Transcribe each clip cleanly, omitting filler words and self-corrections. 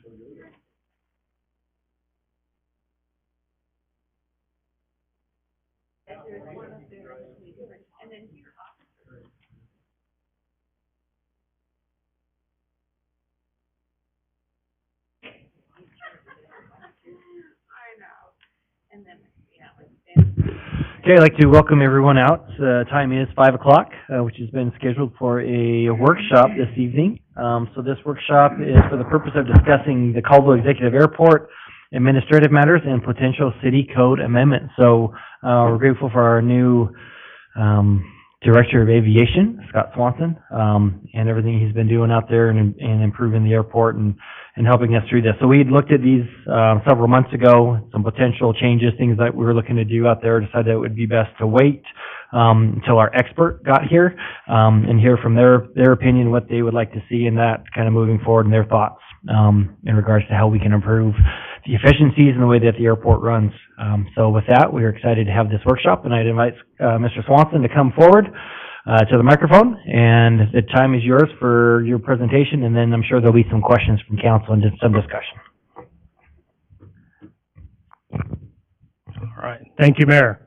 Okay, I'd like to welcome everyone out. Time is 5 o'clock, which has been scheduled for a workshop this evening. So this workshop is for the purpose of discussing the Caldwell Executive Airport, administrative matters, and potential city code amendments. So we're grateful for our new Director of Aviation, Scott Swanson, and everything he's been doing out there and improving the airport and helping us through this. So we had looked at these several months ago, some potential changes, things that we were looking to do out there, decided that it would be best to wait until our expert got here and hear from their opinion, what they would like to see in that kind of moving forward and their thoughts in regards to how we can improve the efficiencies and the way that the airport runs. So with that, we're excited to have this workshop, and I'd invite Mr. Swanson to come forward to the microphone, and the time is yours for your presentation, and then I'm sure there'll be some questions from council and some discussion. All right. Thank you, Mayor.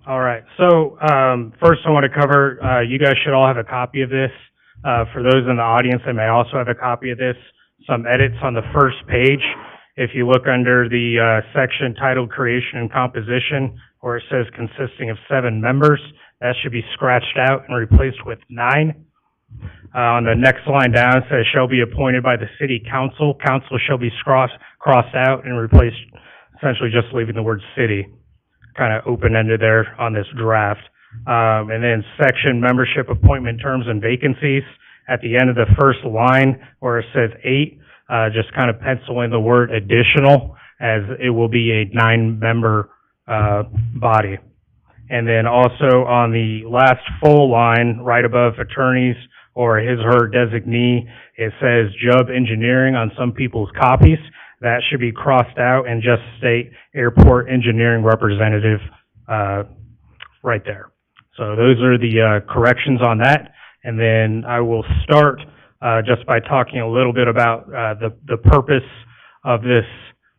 All right. So first I want to cover, you guys should all have a copy of this. For those in the audience, they may also have a copy of this. Some edits on the first page. If you look under the section titled Creation and Composition, where it says consisting of 7 members, that should be scratched out and replaced with 9. On the next line down, it says shall be appointed by the city council. Council shall be crossed out and replaced, essentially just leaving the word city, kind of open-ended there on this draft. And then section membership, appointment terms, and vacancies. At the end of the first line where it says 8, just kind of pencil in the word additional, as it will be a 9-member body. And then also on the last full line, right above attorneys or his or her designee, it says Jubb Engineering on some people's copies. That should be crossed out and just state airport engineering representative right there. So those are the corrections on that. And then I will start just by talking a little bit about the purpose of this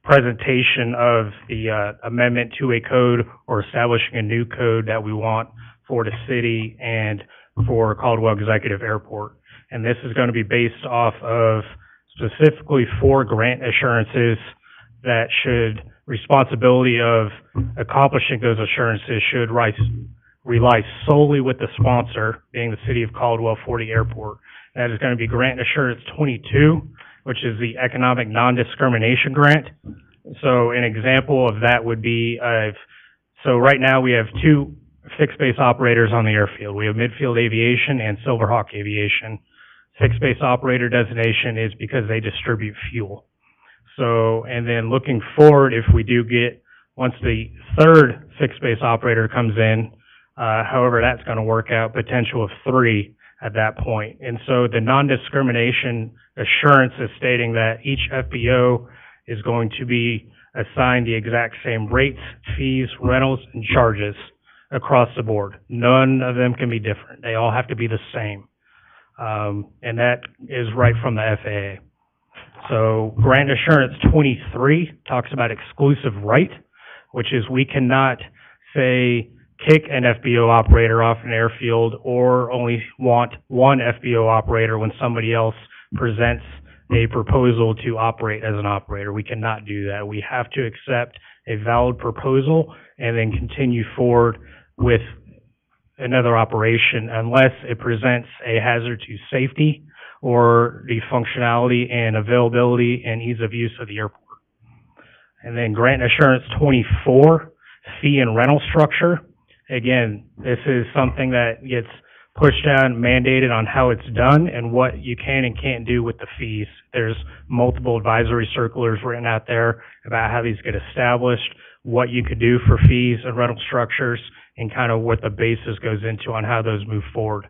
presentation of the amendment to a code or establishing a new code that we want for the city and for Caldwell Executive Airport. And this is going to be based off of specifically 4 grant assurances that responsibility of accomplishing those assurances should rely solely with the sponsor, being the city of Caldwell for the airport. That is going to be Grant Assurance 22, which is the Economic Non-Discrimination Grant. So an example of that would be, so right now we have 2 fixed base operators on the airfield. We have Midfield Aviation and Silverhawk Aviation. Fixed base operator designation is because they distribute fuel. So, and then looking forward, if we do get, once the 3rd fixed base operator comes in, however that's going to work out, potential of 3 at that point. And so the non-discrimination assurance is stating that each FBO is going to be assigned the exact same rates, fees, rentals, and charges across the board. None of them can be different. They all have to be the same. And that is right from the FAA. So Grant Assurance 23 talks about exclusive right, which is we cannot say kick an FBO operator off an airfield or only want one FBO operator when somebody else presents a proposal to operate as an operator. We cannot do that. We have to accept a valid proposal and then continue forward with another operation unless it presents a hazard to safety or the functionality and availability and ease of use of the airport. And then Grant Assurance 24, fee and rental structure. Again, this is something that gets pushed down, mandated on how it's done and what you can and can't do with the fees. There's multiple advisory circulars written out there about how these get established, what you could do for fees and rental structures, and kind of what the basis goes into on how those move forward.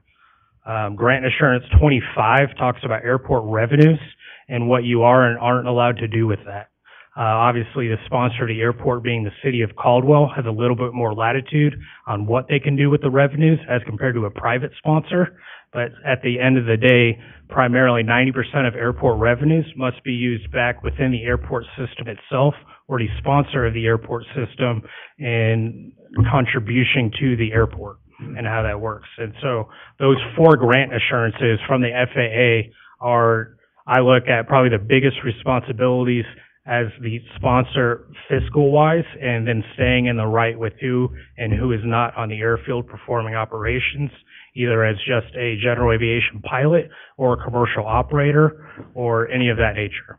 Grant Assurance 25 talks about airport revenues and what you are and aren't allowed to do with that. Obviously, the sponsor of the airport, being the city of Caldwell, has a little bit more latitude on what they can do with the revenues as compared to a private sponsor. But at the end of the day, primarily 90% of airport revenues must be used back within the airport system itself, or the sponsor of the airport system, in contribution to the airport and how that works. And so those 4 grant assurances from the FAA are, I look at, probably the biggest responsibilities as the sponsor fiscal-wise, and then staying in the right with who and who is not on the airfield performing operations, either as just a general aviation pilot or a commercial operator or any of that nature.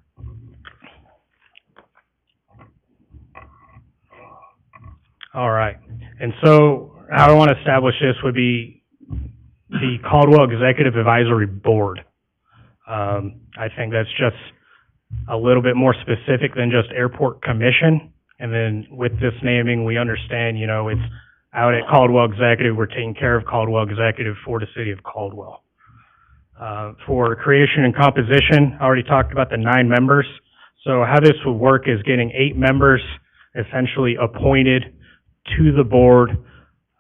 All right. And so how I want to establish this would be the Caldwell Executive Advisory Board. I think that's just a little bit more specific than just Airport Commission. And then with this naming, we understand, you know, it's out at Caldwell Executive. We're taking care of Caldwell Executive for the city of Caldwell. For creation and composition, I already talked about the 9 members. So how this would work is getting 8 members essentially appointed to the board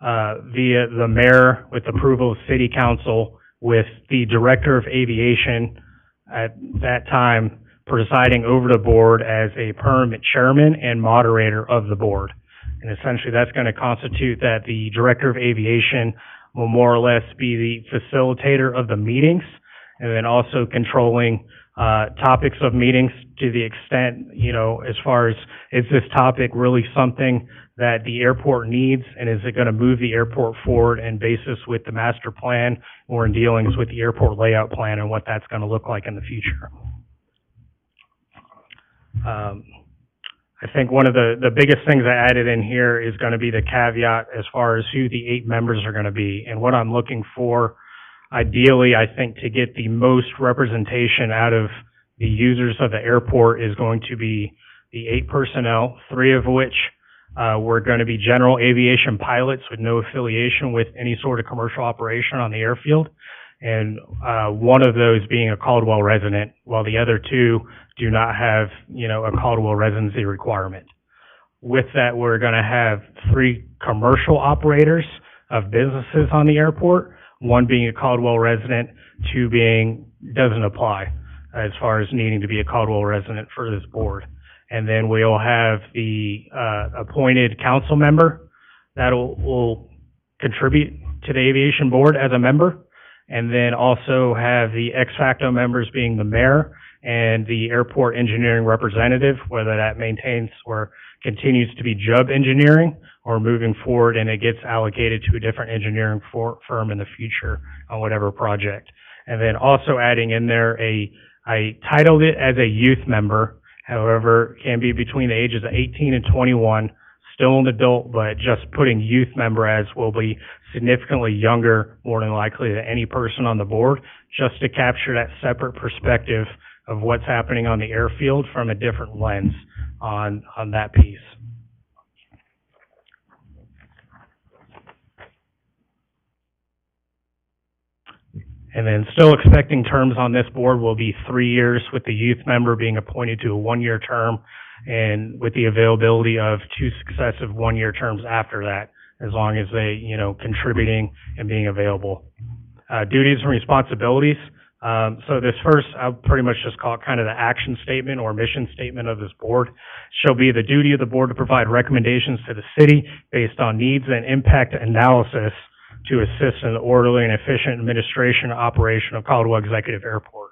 via the mayor with approval of city council, with the director of aviation at that time presiding over the board as a permanent chairman and moderator of the board. And essentially that's going to constitute that the director of aviation will more or less be the facilitator of the meetings, and then also controlling topics of meetings to the extent, you know, as far as, is this topic really something that the airport needs, and is it going to move the airport forward in basis with the master plan or in dealings with the airport layout plan and what that's going to look like in the future. I think one of the biggest things I added in here is going to be the caveat as far as who the 8 members are going to be. And what I'm looking for, ideally, I think, to get the most representation out of the users of the airport is going to be the 8 personnel, 3 of which were going to be general aviation pilots with no affiliation with any sort of commercial operation on the airfield, and 1 of those being a Caldwell resident, while the other 2 do not have, you know, a Caldwell residency requirement. With that, we're going to have 3 commercial operators of businesses on the airport, 1 being a Caldwell resident, 2 being doesn't apply as far as needing to be a Caldwell resident for this board. And then we'll have the appointed council member that will contribute to the aviation board as a member, and then also have the ex facto members being the mayor and the airport engineering representative, whether that maintains or continues to be Jubb Engineering or moving forward and it gets allocated to a different engineering firm in the future on whatever project. And then also adding in there I titled it as a youth member, however, can be between the ages of 18 and 21, still an adult, but just putting youth member as will be significantly younger, more than likely, than any person on the board, just to capture that separate perspective of what's happening on the airfield from a different lens on that piece. And then still expecting terms on this board will be 3 years, with the youth member being appointed to a 1-year term, and with the availability of 2 successive 1-year terms after that, as long as they, you know, contributing and being available. Duties and responsibilities. So this first, I'll pretty much just call it kind of the action statement or mission statement of this board. Shall be the duty of the board to provide recommendations to the city based on needs and impact analysis to assist in the orderly and efficient administration and operation of Caldwell Executive Airport.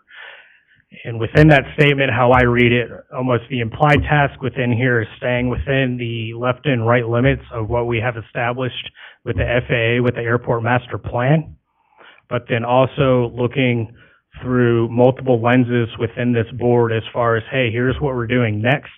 And within that statement, how I read it, almost the implied task within here is staying within the left and right limits of what we have established with the FAA, with the Airport Master Plan, but then also looking through multiple lenses within this board as far as, hey, here's what we're doing next.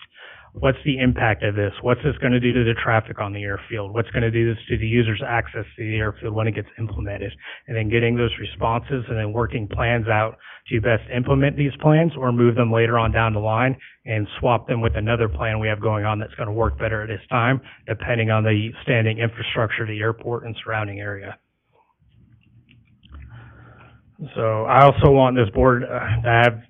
What's the impact of this? What's this going to do to the traffic on the airfield? What's going to do this to the user's access to the airfield when it gets implemented? And then getting those responses and then working plans out to best implement these plans or move them later on down the line and swap them with another plan we have going on that's going to work better at this time, depending on the standing infrastructure of the airport and surrounding area. So I also want this board to have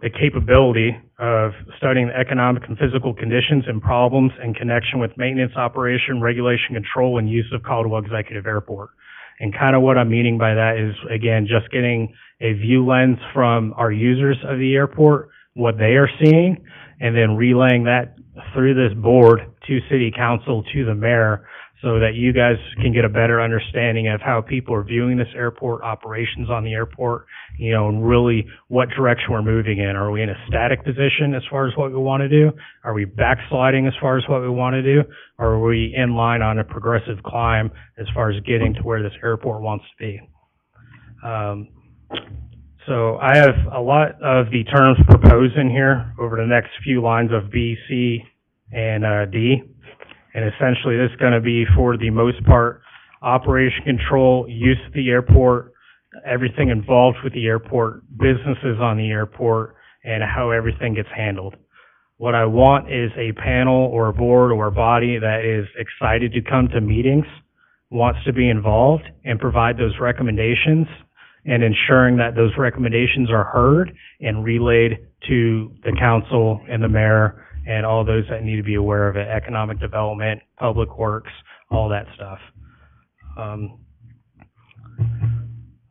the capability of studying the economic and physical conditions and problems in connection with maintenance, operation, regulation, control, and use of Caldwell Executive Airport. And kind of what I'm meaning by that is, again, just getting a view lens from our users of the airport, what they are seeing, and then relaying that through this board to City Council, to the mayor, so that you guys can get a better understanding of how people are viewing this airport, operations on the airport, you know, and really what direction we're moving in. Are we in a static position as far as what we want to do? Are we backsliding as far as what we want to do? Or are we in line on a progressive climb as far as getting to where this airport wants to be? So I have a lot of the terms proposed in here over the next few lines of B, C, and D. And essentially, this is going to be, for the most part, operation control, use of the airport, everything involved with the airport, businesses on the airport, and how everything gets handled. What I want is a panel or a board or a body that is excited to come to meetings, wants to be involved, and provide those recommendations, and ensuring that those recommendations are heard and relayed to the council and the mayor and all those that need to be aware of it, economic development, public works, all that stuff.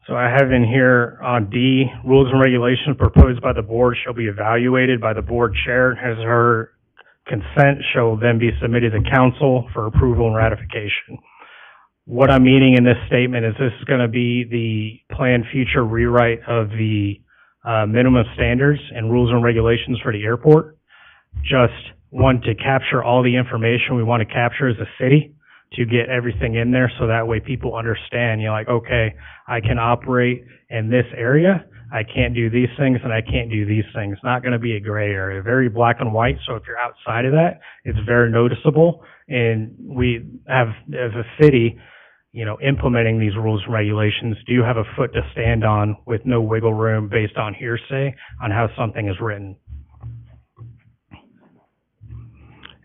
So I have in here on D, rules and regulations proposed by the board shall be evaluated by the board chair. As her consent shall then be submitted to council for approval and ratification. What I'm meaning in this statement is this is going to be the planned future rewrite of the minimum standards and rules and regulations for the airport. Just want to capture all the information we want to capture as a city to get everything in there, so that way people understand, you know, like, okay, I can operate in this area, I can't do these things, and I can't do these things. Not going to be a gray area, very black and white. So if you're outside of that, it's very noticeable. And we have, as a city, you know, implementing these rules and regulations, do have a foot to stand on with no wiggle room based on hearsay on how something is written.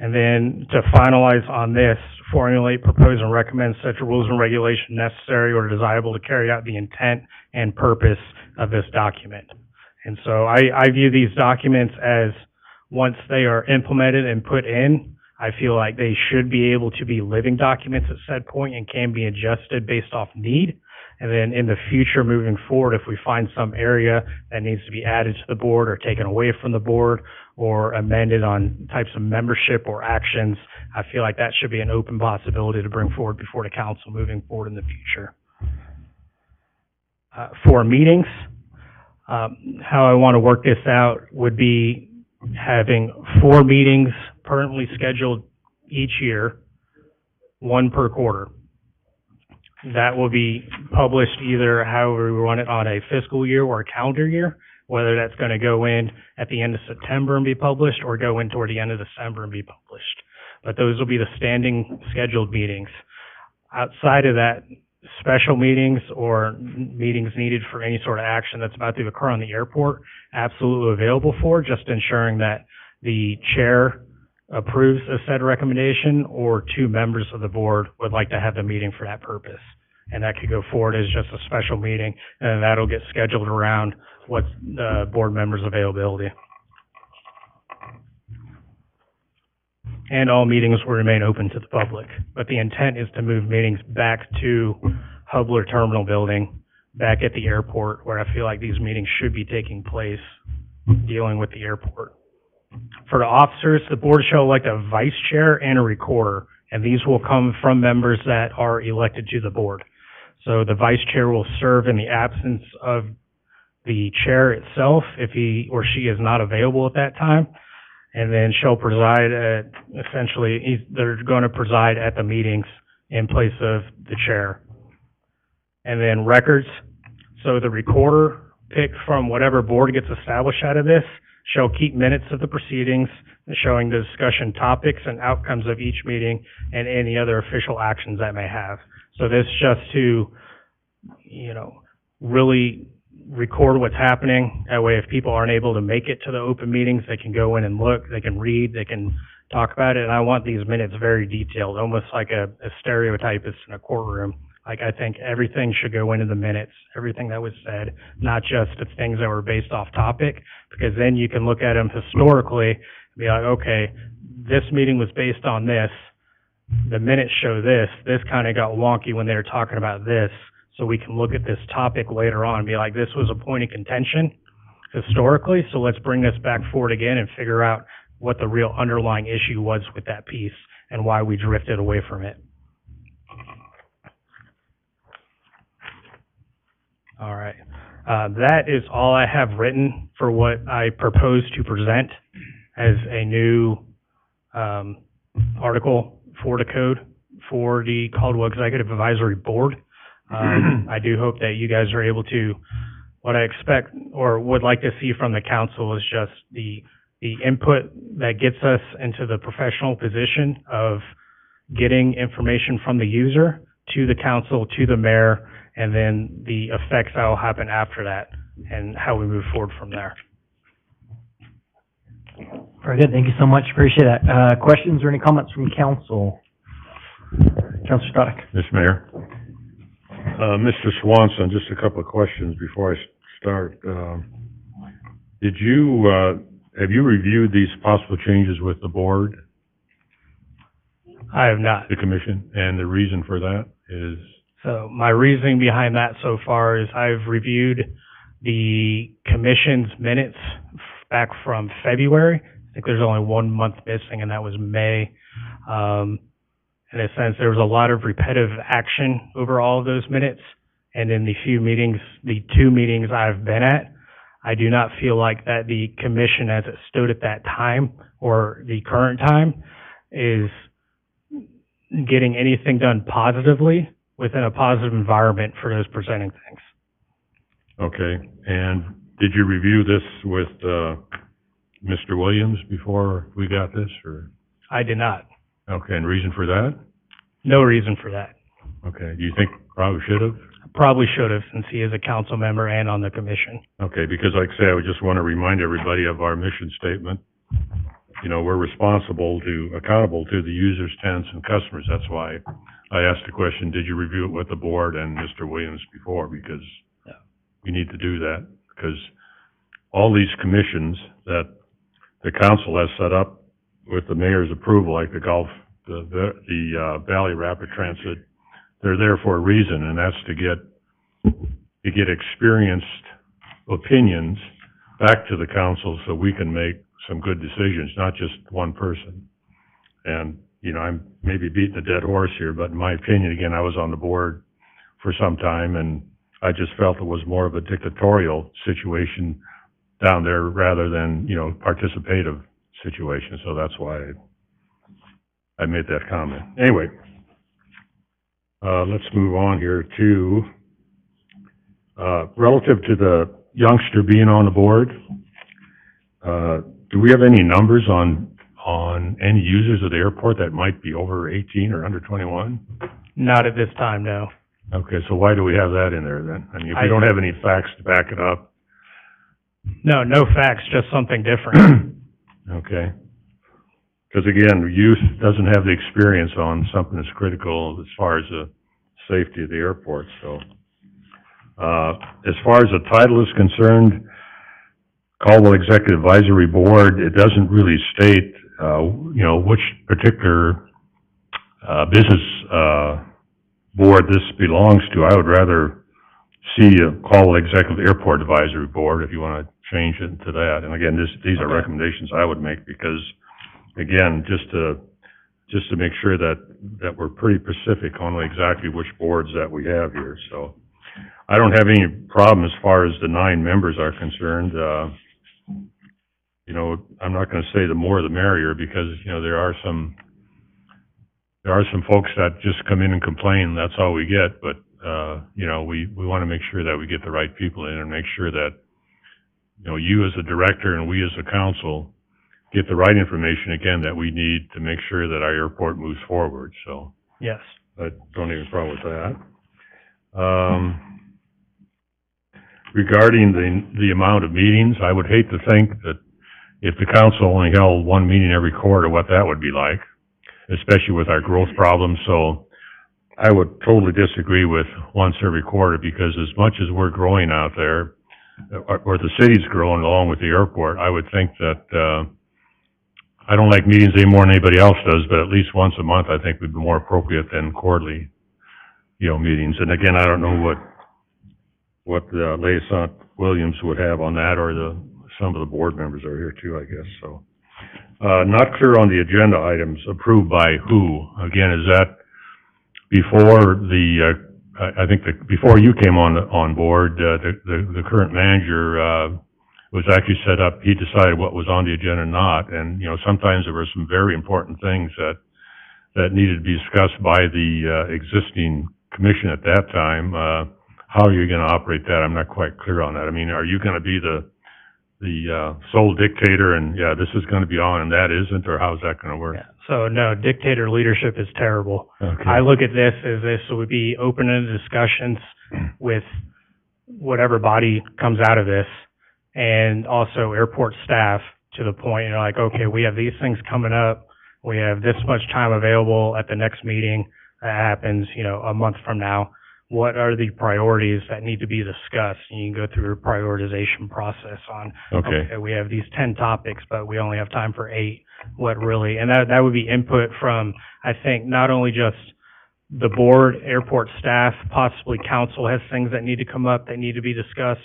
And then to finalize on this, formulate, propose, and recommend such rules and regulations necessary or desirable to carry out the intent and purpose of this document. And so I view these documents as, once they are implemented and put in, I feel like they should be able to be living documents at said point and can be adjusted based off need. And then in the future, moving forward, if we find some area that needs to be added to the board or taken away from the board or amended on types of membership or actions, I feel like that should be an open possibility to bring forward before the council moving forward in the future. For meetings, how I want to work this out would be having 4 meetings currently scheduled each year, 1 per quarter. That will be published either however we run it on a fiscal year or a calendar year, whether that's going to go in at the end of September and be published or go in toward the end of December and be published. But those will be the standing scheduled meetings. Outside of that, special meetings or meetings needed for any sort of action that's about to occur on the airport, absolutely available for, just ensuring that the chair approves a said recommendation or 2 members of the board would like to have the meeting for that purpose. And that could go forward as just a special meeting, and that'll get scheduled around what's the board members' availability. And all meetings will remain open to the public. But the intent is to move meetings back to Hubler Terminal Building, back at the airport, where I feel like these meetings should be taking place, dealing with the airport. For the officers, the board shall elect a vice chair and a recorder, and these will come from members that are elected to the board. So the vice chair will serve in the absence of the chair itself if he or she is not available at that time, and then she'll preside at, essentially, they're going to preside at the meetings in place of the chair. And then records, so the recorder picked from whatever board gets established out of this shall keep minutes of the proceedings showing the discussion topics and outcomes of each meeting and any other official actions that may have. So this is just to, you know, really record what's happening. That way, if people aren't able to make it to the open meetings, they can go in and look, they can read, they can talk about it. And I want these minutes very detailed, almost like a stereotypist in a courtroom Like, I think everything should go into the minutes, everything that was said, not just the things that were based off topic, because then you can look at them historically and be like, okay, this meeting was based on this, the minutes show this kind of got wonky when they were talking about this, so we can look at this topic later on and be like, this was a point of contention historically, so let's bring this back forward again and figure out what the real underlying issue was with that piece and why we drifted away from it. All right. That is all I have written for what I propose to present as a new article for the code for the Caldwell Executive Advisory Board. I do hope that you guys are able to, what I expect or would like to see from the council is just the input that gets us into the professional position of getting information from the user to the council, to the mayor, and then the effects that will happen after that and how we move forward from there. Very good. Thank you so much. Appreciate that. Questions or any comments from council? Councilor Stoddard. Mr. Mayor. Mr. Swanson, just a couple of questions before I start. Have you reviewed these possible changes with the board, I have not. the commission, and the reason for that is? So my reasoning behind that so far is I've reviewed the commission's minutes back from February. I think there's only 1 month missing, and that was May. In a sense, there was a lot of repetitive action over all of those minutes. And in the the 2 meetings I've been at, I do not feel like that the commission as it stood at that time or the current time is getting anything done positively within a positive environment for those presenting things. Okay, and did you review this with Mr. Williams before we got this, or? I did not. Okay, and reason for that? No reason for that. Okay, do you think probably should have? Probably should have, since he is a council member and on the commission. Okay, because like I say, I would just want to remind everybody of our mission statement. You know, we're accountable to the users, tenants, and customers. That's why I asked the question, did you review it with the board and Mr. Williams before? Because we need to do that, because all these commissions that the council has set up with the mayor's approval, like the Valley Rapid Transit, they're there for a reason, and that's to get experienced opinions back to the council so we can make some good decisions, not just one person. And, you know, I'm maybe beating a dead horse here, but in my opinion, again, I was on the board for some time, and I just felt it was more of a dictatorial situation down there rather than, you know, participative situation. So that's why I made that comment. Anyway, let's move on here to, relative to the youngster being on the board, do we have any numbers on any users of the airport that might be over 18 or under 21? Not at this time, no. Okay, so why do we have that in there then? I mean, if we don't have any facts to back it up. No facts, just something different. Okay. Because again, youth doesn't have the experience on something that's critical as far as the safety of the airport, so. As far as the title is concerned, Caldwell Executive Advisory Board, it doesn't really state, you know, which particular, business, board this belongs to. I would rather see a Caldwell Executive Airport Advisory Board if you want to change it to that. And again, these are recommendations I would make because, again, just to make sure that we're pretty specific on exactly which boards that we have here. So I don't have any problem as far as the 9 members are concerned. You know, I'm not going to say the more the merrier because, you know, there are some folks that just come in and complain. That's all we get. But, you know, we want to make sure that we get the right people in and make sure that, you know, you as a director and we as a council get the right information, again, that we need to make sure that our airport moves forward. So Yes. I don't have a problem with that. Regarding the amount of meetings, I would hate to think that if the council only held 1 meeting every quarter, what that would be like, especially with our growth problems. So I would totally disagree with once every quarter, because as much as we're growing out there, or the city's growing along with the airport, I would think that, I don't like meetings any more than anybody else does, but at least once a month, I think would be more appropriate than quarterly, meetings. And again, I don't know what Liaison Williams would have on that, or some of the board members are here too, I guess, so. Not clear on the agenda items, approved by who? Again, is that before I think before you came on board, the current manager, was actually set up, he decided what was on the agenda and not, and, sometimes there were some very important things that needed to be discussed by the, existing commission at that time. How are you gonna operate that? I'm not quite clear on that. I mean, are you gonna be the sole dictator and, yeah, this is gonna be on and that isn't, or how's that gonna work? Yeah. So no, dictator leadership is terrible. Okay. I look at this as this would be open-ended discussions with whatever body comes out of this, and also airport staff, to the point, like, okay, we have these things coming up, we have this much time available at the next meeting that happens, a month from now. What are the priorities that need to be discussed? And you can go through a prioritization process on, Okay. we have these 10 topics, but we only have time for 8. What really, and that would be input from, I think, not only just the board, airport staff, possibly council has things that need to come up that need to be discussed,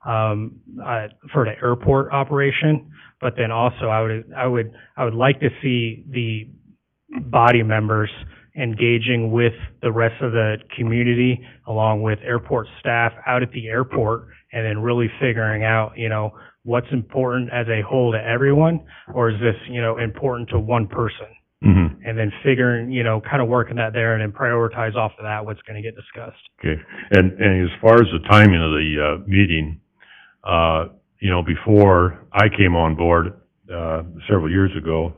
for the airport operation, but then also I would like to see the body members engaging with the rest of the community, along with airport staff out at the airport, and then really figuring out, what's important as a whole to everyone, or is this, important to one person? Mm-hmm. And then figuring, kind of working that there, and then prioritize off of that what's going to get discussed. Okay. And as far as the timing of the, meeting, before I came on board, several years ago,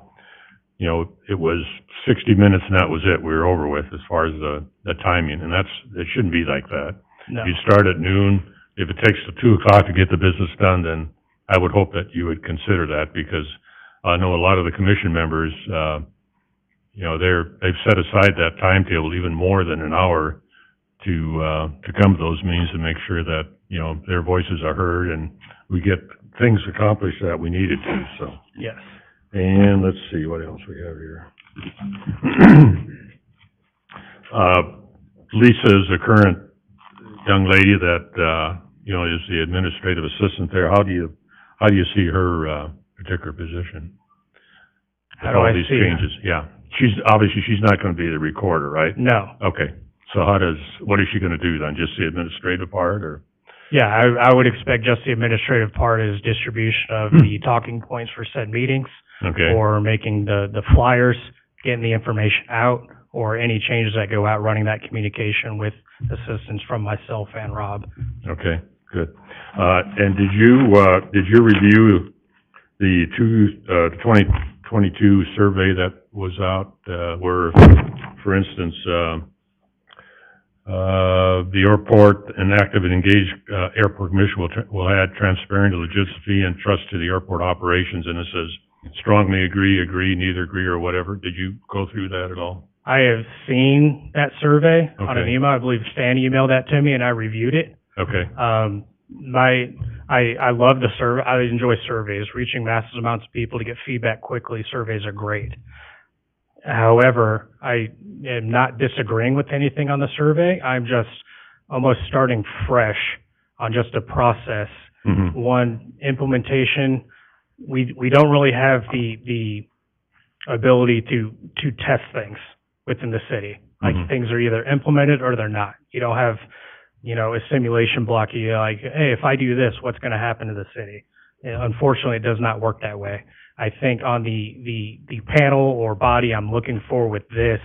it was 60 minutes and that was it. We were over with as far as the timing, and it shouldn't be like that. No. You start at noon. If it takes till 2 o'clock to get the business done, then I would hope that you would consider that, because I know a lot of the commission members, they've set aside that timetable, even more than an hour, to come to those meetings and make sure that, their voices are heard and we get things accomplished that we needed to, so. Yes. And let's see what else we have here. Lisa is the current young lady that, is the administrative assistant there. How do you see her, particular position? How do I With all these see her? changes, yeah. She's not gonna be the recorder, right? No. Okay. So what is she gonna do then? Just the administrative part, or? Yeah, I would expect just the administrative part is distribution of the talking points for said meetings, Okay. or making the flyers, getting the information out, or any changes that go out, running that communication with assistance from myself and Rob. Okay, good. And did you review the 2022 survey that was out, where, for instance, the airport, an active and engaged, airport commission will add transparent legitimacy and trust to the airport operations, and it says strongly agree, neither agree, or whatever. Did you go through that at all? I have seen that survey on an Okay. email. I believe Stan emailed that to me, and I reviewed it. Okay, I love the survey. I enjoy surveys. Reaching massive amounts of people to get feedback quickly, surveys are great. However, I am not disagreeing with anything on the survey. I'm just almost starting fresh on just a process. mm-hmm, One, implementation, we don't really have the ability to test things within the city. Like, Mhm. things are either implemented or they're not. You don't have, a simulation block. You're like, hey, if I do this, what's going to happen to the city? And unfortunately, it does not work that way. I think on the panel or body I'm looking for with this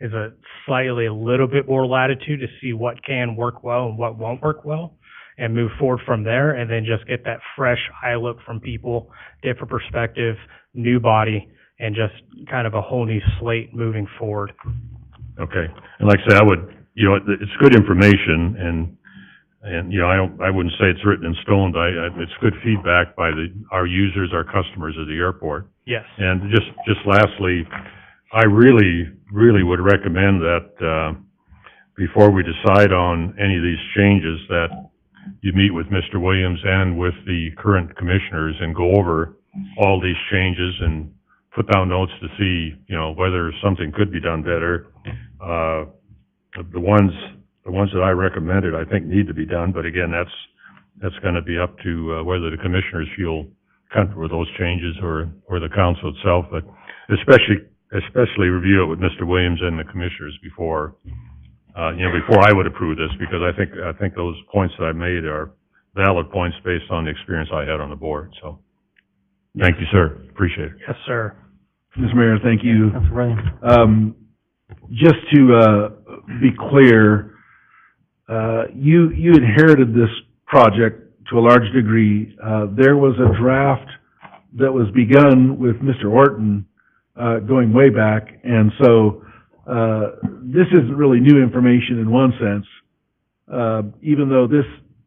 is a little bit more latitude to see what can work well and what won't work well, and move forward from there, and then just get that fresh eye look from people, different perspective, new body, and just kind of a whole new slate moving forward. okay. And like I said, I would, it's good information, and I wouldn't say it's written in stone, but it's good feedback by our users, our customers of the airport. Yes. And just lastly, I really would recommend that, before we decide on any of these changes, that you meet with Mr. Williams and with the current commissioners and go over all these changes and put down notes to see, you know, whether something could be done better. The ones that I recommended, I think need to be done, but again, that's gonna be up to, whether the commissioners feel comfortable with those changes or the council itself, but especially review it with Mr. Williams and the commissioners before, before I would approve this, because I think those points that I made are valid points based on the experience I had on the board, so. Thank you, sir. Appreciate it. Yes, sir. Mr. Mayor, thank you. Councilor Williams. Just to be clear, you inherited this project to a large degree. There was a draft that was begun with Mr. Orton going way back, and so this isn't really new information in one sense, even though this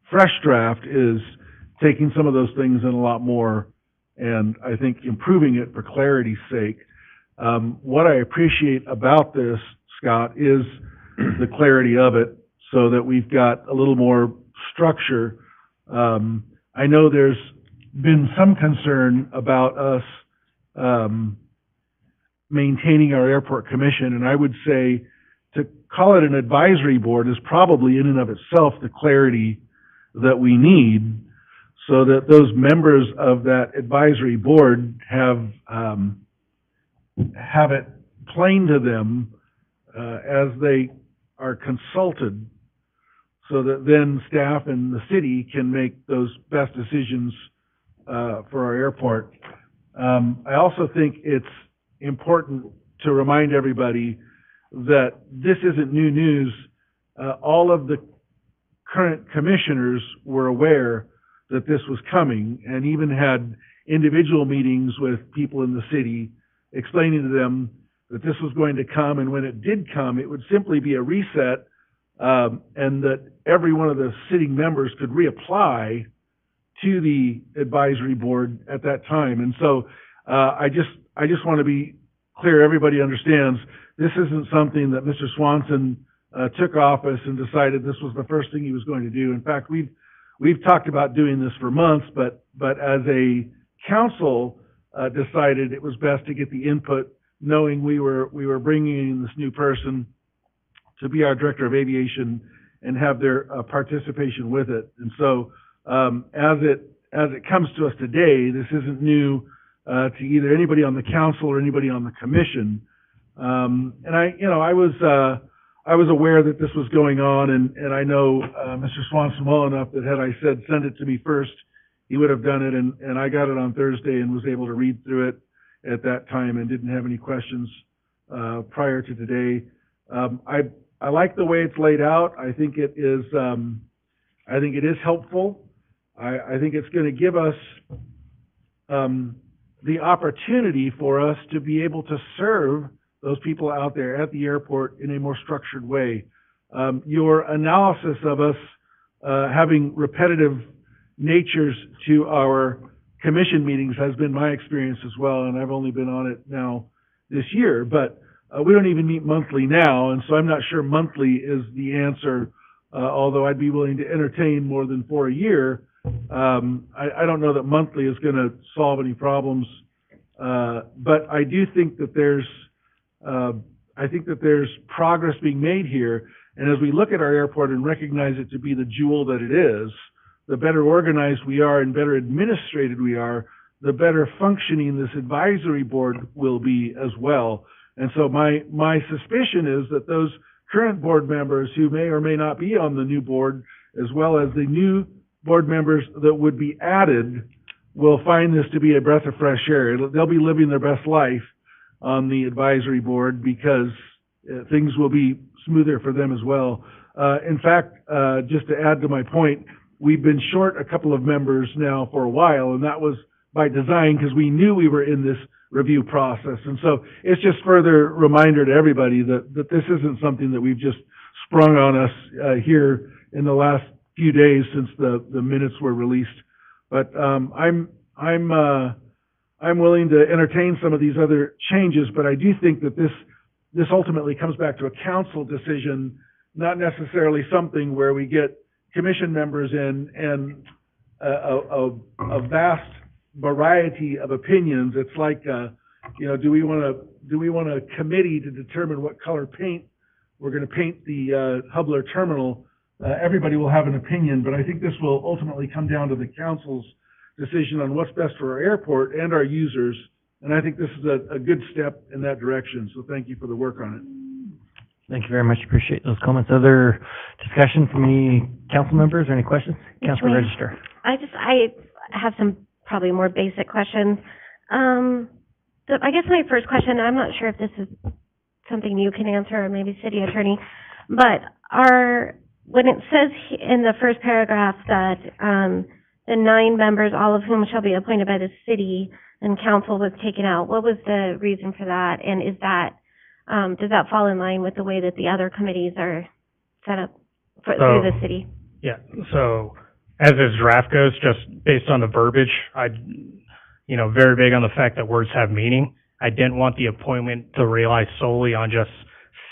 fresh draft is taking some of those things and a lot more, and I think improving it for clarity's sake. What I appreciate about this, Scott, is the clarity of it, so that we've got a little more structure. I know there's been some concern about us maintaining our airport commission, and I would say to call it an advisory board is probably in and of itself the clarity that we need, so that those members of that advisory board have it plain to them as they are consulted, so that then staff and the city can make those best decisions for our airport. I also think it's important to remind everybody that this isn't new news. All of the current commissioners were aware that this was coming, and even had individual meetings with people in the city explaining to them that this was going to come, and when it did come, it would simply be a reset, and that every one of the sitting members could reapply to the advisory board at that time. And so I just want to be clear, everybody understands, this isn't something that Mr. Swanson took office and decided this was the first thing he was going to do. In fact, we've talked about doing this for months, but as a council decided it was best to get the input, knowing we were bringing in this new person to be our director of aviation and have their participation with it. And so as it comes to us today, this isn't new to either anybody on the council or anybody on the commission. And I was aware that this was going on, and I know Mr. Swanson well enough that had I said send it to me first, he would have done it, and I got it on Thursday and was able to read through it at that time and didn't have any questions prior to today. I like the way it's laid out. I think it is helpful. I think it's going to give us the opportunity for us to be able to serve those people out there at the airport in a more structured way. Your analysis of us having repetitive natures to our commission meetings has been my experience as well, and I've only been on it now this year, but we don't even meet monthly now, and so I'm not sure monthly is the answer, although I'd be willing to entertain more than 4 a year. I don't know that monthly is going to solve any problems, but I do think that there's progress being made here, and as we look at our airport and recognize it to be the jewel that it is, the better organized we are and better administrated we are, the better functioning this advisory board will be as well. And so my suspicion is that those current board members who may or may not be on the new board, as well as the new board members that would be added, will find this to be a breath of fresh air. They'll be living their best life on the advisory board because things will be smoother for them as well. In fact, just to add to my point, we've been short a couple of members now for a while, and that was by design because we knew we were in this review process. And so it's just further reminder to everybody that this isn't something that we've just sprung on us here in the last few days since the minutes were released. But I'm willing to entertain some of these other changes, but I do think that this ultimately comes back to a council decision not necessarily something where we get commission members in and a vast variety of opinions. It's like, do we want a committee to determine what color paint we're gonna paint the Hubler terminal? Everybody will have an opinion, but I think this will ultimately come down to the council's decision on what's best for our airport and our users. And I think this is a good step in that direction. So thank you for the work on it. Thank you very much. Appreciate those comments. Other discussion from any council members or any questions? Councilor Register. I have some probably more basic questions. I guess my first question, I'm not sure if this is something you can answer or maybe city attorney, but when it says in the first paragraph that, the 9 members, all of whom shall be appointed by the city and council was taken out, what was the reason for that? And is that, does that fall in line with the way that the other committees are set up through the city? Yeah, so as this draft goes, just based on the verbiage, very big on the fact that words have meaning. I didn't want the appointment to rely solely on just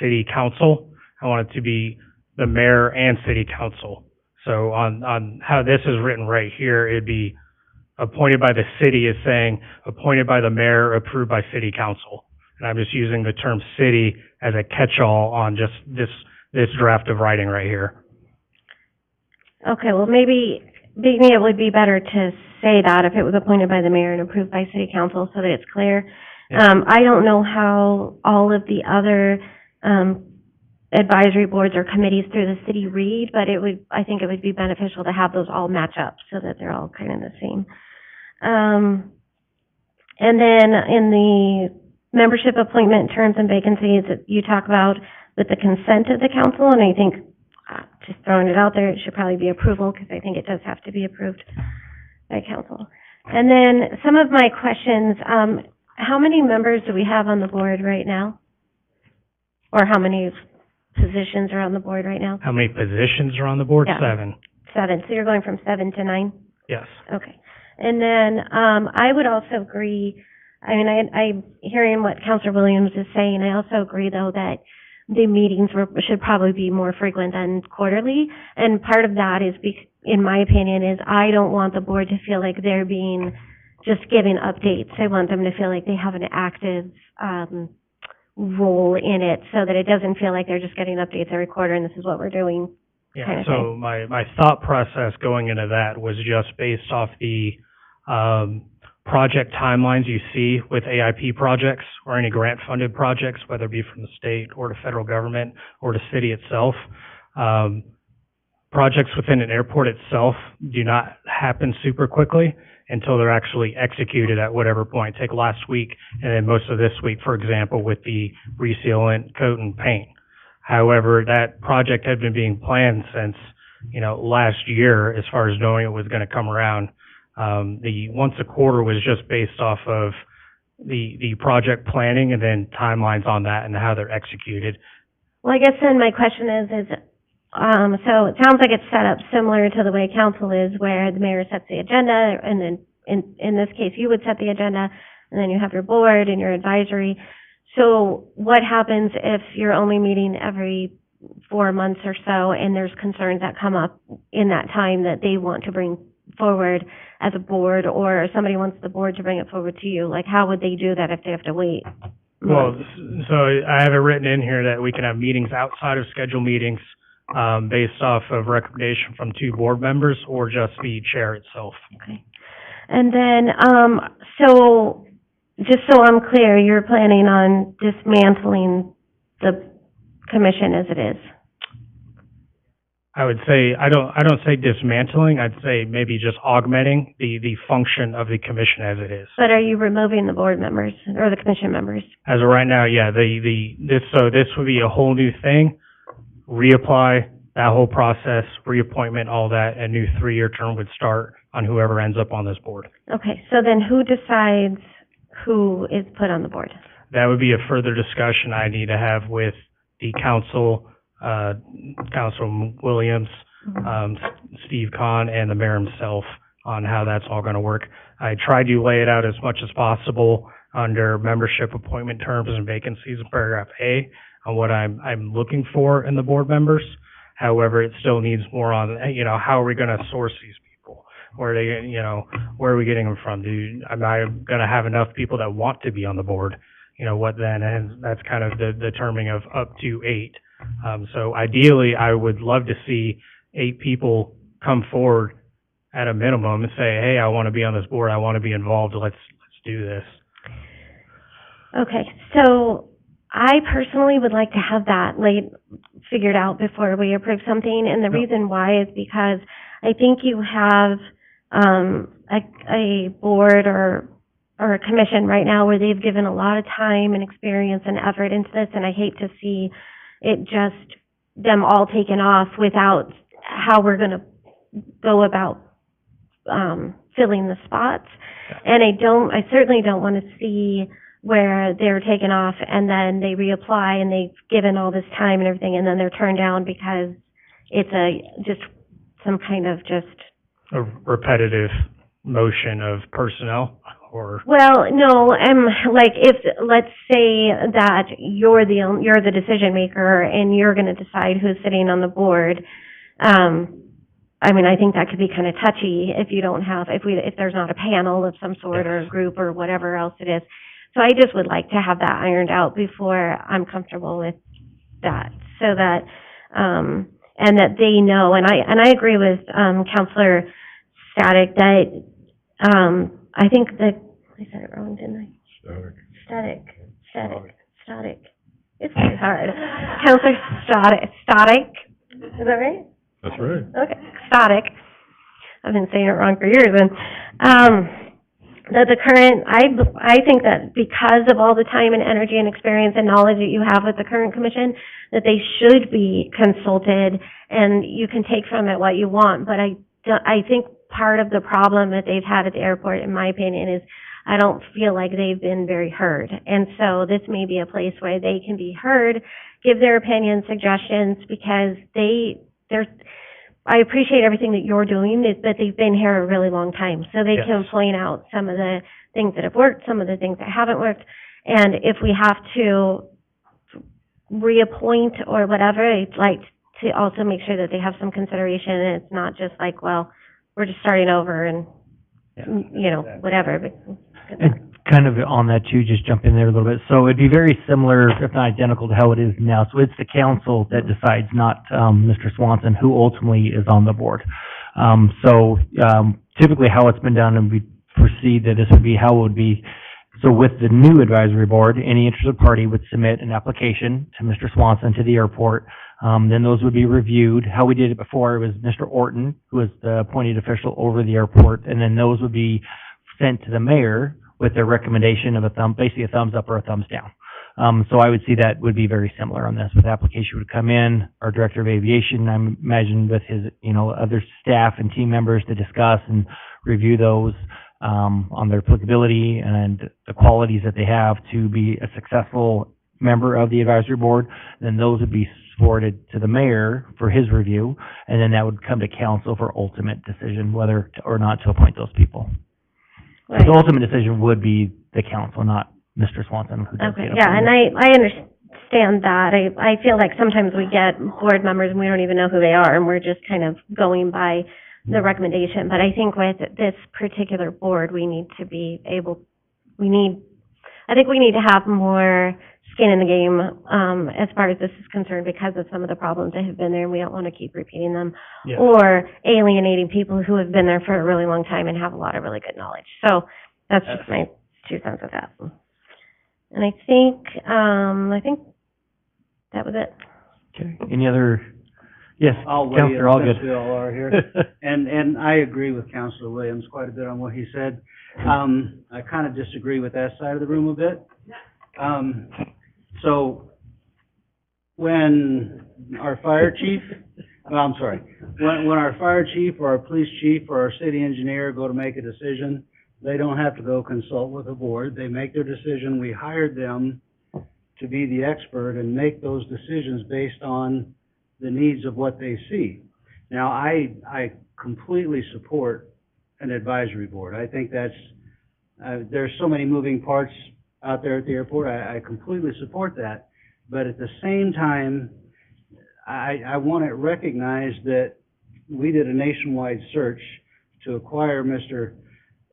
city council. I want it to be the mayor and city council. So on how this is written right here, it'd be appointed by the city is saying appointed by the mayor, approved by city council. And I'm just using the term city as a catch-all on just this draft of writing right here. Okay, well, maybe it would be better to say that if it was appointed by the mayor and approved by city council so that it's clear. Yeah. I don't know how all of the other, advisory boards or committees through the city read, but I think it would be beneficial to have those all match up so that they're all kind of the same. And then in the membership appointment terms and vacancies that you talk about with the consent of the council, and I think, just throwing it out there, it should probably be approval because I think it does have to be approved by council. And then some of my questions, how many members do we have on the board right now? Or how many positions are on the board right now? How many positions are on the board? Yeah. 7. 7. So you're going from 7 to 9? Yes. Okay. And then I would also agree, I'm hearing what Councilor Williams is saying. I also agree, though, that the meetings should probably be more frequent than quarterly. And part of that is, in my opinion, is I don't want the board to feel like they're being just giving updates. I want them to feel like they have an active role in it so that it doesn't feel like they're just getting updates every quarter and this is what we're doing. Yeah, so my thought process going into that was just based off the project timelines you see with AIP projects or any grant-funded projects, whether it be from the state or the federal government or the city itself. Projects within an airport itself do not happen super quickly until they're actually executed at whatever point. Take last week and then most of this week, for example, with the resealant, coat, and paint. However, that project had been being planned since, last year as far as knowing it was going to come around. The once a quarter was just based off of the project planning and then timelines on that and how they're executed. Well, I guess then my question is so it sounds like it's set up similar to the way council is, where the mayor sets the agenda, and then in this case, you would set the agenda, and then you have your board and your advisory. So what happens if you're only meeting every 4 months or so, and there's concerns that come up in that time that they want to bring forward as a board, or somebody wants the board to bring it forward to you? Like, how would they do that if they have to wait? Well, so I have it written in here that we can have meetings outside of scheduled meetings, based off of recommendation from 2 board members or just the chair itself. Okay. And then, so just so I'm clear, you're planning on dismantling the commission as it is? I would say, I don't say dismantling, I'd say maybe just augmenting the function of the commission as it is. But are you removing the board members or the commission members? As of right now, yeah, this would be a whole new thing. Reapply, that whole process, reappointment, all that, a new 3-year term would start on whoever ends up on this board. Okay, so then who decides who is put on the board? That would be a further discussion I need to have with the council, Councilor Williams, Steve Kahn, and the mayor himself on how that's all going to work. I tried to lay it out as much as possible under membership appointment terms and vacancies in paragraph A. on what I'm looking for in the board members. However, it still needs more on, how are we gonna source these people? Where are they, where are we getting them from? Am I gonna have enough people that want to be on the board? What then? And that's kind of the determining of up to 8. So ideally, I would love to see 8 people come forward at a minimum and say, hey, I want to be on this board. I want to be involved. Let's do this. Okay, so I personally would like to have that figured out before we approve something, and the reason why is because I think you have a board or a commission right now where they've given a lot of time and experience and effort into this, and I hate to see it just them all taken off without how we're going to go about filling the spots. And I certainly don't want to see where they're taken off and then they reapply and they've given all this time and everything and then they're turned down because it's just some kind of just a repetitive motion of personnel, or well, no, if let's say that you're the decision maker and you're going to decide who's sitting on the board. I think that could be kind of touchy if you don't have if there's not a panel of some sort or a group or whatever else it is. So I just would like to have that ironed out before I'm comfortable with that, so that and that they know. And I agree with Counselor Static that I think that I said it wrong, didn't I? Static. It's very hard. Counselor Static. Is that right? That's right. Okay, Static. I've been saying it wrong for years. And that the current, I think that because of all the time and energy and experience and knowledge that you have with the current commission, that they should be consulted and you can take from it what you want. But I think part of the problem that they've had at the airport, in my opinion, is I don't feel like they've been very heard. And so this may be a place where they can be heard, give their opinions, suggestions, because I appreciate everything that you're doing, but they've been here a really long time. So they can point out some of the things that have worked, some of the things that haven't worked. And if we have to reappoint or whatever, I'd like to also make sure that they have some consideration and it's not just like, well, we're just starting over and, whatever. And kind of on that too, just jump in there a little bit. So it'd be very similar, if not identical, to how it is now. So it's the council that decides, not Mr. Swanson, who ultimately is on the board. Typically how it's been done, and we foresee that this would be how it would be. So with the new advisory board, any interested party would submit an application to Mr. Swanson to the airport. Then those would be reviewed. How we did it before was Mr. Orton, who was the appointed official over the airport, and then those would be sent to the mayor with their recommendation of basically a thumbs up or a thumbs down. So I would see that would be very similar on this. With the application would come in, our director of aviation, I imagine with his, other staff and team members to discuss and review those on their applicability and the qualities that they have to be a successful member of the advisory board. Then those would be forwarded to the mayor for his review, and then that would come to council for ultimate decision whether or not to appoint those people. Right. The ultimate decision would be the council, not Mr. Swanson. Who does Okay, the yeah, and appointment. I understand that. I feel like sometimes we get board members and we don't even know who they are, and we're just kind of going by the recommendation. But I think with this particular board, we need to have more skin in the game, as far as this is concerned, because of some of the problems that have been there, and we don't want to keep repeating them, or alienating people who have been there for a really long time and have a lot of really good knowledge. So that's just my 2 cents with that. And I think that was it. Okay, any other? Yes, I'll weigh in Counselor, all good. since we all are here. And I agree with Counselor Williams quite a bit on what he said. I kind of disagree with that side of the room a bit. So when our fire chief, when our fire chief or our police chief or our city engineer go to make a decision, they don't have to go consult with the board. They make their decision. We hired them to be the expert and make those decisions based on the needs of what they see. Now, I completely support an advisory board. I think that's, there's so many moving parts out there at the airport. I completely support that. But at the same time, I want it recognized that we did a nationwide search to acquire Mr.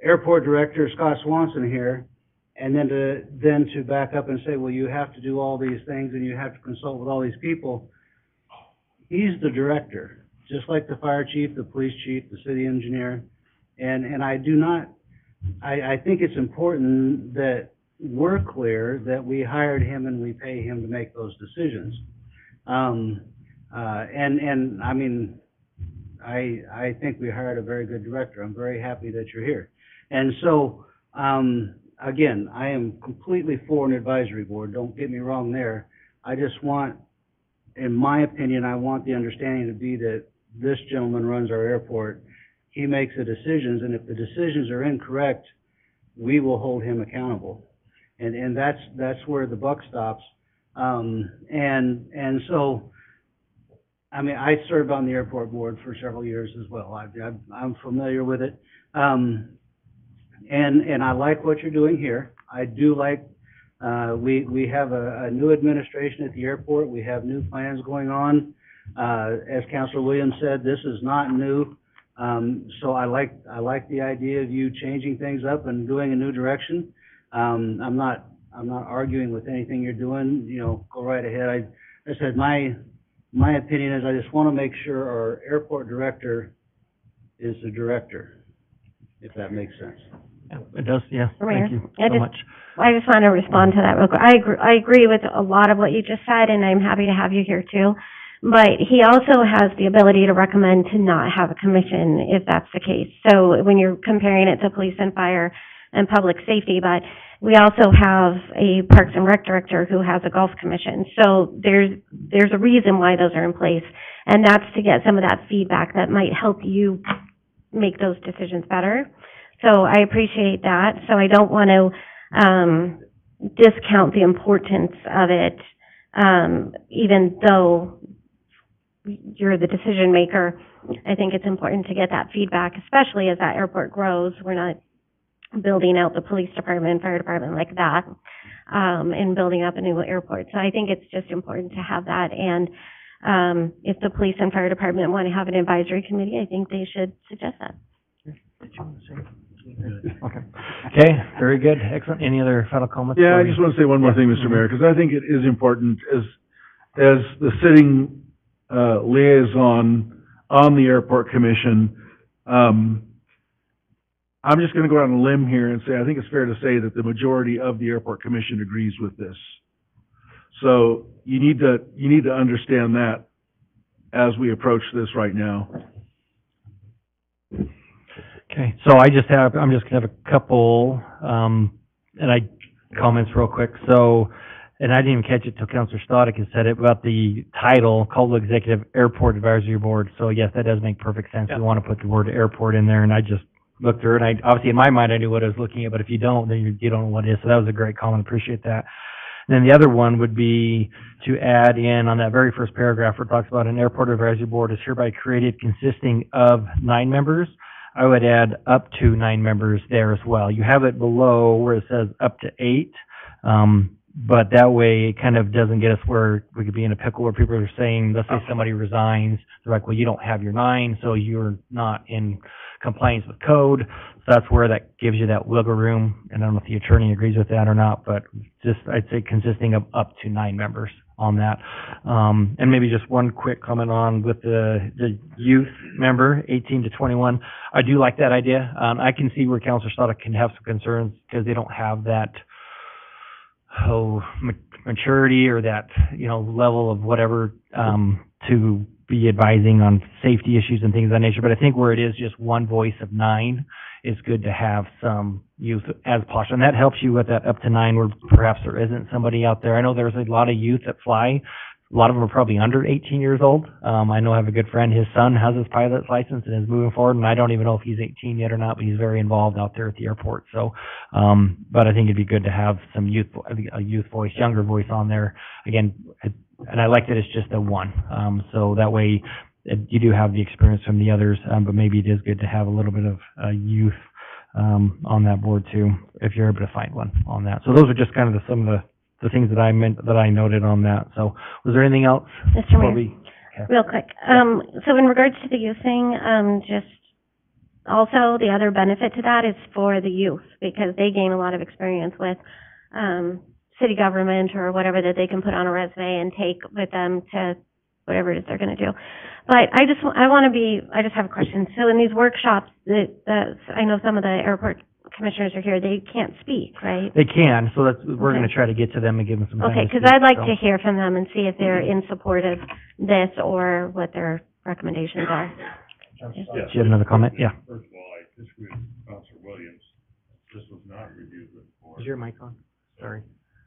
Airport Director Scott Swanson here, and then to back up and say, well, you have to do all these things and you have to consult with all these people. He's the director, just like the fire chief, the police chief, the city engineer, and I think it's important that we're clear that we hired him and we pay him to make those decisions. And I mean, I think we hired a very good director. I'm very happy that you're here. And so, again, I am completely for an advisory board. Don't get me wrong there. I just want, in my opinion, I want the understanding to be that this gentleman runs our airport. He makes the decisions, and if the decisions are incorrect, we will hold him accountable. And that's where the buck stops. And so, I mean, I served on the airport board for several years as well. I'm familiar with it. And I like what you're doing here. I do like, we have a new administration at the airport. We have new plans going on. As Councilor Williams said, this is not new. So I like the idea of you changing things up and doing a new direction. I'm not arguing with anything you're doing. You know, go right ahead. I said my opinion is I just want to make sure our airport director is the director, if that makes sense. Yeah, it does, yeah. Mayor, Thank you I so just- much. I just want to respond to that real quick. I agree with a lot of what you just said, and I'm happy to have you here too. But he also has the ability to recommend to not have a commission if that's the case. So when you're comparing it to police and fire and public safety, but we also have a Parks and Rec director who has a golf commission. So there's a reason why those are in place, and that's to get some of that feedback that might help you make those decisions better. So I appreciate that. So I don't want to discount the importance of it, even though you're the decision maker. I think it's important to get that feedback, especially as that airport grows. We're not building out the police department, fire department like that, and building up a new airport. So I think it's just important to have that. And if the police and fire department want to have an advisory committee, I think they should suggest that. Did you want to say? Okay, very good, excellent. Any other final comments? Yeah, I for- just want to say one more thing, Mr. Mayor, because I think it is important as the sitting liaison on the Airport Commission. I'm just going to go out on a limb here and say I think it's fair to say that the majority of the Airport Commission agrees with this. So you need to understand that as we approach this right now. Okay, so I'm just gonna have a couple, comments real quick. So, and I didn't even catch it till Councilor Stoddard had said it about the title, Caldwell Executive Airport Advisory Board. So yes, that does make perfect sense. Yeah. We want to put the word airport in there, and I just looked through it. And obviously in my mind, I knew what I was looking at, but if you don't, then you don't know what it is. So that was a great comment. Appreciate that. And then the other one would be to add in on that very first paragraph where it talks about an airport advisory board is hereby created consisting of 9 members. I would add up to 9 members there as well. You have it below where it says up to 8, but that way it kind of doesn't get us where we could be in a pickle where people are saying, let's say somebody resigns, they're like, well, you don't have your 9, so you're not in compliance with code. So that's where that gives you that wiggle room, and I don't know if the attorney agrees with that or not, but just, I'd say consisting of up to 9 members on that. And maybe just one quick comment on with the youth member, 18 to 21. I do like that idea. I can see where Councilor Stoddard can have some concerns because they don't have that maturity or that, level of whatever, to be advising on safety issues and things of that nature. But I think where it is just one voice of 9, it's good to have some youth as posture. And that helps you with that up to 9 where perhaps there isn't somebody out there. I know there's a lot of youth that fly. A lot of them are probably under 18 years old. I know I have a good friend, his son has his pilot's license and is moving forward, and I don't even know if he's 18 yet or not, but he's very involved out there at the airport. So, but I think it'd be good to have some a youth voice, younger voice on there. Again, and I like that it's just a 1. So that way you do have the experience from the others, but maybe it is good to have a little bit of youth on that board too, if you're able to find one on that. So those are just kind of some of the the things that I noted on that. So, was there anything else? Mr. before Mayor, we- real quick. So in regards to the youth thing, just also the other benefit to that is for the youth, because they gain a lot of experience with, city government or whatever that they can put on a resume and take with them to whatever it is they're gonna do. But I just have a question. So in these workshops, I know some of the airport commissioners are here, they can't speak, right? They can, so we're Okay. gonna try to get to them and give them some time Okay, to because speak, I'd like so. to hear from them and see if they're in support of this or what their recommendations are. Do you have another comment? Yeah. First of all, I disagree with Counselor Williams. This was not reviewed with the board. Is your mic on? Sorry.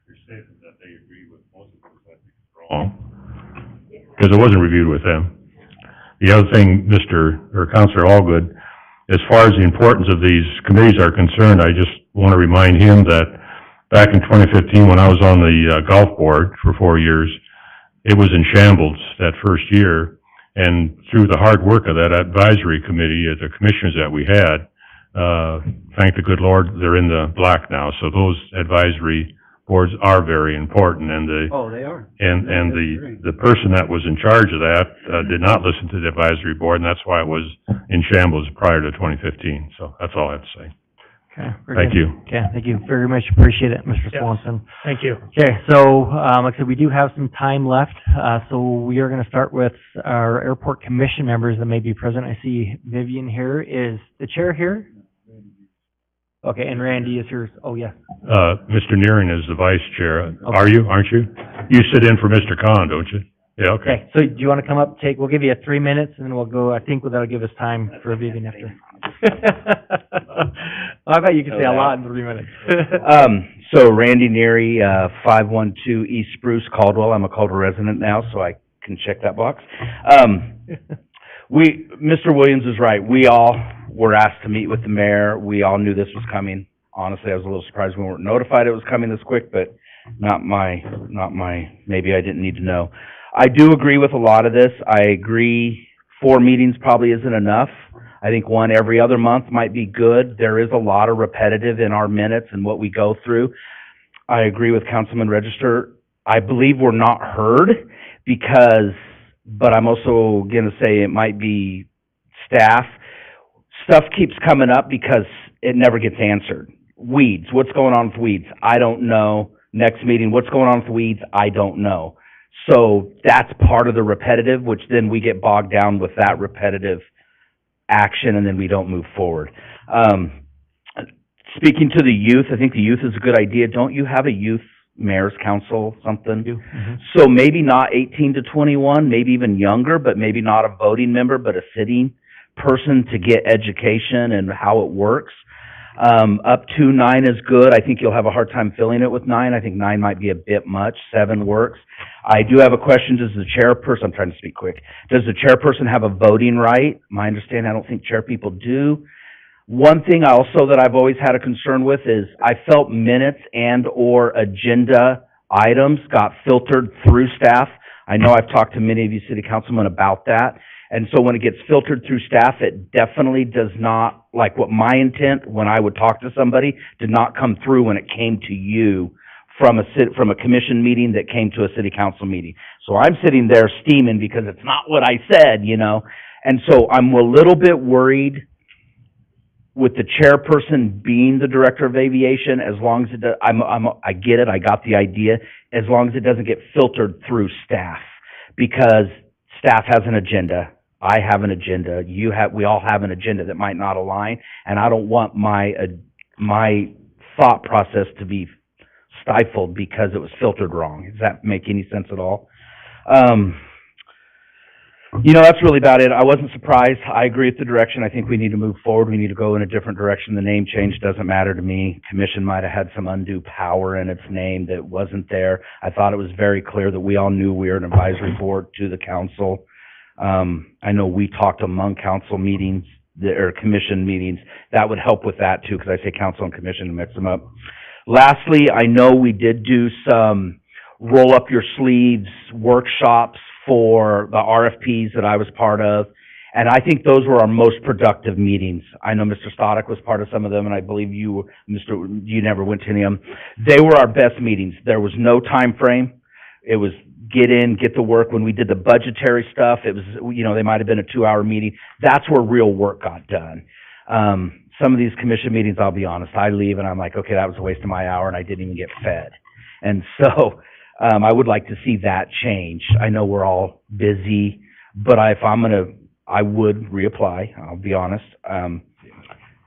Your statement that they agree with most of this, I think is wrong. Because it wasn't reviewed with them. The other thing, Counselor Allgood, as far as the importance of these committees are concerned, I just want to remind him that back in 2015, when I was on the golf board for 4 years, it was in shambles that first year. And through the hard work of that advisory committee, the commissioners that we had, thank the good Lord, they're in the black now. So those advisory boards are very important, and Oh, they are. and the person that was in charge of that, did not listen to the advisory board, and that's why it was in shambles prior to 2015. So that's all I have to say. Okay. very Thank good. you. Okay, thank you very much. Appreciate it, Mr. Yes. Swanson. Thank you. Okay, so, like I said, we do have some time left, so we are gonna start with our airport commission members that may be present. I see Vivian here. Is the chair here? Okay, and Randy is here. Oh, yeah. Mr. Neering is the vice chair. Are you, aren't you? You sit in for Mr. Khan, don't you? Yeah, okay. Okay, so do you wanna come up, we'll give you 3 minutes, and then we'll go, I think that'll give us time for Vivian after. I bet you can say a lot in 3 minutes. So Randy Neary, 512 East Spruce, Caldwell. I'm a Caldwell resident now, so I can check that box. Mr. Williams is right. We all were asked to meet with the mayor. We all knew this was coming. Honestly, I was a little surprised we weren't notified it was coming this quick, but maybe I didn't need to know. I do agree with a lot of this. I agree 4 meetings probably isn't enough. I think one every other month might be good. There is a lot of repetitive in our minutes and what we go through. I agree with Councilman Register. I believe we're not heard but I'm also gonna say it might be staff. Stuff keeps coming up because it never gets answered. Weeds, what's going on with weeds? I don't know. Next meeting, what's going on with weeds? I don't know. So that's part of the repetitive, which then we get bogged down with that repetitive action, and then we don't move forward. Speaking to the youth, I think the youth is a good idea. Don't you have a youth mayor's council, something? Mhm. So maybe not 18 to 21, maybe even younger, but maybe not a voting member, but a sitting person to get education and how it works. Up to 9 is good. I think you'll have a hard time filling it with 9. I think 9 might be a bit much. 7 works. I do have a question. Does the chairperson, I'm trying to speak quick, does the chairperson have a voting right? My understanding, I don't think chair people do. One thing also that I've always had a concern with is I felt minutes and or agenda items got filtered through staff. I know I've talked to many of you city councilmen about that. And so when it gets filtered through staff, it definitely does not, like what my intent when I would talk to somebody, did not come through when it came to you from a commission meeting that came to a city council meeting. So I'm sitting there steaming because it's not what I said, you know? And so I'm a little bit worried with the chairperson being the director of aviation, as long as I get it, I got the idea, as long as it doesn't get filtered through staff, because staff has an agenda, I have an agenda, we all have an agenda that might not align, and I don't want my thought process to be stifled because it was filtered wrong. Does that make any sense at all? You know, that's really about it. I wasn't surprised. I agree with the direction. I think we need to move forward. We need to go in a different direction. The name change doesn't matter to me. Commission might have had some undue power in its name that wasn't there. I thought it was very clear that we all knew we were an advisory board to the council. I know we talked among council meetings, or commission meetings. That would help with that too, because I say council and commission and mix them up. Lastly, I know we did do some roll up your sleeves workshops for the RFPs that I was part of. And I think those were our most productive meetings. I know Mr. Stoddard was part of some of them, and I believe you never went to any of them. They were our best meetings. There was no time frame. It was get in, get to work. When we did the budgetary stuff, it was, they might have been a 2-hour meeting. That's where real work got done. Some of these commission meetings, I'll be honest, I leave and I'm like, okay, that was a waste of my hour and I didn't even get fed. And so, I would like to see that change. I know we're all busy, but I would reapply, I'll be honest.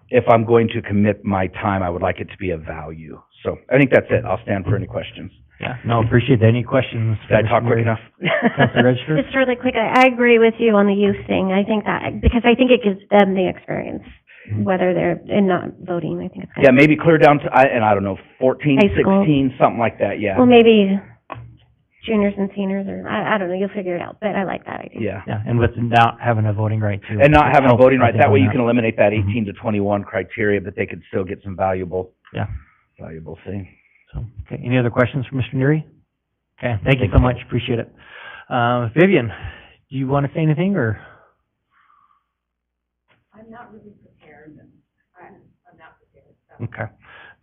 If I'm going to commit my time, I would like it to be of value. So I think that's it. I'll stand for any questions. Yeah, no, appreciate that. Any questions? Did I talk quick enough? Councilor Register? Just really quick, I agree with you on the youth thing. I think that, because I think it gives them the experience, whether they're not voting. I think it's kind Yeah, maybe clear down to, I don't know, 14, High school. 16, something like that, yeah. Well, maybe juniors and seniors, or I don't know, you'll figure it out, but I like that idea. Yeah. Yeah, and with not having a voting right too. And not having a Helps, voting I right, think, that way on you can eliminate that 18 to 21 criteria, but they could still get some valuable thing. So, okay, any other questions for Mr. Neary? Okay, thank you so much, appreciate it. Vivian, do you want to say anything, or? I'm not really prepared. I'm not prepared, so. Okay,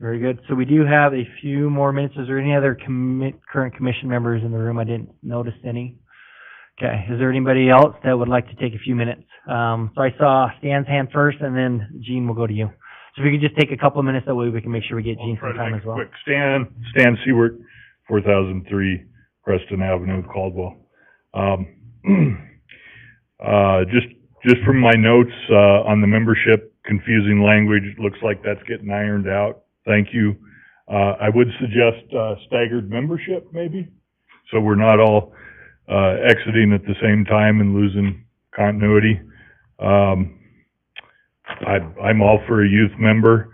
very good. So we do have a few more minutes. Is there any other current commission members in the room? I didn't notice any. Okay, is there anybody else that would like to take a few minutes? So I saw Stan's hand first, and then Gene will go to you. So if we could just take a couple of minutes, that way we can make sure we get Gene some time as well. Quick, Stan Seward, 4003 Preston Avenue, Caldwell. Just from my notes, on the membership, confusing language, it looks like that's getting ironed out. Thank you. I would suggest, staggered membership, maybe, so we're not all, exiting at the same time and losing continuity. I'm all for a youth member.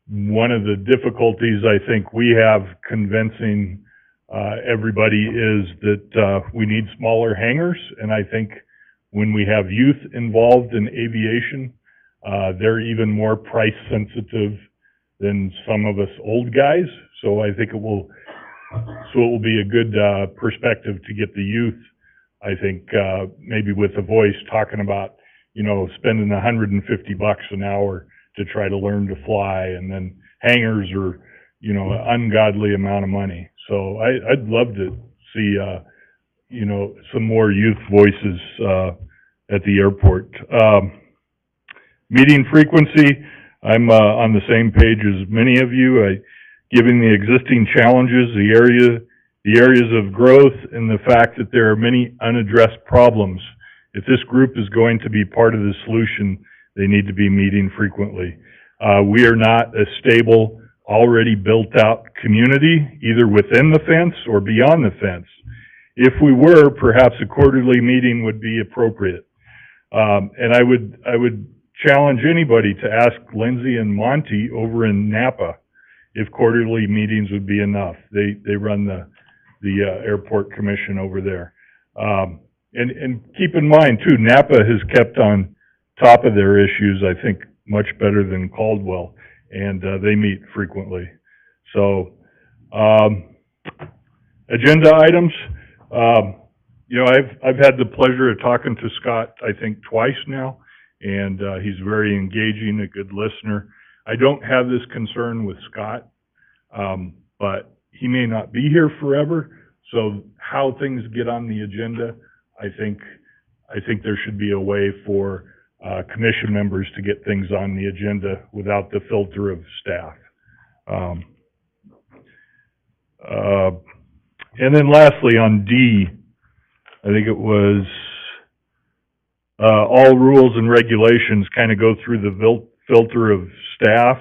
One of the difficulties I think we have convincing everybody is that we need smaller hangars, and I think when we have youth involved in aviation, they're even more price sensitive than some of us old guys. So I think it will be a good perspective to get the youth, I think, maybe with a voice talking about, spending $150 an hour to try to learn to fly, and then hangars are, an ungodly amount of money. So I'd love to see, some more youth voices, at the airport. Meeting frequency, I'm, on the same page as many of you. Given the existing challenges, the areas of growth, and the fact that there are many unaddressed problems, if this group is going to be part of the solution, they need to be meeting frequently. We are not a stable, already built-out community, either within the fence or beyond the fence. If we were, perhaps a quarterly meeting would be appropriate. And I would challenge anybody to ask Lindsay and Monty over in Napa if quarterly meetings would be enough. They run the airport commission over there. And keep in mind too, Napa has kept on top of their issues, I think, much better than Caldwell, and they meet frequently. So, agenda items. I've had the pleasure of talking to Scott, I think, twice now, and he's very engaging, a good listener. I don't have this concern with Scott, but he may not be here forever. So how things get on the agenda, I think there should be a way for commission members to get things on the agenda without the filter of staff. And then lastly, on D, I think it was all rules and regulations kind of go through the filter of staff.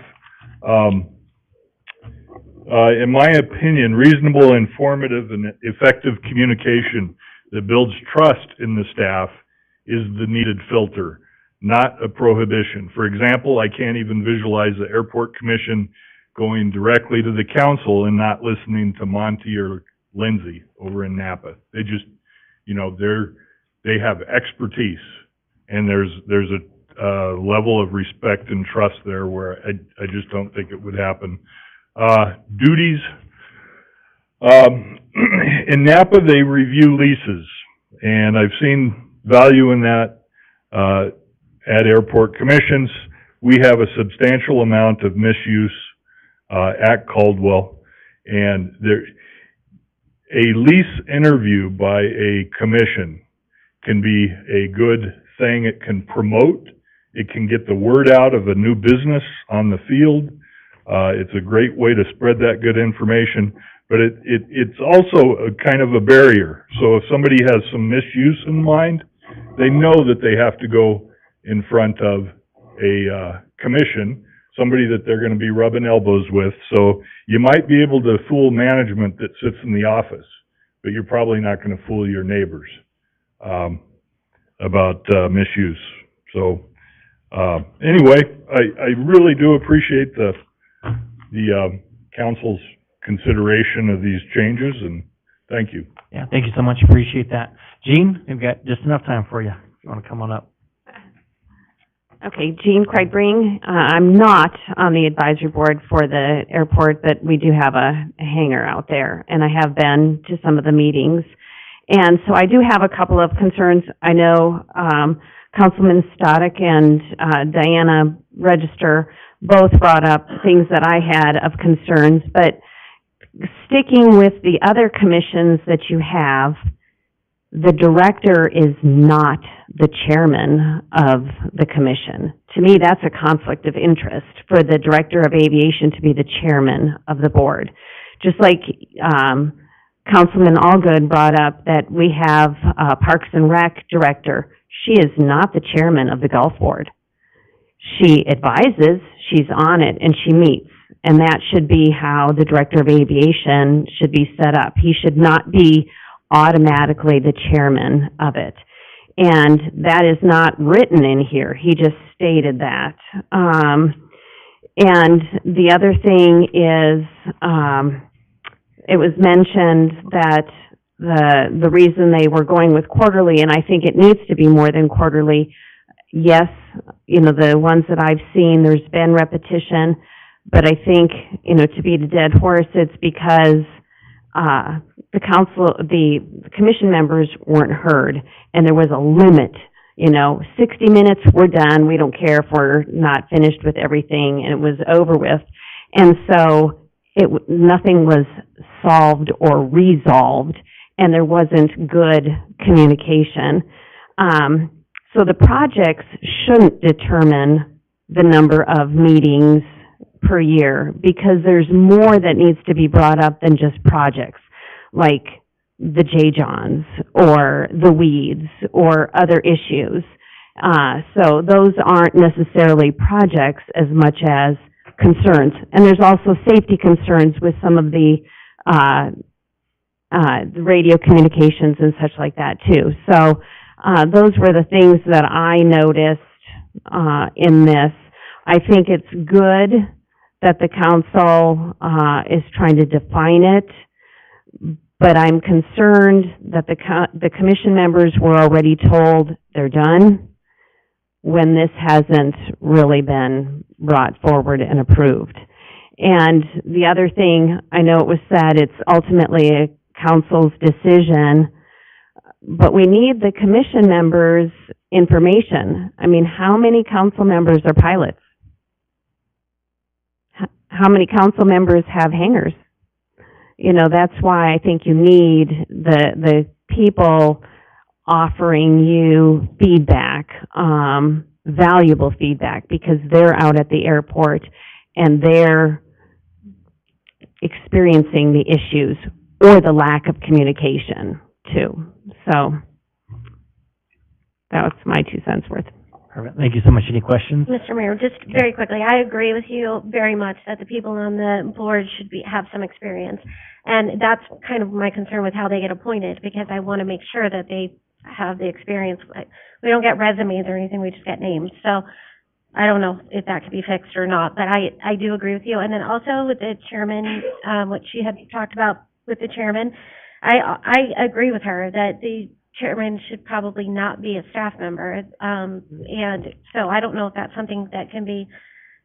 In my opinion, reasonable, informative, and effective communication that builds trust in the staff is the needed filter, not a prohibition. For example, I can't even visualize the airport commission going directly to the council and not listening to Monty or Lindsay over in Napa. They just, they have expertise, and there's a level of respect and trust there where I just don't think it would happen. Duties. In Napa, they review leases, and I've seen value in that. at airport commissions, we have a substantial amount of misuse, at Caldwell. And a lease interview by a commission can be a good thing. It can promote, it can get the word out of a new business on the field. It's a great way to spread that good information, but it's also a kind of a barrier. So if somebody has some misuse in mind, they know that they have to go in front of a commission, somebody that they're going to be rubbing elbows with. So you might be able to fool management that sits in the office, but you're probably not going to fool your neighbors about misuse. So anyway, I really do appreciate the council's consideration of these changes, and thank you. Yeah, thank you so much. Appreciate that. Jean, we've got just enough time for you. If you want to come on up. Okay, Jean Craig-Bring. I'm not on the advisory board for the airport, but we do have a hangar out there, and I have been to some of the meetings. And so I do have a couple of concerns. I know Councilman Stoddard and Diana Register both brought up things that I had of concerns, but sticking with the other commissions that you have, the director is not the chairman of the commission. To me, that's a conflict of interest for the director of aviation to be the chairman of the board. Just like Councilman Allgood brought up that we have a Parks and Rec director. She is not the chairman of the golf board. She advises, she's on it, and she meets. And that should be how the director of aviation should be set up. He should not be automatically the chairman of it. And that is not written in here. He just stated that. And the other thing is, it was mentioned that the reason they were going with quarterly, and I think it needs to be more than quarterly. Yes, you know, the ones that I've seen, there's been repetition, but I think, you know, to beat a dead horse, it's because the commission members weren't heard, and there was a limit. You know, 60 minutes, we're done. We don't care if we're not finished with everything, and it was over with. And so nothing was solved or resolved, and there wasn't good communication. So the projects shouldn't determine the number of meetings per year, because there's more that needs to be brought up than just projects, like the J-Johns or the weeds or other issues. So those aren't necessarily projects as much as concerns. And there's also safety concerns with some of the radio communications and such like that too. So those were the things that I noticed in this. I think it's good that the council is trying to define it, but I'm concerned that the commission members were already told they're done when this hasn't really been brought forward and approved. And the other thing, I know it was said it's ultimately a council's decision, but we need the commission members' information. I mean, how many council members are pilots? How many council members have hangars? You know, that's why I think you need the people offering you feedback, valuable feedback, because they're out at the airport and they're experiencing the issues or the lack of communication too. So that was my 2 cents worth. Perfect. Thank you so much. Any questions? Mr. Mayor, just very quickly, I agree with you very much that the people on the board should have some experience. And that's kind of my concern with how they get appointed, because I want to make sure that they have the experience. We don't get resumes or anything, we just get names. So I don't know if that could be fixed or not, but I do agree with you. And then also with the chairman, what she had talked about with the chairman, I agree with her that the chairman should probably not be a staff member. And so I don't know if that's something that can be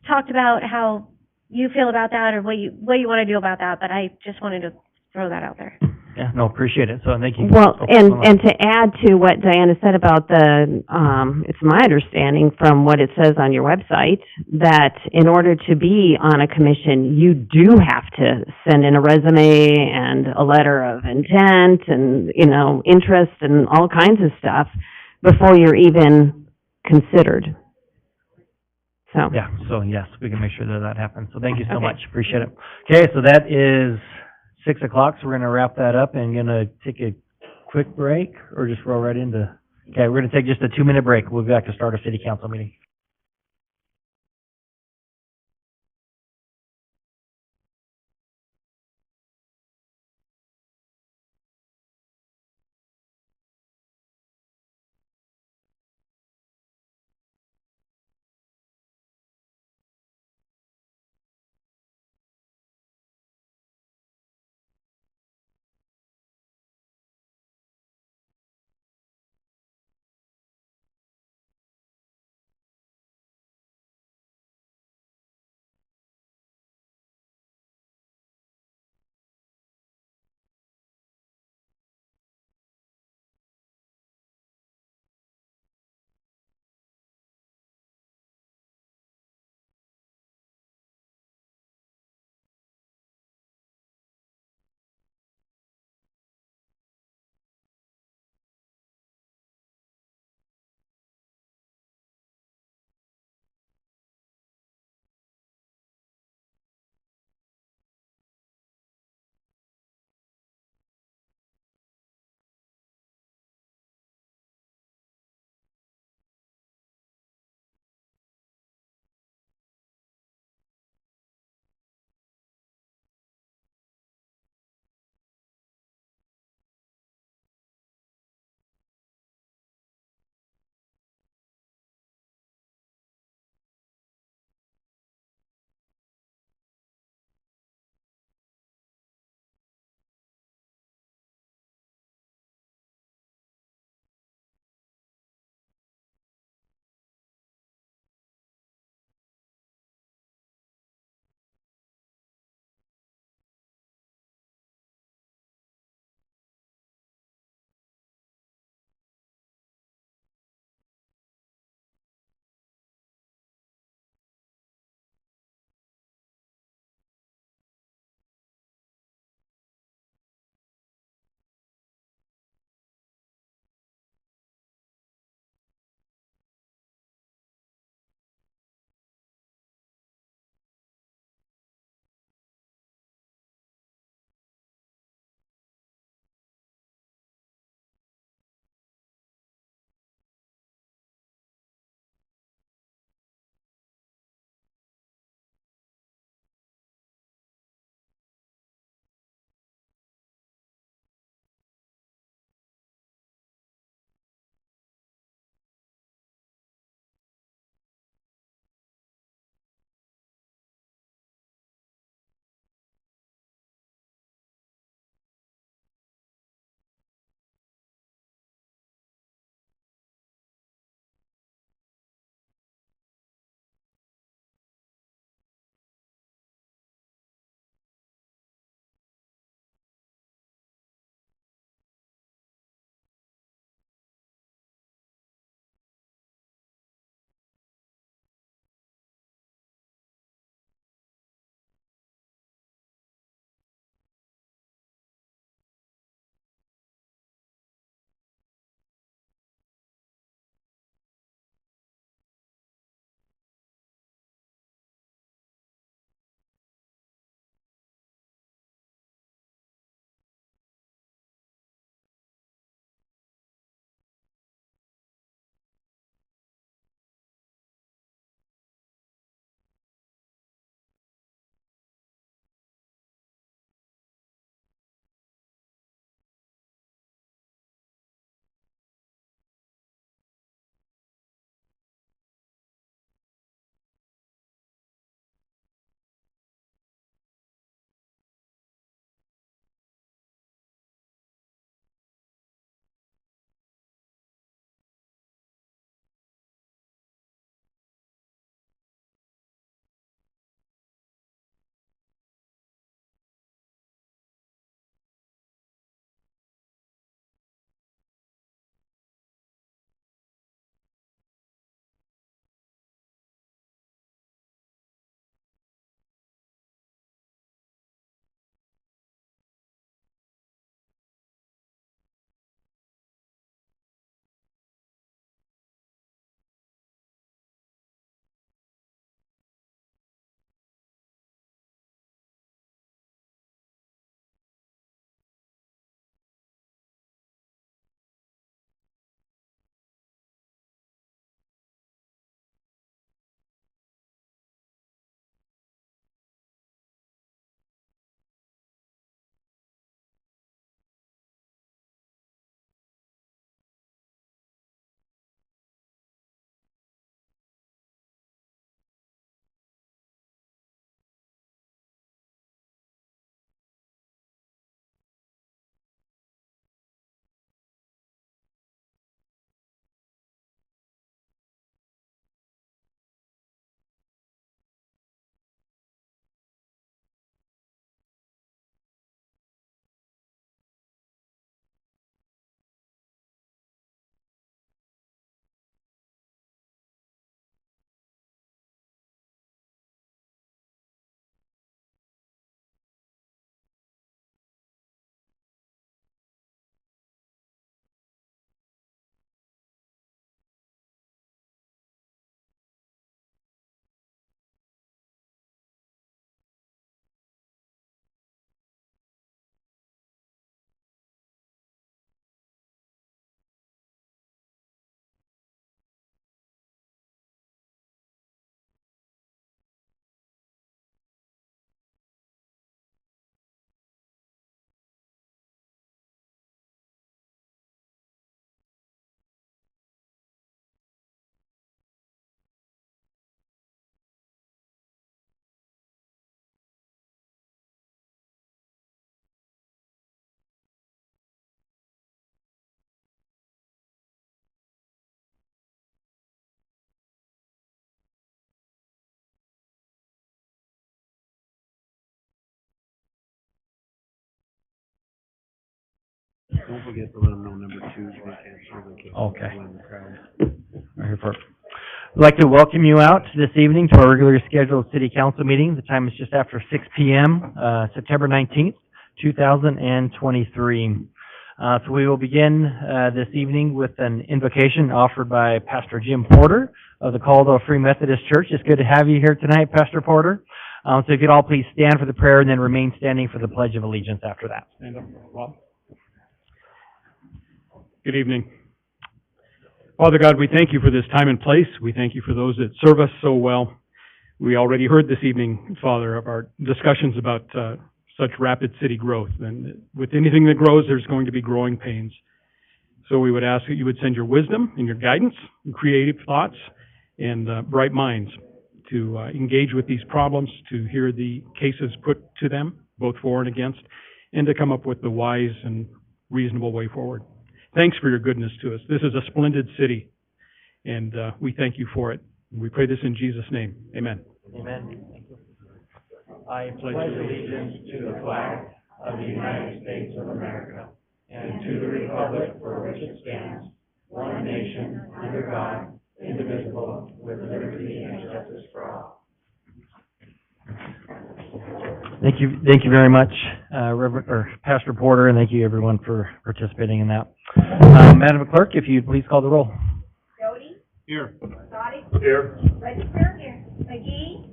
talked about, how you feel about that, or what you want to do about that, but I just wanted to throw that out there. Yeah, no, appreciate it, so thank you. Well, Oh, and, hold on. and to add to what Diana said about the, it's my understanding from what it says on your website, that in order to be on a commission, you do have to send in a resume and a letter of intent and, you know, interest and all kinds of stuff before you're even considered. So. Yeah, so yes, we can make sure that that happens, so thank you so Okay. much, appreciate it. Okay, so that is 6:00, so we're gonna wrap that up and gonna take a quick break, or just roll right into, okay, we're gonna take just a 2-minute break, we'll be back to start our city council meeting. Don't forget to let them know number two's not answered in case Okay. people in the crowd. Right here for- I'd like to welcome you out this evening to our regularly scheduled city council meeting. The time is just after 6 p.m., September 19th, 2023. So we will begin this evening with an invocation offered by Pastor Jim Porter of the Caldwell Free Methodist Church. It's good to have you here tonight, Pastor Porter. So if you'd all please stand for the prayer and then remain standing for the Pledge of Allegiance after that. Stand up, Rob. Good evening. Father God, we thank you for this time and place. We thank you for those that serve us so well. We already heard this evening, Father, of our discussions about such rapid city growth. And with anything that grows, there's going to be growing pains. So we would ask that you would send your wisdom and your guidance and creative thoughts and bright minds to engage with these problems, to hear the cases put to them, both for and against, and to come up with the wise and reasonable way forward. Thanks for your goodness to us. This is a splendid city, and we thank you for it. We pray this in Jesus' name. Amen. Amen. I pledge allegiance to the flag of the United States of America and to the republic for which it stands, one nation, under God, indivisible, with liberty and justice for all. Thank you very much, Reverend, or Pastor Porter, and thank you everyone for participating in that. Madam Clerk, if you'd please call the roll. Jody? Here. Dottie? Here. Register? Here. McGee?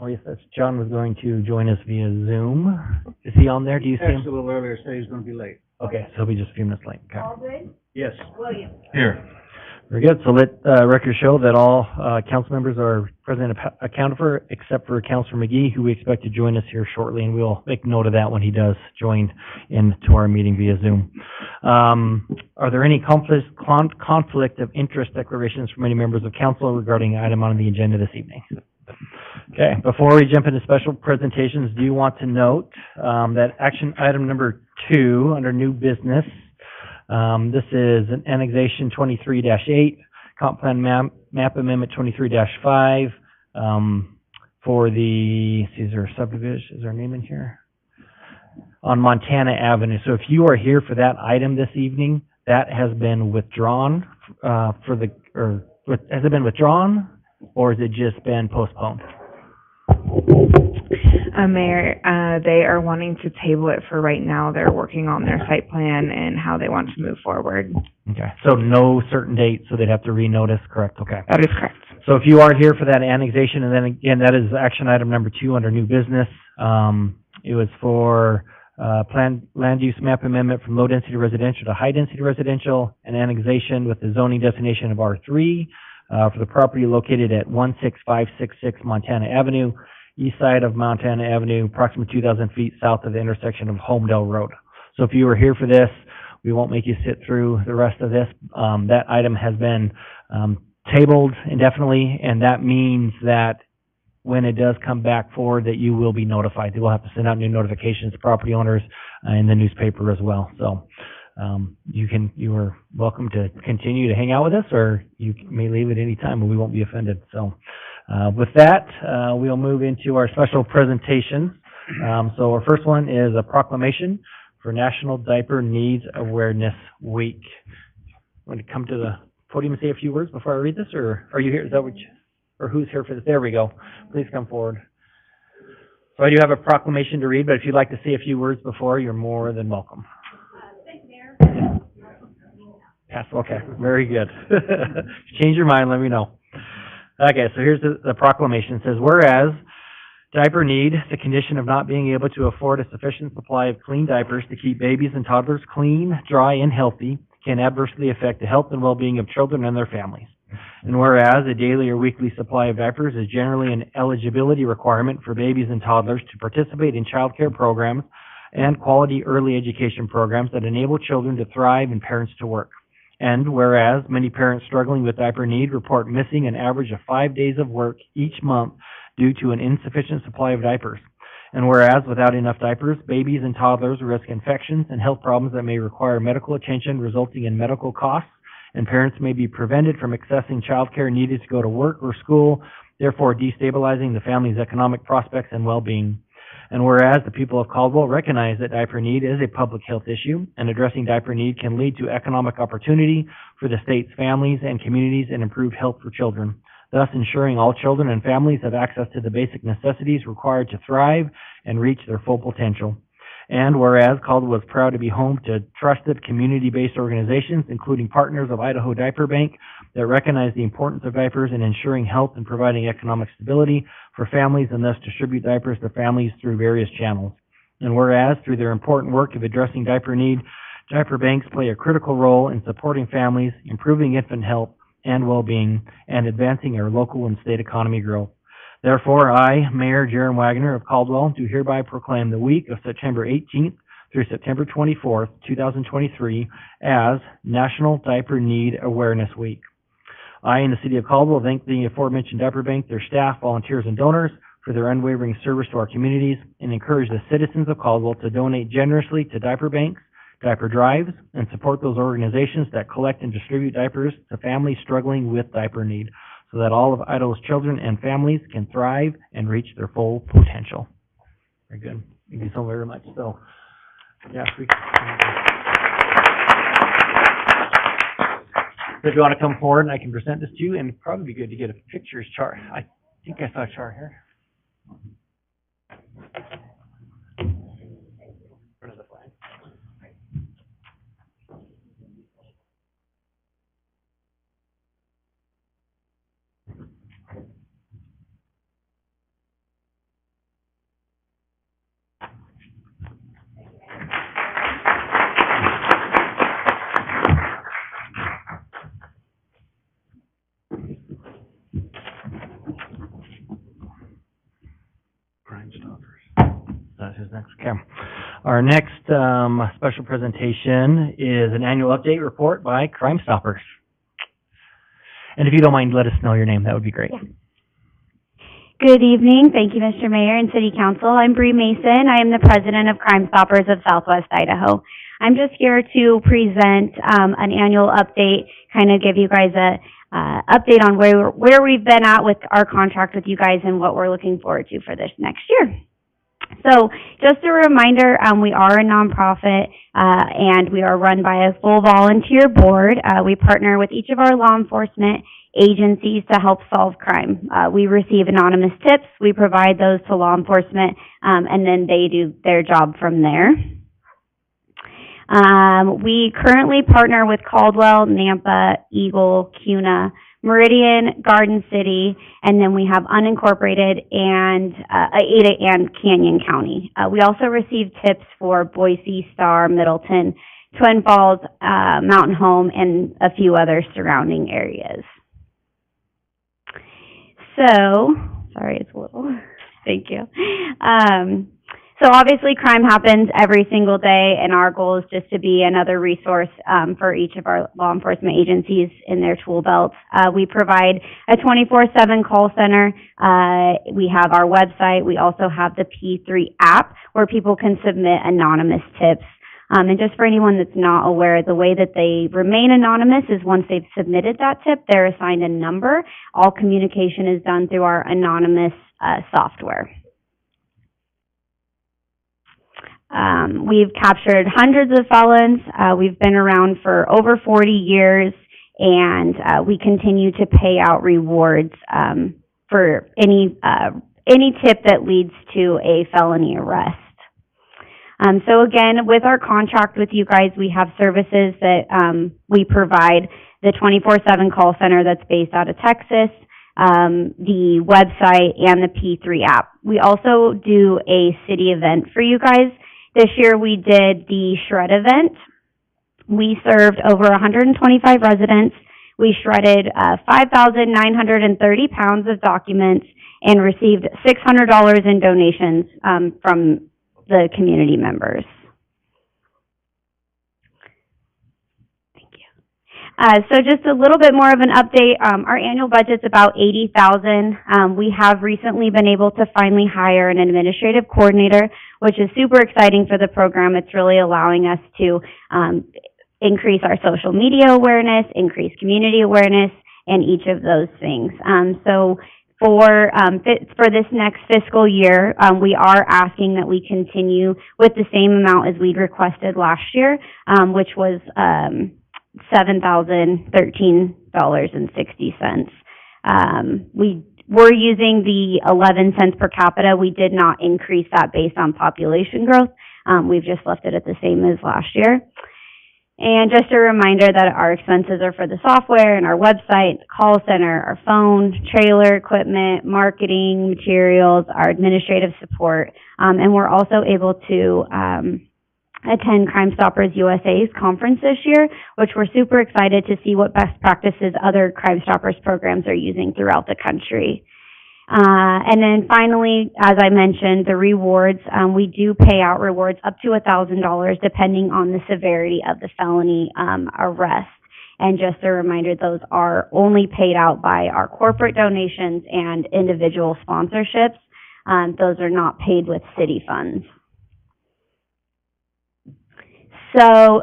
Oh, yes, that's John was going to join us via Zoom. Is he on there? Do you see Texted a him? little earlier, said he's gonna be late. Okay, so he'll be just a few minutes late. Okay. Baldwin? Yes. Williams? Here. Very good. So let record show that all council members are present and accounted for, except for Councilor McGee, who we expect to join us here shortly, and we'll make note of that when he does join into our meeting via Zoom. Are there any conflict of interest declarations from any members of council regarding the item on the agenda this evening? Okay, before we jump into special presentations, do you want to note that action item number 2 under new business, this is an annexation 23-8, comp plan map amendment 23-5, for the, is there a subdivision, is there a name in here? On Montana Avenue. So if you are here for that item this evening, that has been withdrawn, has it been withdrawn, or has it just been postponed? Mayor, they are wanting to table it for right now. They're working on their site plan and how they want to move forward. Okay, so no certain date, so they'd have to renotice, correct? Okay. That is correct. So if you are here for that annexation, and then again, that is action item number 2 under new business. It was for planned land use map amendment from low density residential to high density residential, and annexation with the zoning designation of R3 for the property located at 16566 Montana Avenue, east side of Montana Avenue, approximately 2,000 feet south of the intersection of Homedale Road. So if you are here for this, we won't make you sit through the rest of this. That item has been tabled indefinitely, and that means that when it does come back forward, that you will be notified. They will have to send out new notifications to property owners in the newspaper as well. So you are welcome to continue to hang out with us, or you may leave at any time, and we won't be offended. So with that, we'll move into our special presentations. So our first one is a proclamation for National Diaper Needs Awareness Week. Want to come to the podium and say a few words before I read this, or are you here? Is that what or who's here for this? There we go. Please come forward. So I do have a proclamation to read, but if you'd like to say a few words before, you're more than welcome. Thanks, Mayor. Pass, okay, very good. If you change your mind, let me know. Okay, so here's the proclamation. It says, whereas diaper need, the condition of not being able to afford a sufficient supply of clean diapers to keep babies and toddlers clean, dry, and healthy, can adversely affect the health and well-being of children and their families. And whereas a daily or weekly supply of diapers is generally an eligibility requirement for babies and toddlers to participate in child care programs and quality early education programs that enable children to thrive and parents to work. And whereas many parents struggling with diaper need report missing an average of 5 days of work each month due to an insufficient supply of diapers. And whereas without enough diapers, babies and toddlers risk infections and health problems that may require medical attention, resulting in medical costs, and parents may be prevented from accessing child care needed to go to work or school, therefore destabilizing the family's economic prospects and well-being. And whereas the people of Caldwell recognize that diaper need is a public health issue, and addressing diaper need can lead to economic opportunity for the state's families and communities and improved health for children, thus ensuring all children and families have access to the basic necessities required to thrive and reach their full potential. And whereas Caldwell is proud to be home to trusted community-based organizations, including partners of Idaho Diaper Bank, that recognize the importance of diapers in ensuring health and providing economic stability for families and thus distribute diapers to families through various channels. And whereas, through their important work of addressing diaper need, diaper banks play a critical role in supporting families, improving infant health and well-being, and advancing our local and state economy growth. Therefore, I, Mayor Jaron Wagner of Caldwell, do hereby proclaim the week of September 18th through September 24th, 2023, as National Diaper Need Awareness Week. I and the City of Caldwell thank the aforementioned Diaper Bank, their staff, volunteers, and donors for their unwavering service to our communities, and encourage the citizens of Caldwell to donate generously to diaper banks, diaper drives, and support those organizations that collect and distribute diapers to families struggling with diaper need, so that all of Idaho's children and families can thrive and reach their full potential. Very good. Thank you so very much. So, yeah, if you want to come forward and I can present this to you, and it'd probably be good to get a pictures chart. I think I saw a chart here. Front of the flag. Crime Stoppers. That's his next. Okay. Our next special presentation is an annual update report by Crime Stoppers. And if you don't mind, let us know your name. That would be great. Yeah. Good evening. Thank you, Mr. Mayor and City Council. I'm Bree Mason. I am the president of Crime Stoppers of Southwest Idaho. I'm just here to present an annual update, kind of give you guys a update on where we've been at with our contract with you guys and what we're looking forward to for this next year. So just a reminder, we are a nonprofit and we are run by a full volunteer board. We partner with each of our law enforcement agencies to help solve crime. We receive anonymous tips, we provide those to law enforcement, and then they do their job from there. We currently partner with Caldwell, Nampa, Eagle, Kuna, Meridian, Garden City, and then we have unincorporated and Ada and Canyon County. We also receive tips for Boise, Star, Middleton, Twin Falls, Mountain Home, and a few other surrounding areas. So, sorry, it's a little, thank you. So obviously crime happens every single day, and our goal is just to be another resource for each of our law enforcement agencies in their tool belts. We provide a 24/7 call center. We have our website. We also have the P3 app where people can submit anonymous tips. And just for anyone that's not aware, the way that they remain anonymous is once they've submitted that tip, they're assigned a number. All communication is done through our anonymous software. We've captured hundreds of felons. We've been around for over 40 years, and we continue to pay out rewards for any tip that leads to a felony arrest. So again, with our contract with you guys, we have services that we provide: the 24/7 call center that's based out of Texas, the website, and the P3 app. We also do a city event for you guys. This year we did the Shred event. We served over 125 residents. We shredded 5,930 pounds of documents and received $600 in donations from the community members. Thank you. So just a little bit more of an update. Our annual budget's about $80,000. We have recently been able to finally hire an administrative coordinator, which is super exciting for the program. It's really allowing us to increase our social media awareness, increase community awareness, and each of those things. So For this next fiscal year, we are asking that we continue with the same amount as we'd requested last year, which was, $7,013.60. We're using the 11 cents per capita. We did not increase that based on population growth. We've just left it at the same as last year. And just a reminder that our expenses are for the software and our website, call center, our phone, trailer equipment, marketing materials, our administrative support. And we're also able to attend Crime Stoppers USA's conference this year, which we're super excited to see what best practices other Crime Stoppers programs are using throughout the country. And then finally, as I mentioned, the rewards, we do pay out rewards up to $1,000 depending on the severity of the felony arrest. And just a reminder, those are only paid out by our corporate donations and individual sponsorships. Those are not paid with city funds. So,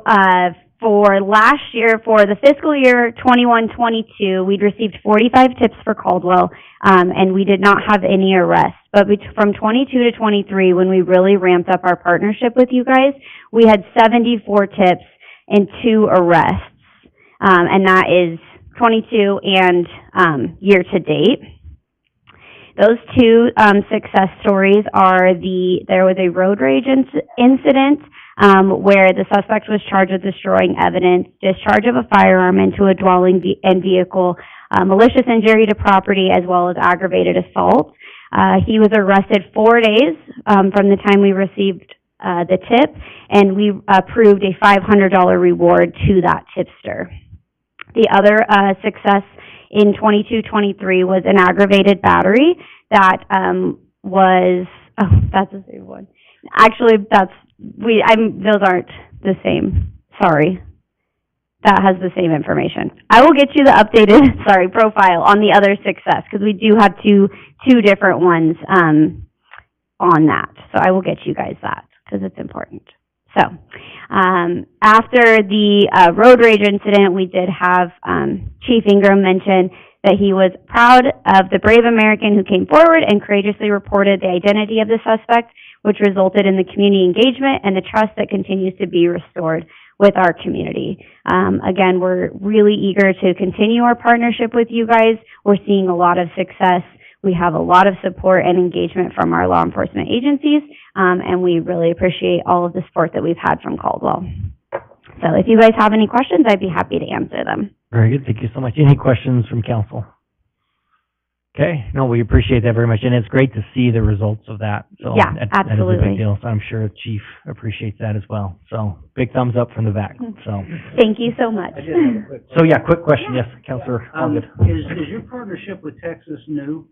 for last year, for the fiscal year 21-22, we'd received 45 tips for Caldwell, and we did not have any arrests. But from 22 to 23, when we really ramped up our partnership with you guys, we had 74 tips and 2 arrests. And that is 22 and year to date. Those 2 success stories are there was a road rage incident where the suspect was charged with destroying evidence, discharge of a firearm into a dwelling and vehicle, malicious injury to property, as well as aggravated assault. He was arrested 4 days from the time we received the tip, and we approved a $500 reward to that tipster. The other success in 22-23 was an aggravated battery that was, that's the same one. Actually, those aren't the same. Sorry. That has the same information. I will get you the updated, profile on the other success, because we do have two different ones on that. So I will get you guys that, because it's important. So, after the road rage incident, we did have Chief Ingram mention that he was proud of the brave American who came forward and courageously reported the identity of the suspect, which resulted in the community engagement and the trust that continues to be restored with our community. Again, we're really eager to continue our partnership with you guys. We're seeing a lot of success. We have a lot of support and engagement from our law enforcement agencies, and we really appreciate all of the support that we've had from Caldwell. So if you guys have any questions, I'd be happy to answer them. Very good. Thank you so much. Any questions from council? Okay. No, we appreciate that very much, and it's great to see the results of that. So yeah, That absolutely. is a big deal. So I'm sure Chief appreciates that as well. So big thumbs up from the back. So thank you so much. I did have a quick question. So yeah, quick question. Yes, Councilor. All good. Is your partnership with Texas new?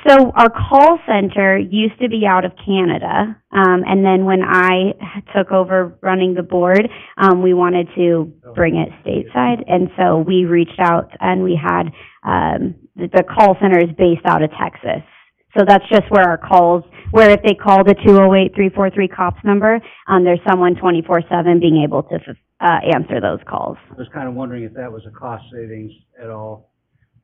So our call center used to be out of Canada, and then when I took over running the board, we wanted to bring it stateside, and so we reached out and we had the call center is based out of Texas. So that's just where our calls, where if they call the 208-343 COPS number, there's someone 24/7 being able to answer those calls. I was kind of wondering if that was a cost savings at all,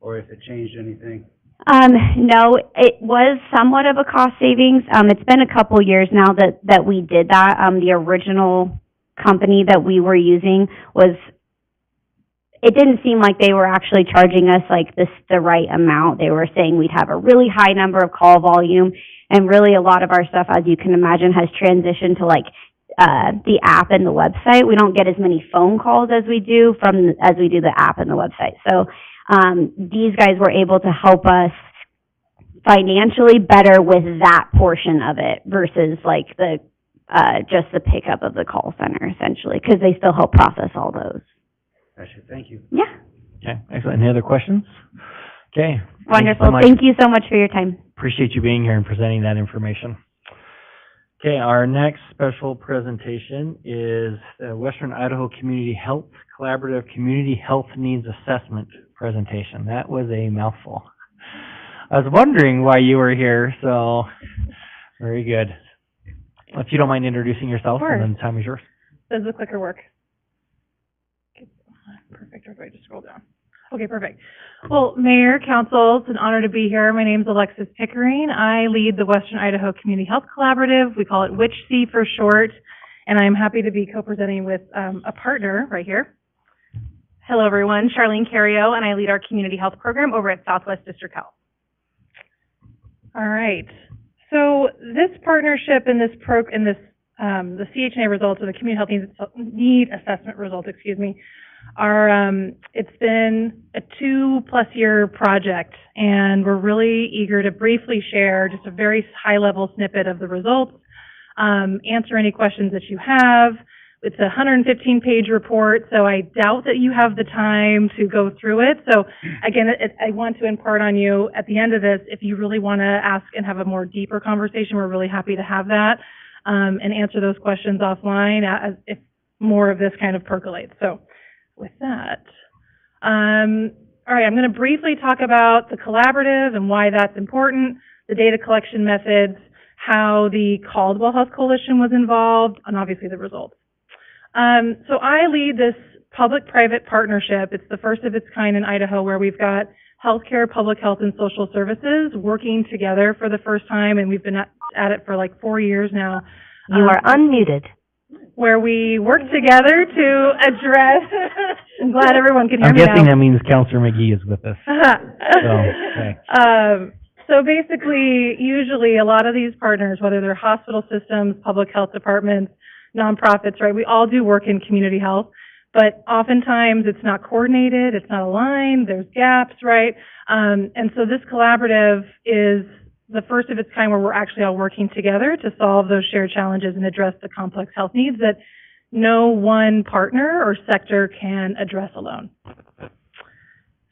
or if it changed anything. No, it was somewhat of a cost savings. It's been a couple years now that we did that. The original company that we were using it didn't seem like they were actually charging us like the right amount. They were saying we'd have a really high number of call volume, and really a lot of our stuff, as you can imagine, has transitioned to like the app and the website. We don't get as many phone calls as we do the app and the website. So these guys were able to help us financially better with that portion of it versus like the just the pickup of the call center, essentially, because they still help process all those. Gotcha. Thank you. Yeah. Okay, excellent. Any other questions? Okay. Wonderful. Thank you so much for your time. Appreciate you being here and presenting that information. Okay, our next special presentation is the Western Idaho Community Health Collaborative Community Health Needs Assessment presentation. That was a mouthful. I was wondering why you were here, so very good. If you don't mind introducing yourself, and then the time is yours. Does the clicker work? Okay, perfect. Or do I just scroll down? Okay, perfect. Well, Mayor, Council, it's an honor to be here. My name's Alexis Pickering. I lead the Western Idaho Community Health Collaborative. We call it WICHC for short, and I'm happy to be co-presenting with a partner right here. Hello, everyone. Charlene Cario, and I lead our community health program over at Southwest District Health. All right. So this partnership and this the CHNA results, or the Community Health Need Assessment results, are, it's been a 2+ year project, and we're really eager to briefly share just a very high-level snippet of the results, answer any questions that you have. It's a 115-page report, so I doubt that you have the time to go through it. So again, I want to impart on you at the end of this, if you really want to ask and have a more deeper conversation, we're really happy to have that, and answer those questions offline as if more of this kind of percolates. So with that, all right, I'm going to briefly talk about the collaborative and why that's important, the data collection methods, how the Caldwell Health Coalition was involved, and obviously the results. So I lead this public-private partnership. It's the first of its kind in Idaho, where we've got healthcare, public health, and social services working together for the first time, and we've been at it for like 4 years now. You are unmuted. Where we work together to address, I'm glad everyone can hear I'm me now. guessing that means Counselor McGee is with us. So basically, usually a lot of these partners, whether they're hospital systems, public health departments, nonprofits, right, we all do work in community health, but oftentimes it's not coordinated, it's not aligned, there's gaps, right? And so this collaborative is the first of its kind where we're actually all working together to solve those shared challenges and address the complex health needs that no one partner or sector can address alone.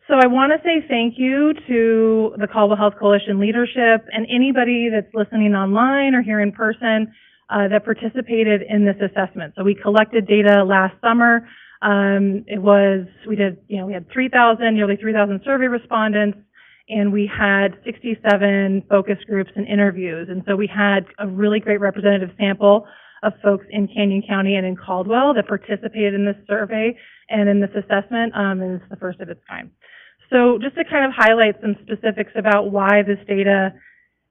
So I want to say thank you to the Caldwell Health Coalition leadership and anybody that's listening online or here in person that participated in this assessment. So we collected data last summer. We had 3,000, nearly 3,000 survey respondents, and we had 67 focus groups and interviews. And so we had a really great representative sample of folks in Canyon County and in Caldwell that participated in this survey and in this assessment, and it's the first of its kind. So just to kind of highlight some specifics about why this data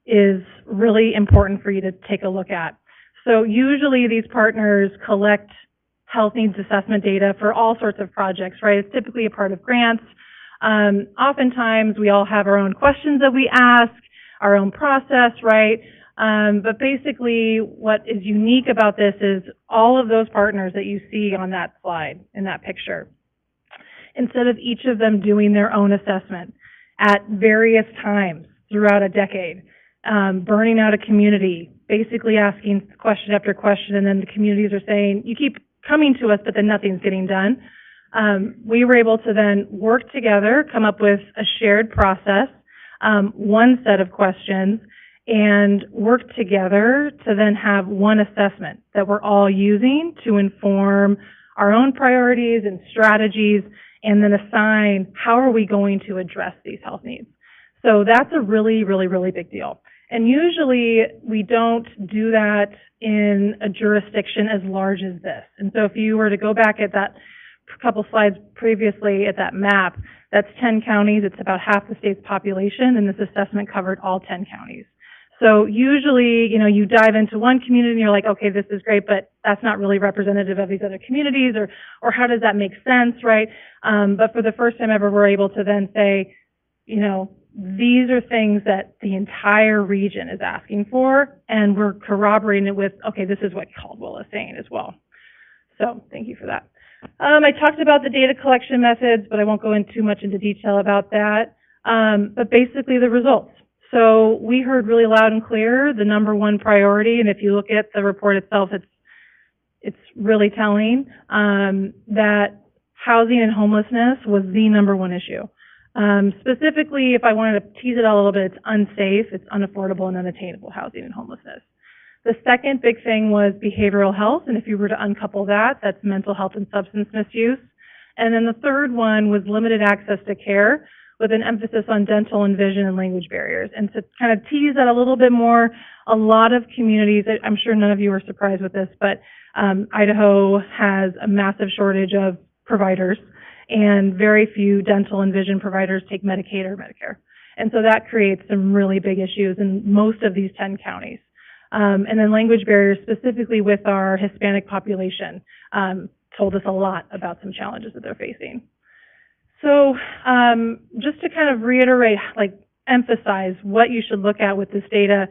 is really important for you to take a look at. So usually these partners collect health needs assessment data for all sorts of projects, right? It's typically a part of grants. Oftentimes we all have our own questions that we ask, our own process, right? But basically what is unique about this is all of those partners that you see on that slide, in that picture, instead of each of them doing their own assessment at various times throughout a decade, burning out a community, basically asking question after question, and then the communities are saying, you keep coming to us, but then nothing's getting done. We were able to then work together, come up with a shared process, one set of questions, and work together to then have one assessment that we're all using to inform our own priorities and strategies, and then assign how are we going to address these health needs. So that's a really, really, really big deal. And usually we don't do that in a jurisdiction as large as this. And so if you were to go back at that couple slides previously at that map, that's 10 counties. It's about half the state's population, and this assessment covered all 10 counties. So usually, you dive into one community and you're like, okay, this is great, but that's not really representative of these other communities, or how does that make sense, right? But for the first time ever, we're able to then say, these are things that the entire region is asking for, and we're corroborating it with, okay, this is what Caldwell is saying as well. So thank you for that. I talked about the data collection methods, but I won't go in too much into detail about that. But basically the results. So we heard really loud and clear the number one priority, and if you look at the report itself, it's really telling that housing and homelessness was the number one issue. Specifically, if I wanted to tease it out a little bit, it's unsafe, it's unaffordable, and unattainable housing and homelessness. The second big thing was behavioral health, and if you were to uncouple that, that's mental health and substance misuse. And then the third one was limited access to care, with an emphasis on dental and vision and language barriers. And to kind of tease that a little bit more, a lot of communities, I'm sure none of you are surprised with this, but Idaho has a massive shortage of providers. and very few dental and vision providers take Medicaid or Medicare. And so that creates some really big issues in most of these 10 counties. And then language barriers, specifically with our Hispanic population, told us a lot about some challenges that they're facing. So just to kind of reiterate, emphasize what you should look at with this data,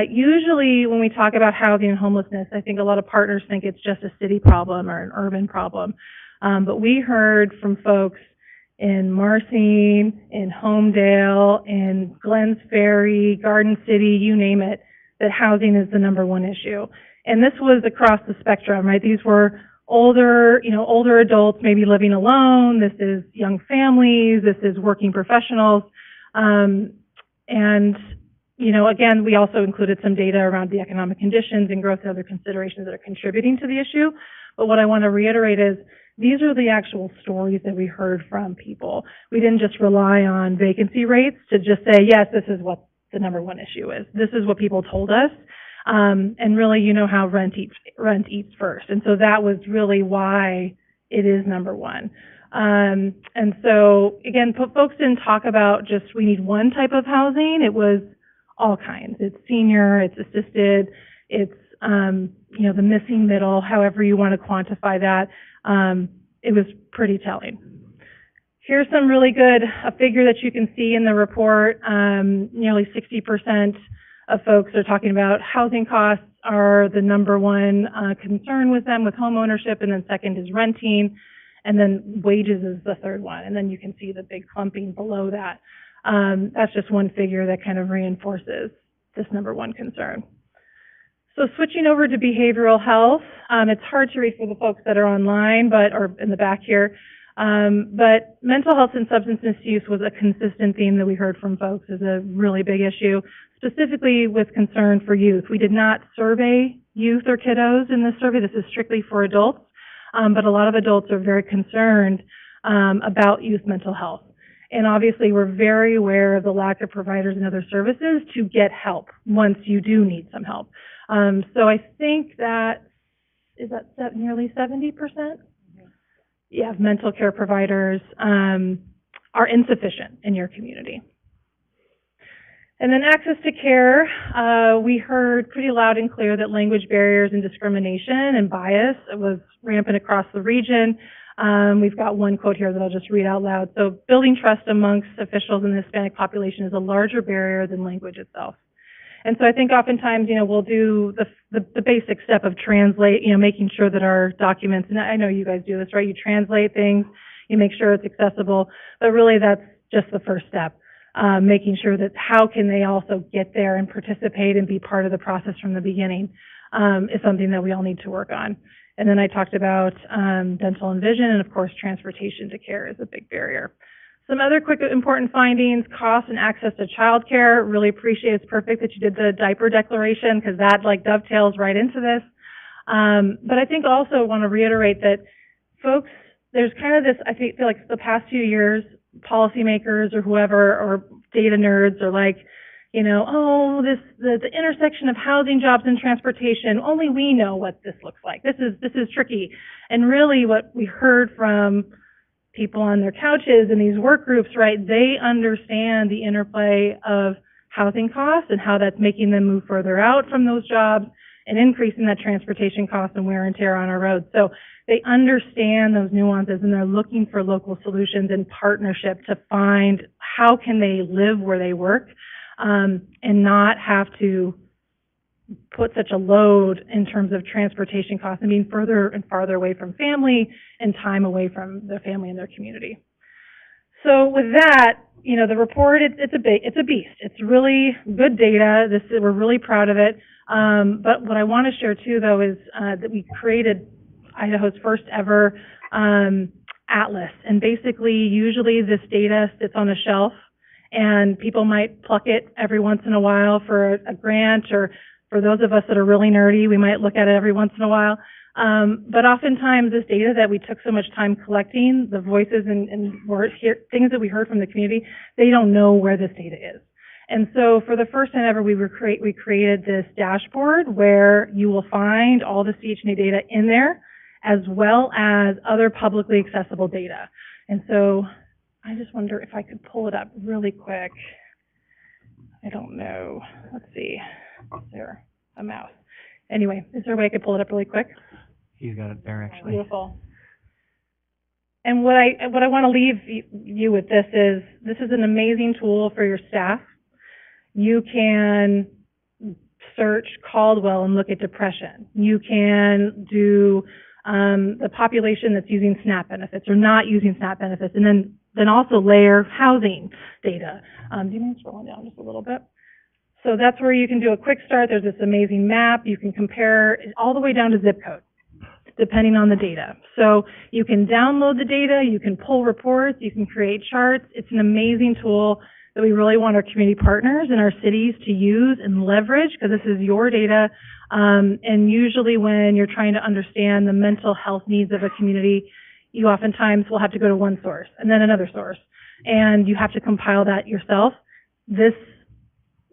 usually when we talk about housing and homelessness, I think a lot of partners think it's just a city problem or an urban problem. But we heard from folks in Marsene, in Homedale, in Glens Ferry, Garden City, you name it, that housing is the #1 issue. And this was across the spectrum, right? These were older adults maybe living alone. This is young families. This is working professionals. And, again, we also included some data around the economic conditions and growth and other considerations that are contributing to the issue. But what I want to reiterate is these are the actual stories that we heard from people. We didn't just rely on vacancy rates to just say, yes, this is what the #1 issue is. This is what people told us. And really, how rent eats first. And so that was really why it is #1. And so, again, folks didn't talk about just we need one type of housing. It was all kinds. It's senior, it's assisted, it's, the missing middle, however you want to quantify that. It was pretty telling. Here's some really good, a figure that you can see in the report. Nearly 60% of folks are talking about housing costs are the #1 concern with them with home ownership, and then second is renting, and then wages is the third one. And then you can see the big clumping below that. That's just one figure that kind of reinforces this #1 concern. So switching over to behavioral health, it's hard to read for the folks that are online, or in the back here. But mental health and substance misuse was a consistent theme that we heard from folks as a really big issue, specifically with concern for youth. We did not survey youth or kiddos in this survey. This is strictly for adults. But a lot of adults are very concerned about youth mental health. And obviously, we're very aware of the lack of providers and other services to get help once you do need some help. So I think that, is that nearly 70%? Yeah, mental care providers are insufficient in your community. And then access to care, we heard pretty loud and clear that language barriers and discrimination and bias was rampant across the region. We've got one quote here that I'll just read out loud. So, building trust amongst officials in the Hispanic population is a larger barrier than language itself. And so I think oftentimes, we'll do the basic step of translate, making sure that our documents, and I know you guys do this, right? You translate things, you make sure it's accessible, but really that's just the first step. Making sure that how can they also get there and participate and be part of the process from the beginning is something that we all need to work on. And then I talked about dental and vision, and of course transportation to care is a big barrier. Some other quick important findings: cost and access to childcare. Really appreciate, it's perfect that you did the diaper declaration because that dovetails right into this. But I think also want to reiterate that folks, there's kind of this, I feel like the past few years, policymakers or whoever, or data nerds are like, the intersection of housing, jobs, and transportation, only we know what this looks like. This is tricky. And really what we heard from people on their couches in these work groups, right, they understand the interplay of housing costs and how that's making them move further out from those jobs and increasing that transportation cost and wear and tear on our roads. So they understand those nuances, and they're looking for local solutions and partnership to find how can they live where they work and not have to put such a load in terms of transportation costs and being further and farther away from family and time away from their family and their community. So with that, the report, it's a beast. It's really good data. We're really proud of it. But what I want to share too, though, is that we created Idaho's first ever atlas. And basically, usually this data sits on a shelf, and people might pluck it every once in a while for a grant, or for those of us that are really nerdy, we might look at it every once in a while. But oftentimes this data that we took so much time collecting, the voices and words here, things that we heard from the community, they don't know where this data is. And so for the first time ever, we created this dashboard where you will find all the CH&E data in there, as well as other publicly accessible data. And so I just wonder if I could pull it up really quick. I don't know. Let's see. Is there a mouse? Anyway, is there a way I could pull it up really quick? He's got it there, actually. Beautiful. And what I want to leave you with this is an amazing tool for your staff. You can search Caldwell and look at depression. You can do the population that's using SNAP benefits or not using SNAP benefits, and then also layer housing data. Do you mind scrolling down just a little bit? So that's where you can do a quick start. There's this amazing map. You can compare all the way down to zip code, depending on the data. So you can download the data, you can pull reports, you can create charts. It's an amazing tool that we really want our community partners in our cities to use and leverage, because this is your data. And usually when you're trying to understand the mental health needs of a community, you oftentimes will have to go to one source and then another source, and you have to compile that yourself. This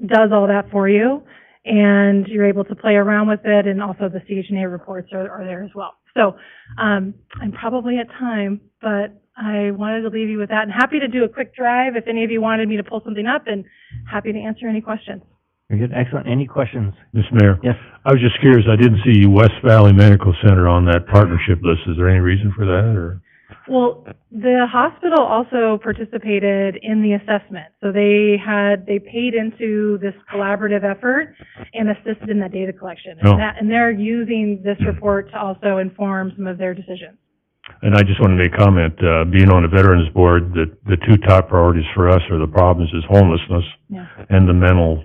does all that for you, and you're able to play around with it, and also the CHNA reports are there as well. So I'm probably at time, but I wanted to leave you with that, and happy to do a quick drive if any of you wanted me to pull something up, and happy to answer any questions. Very good, excellent. Any questions? Mr. Mayor? Yes. I was just curious, I didn't see West Valley Medical Center on that partnership list. Is there any reason for that, or? Well, the hospital also participated in the assessment. So they paid into this collaborative effort and assisted in that data collection. Oh. And they're using this report to also inform some of their decisions. And I just wanted to make a comment, being on the Veterans Board, that the two top priorities for us are the problems is homelessness and the mental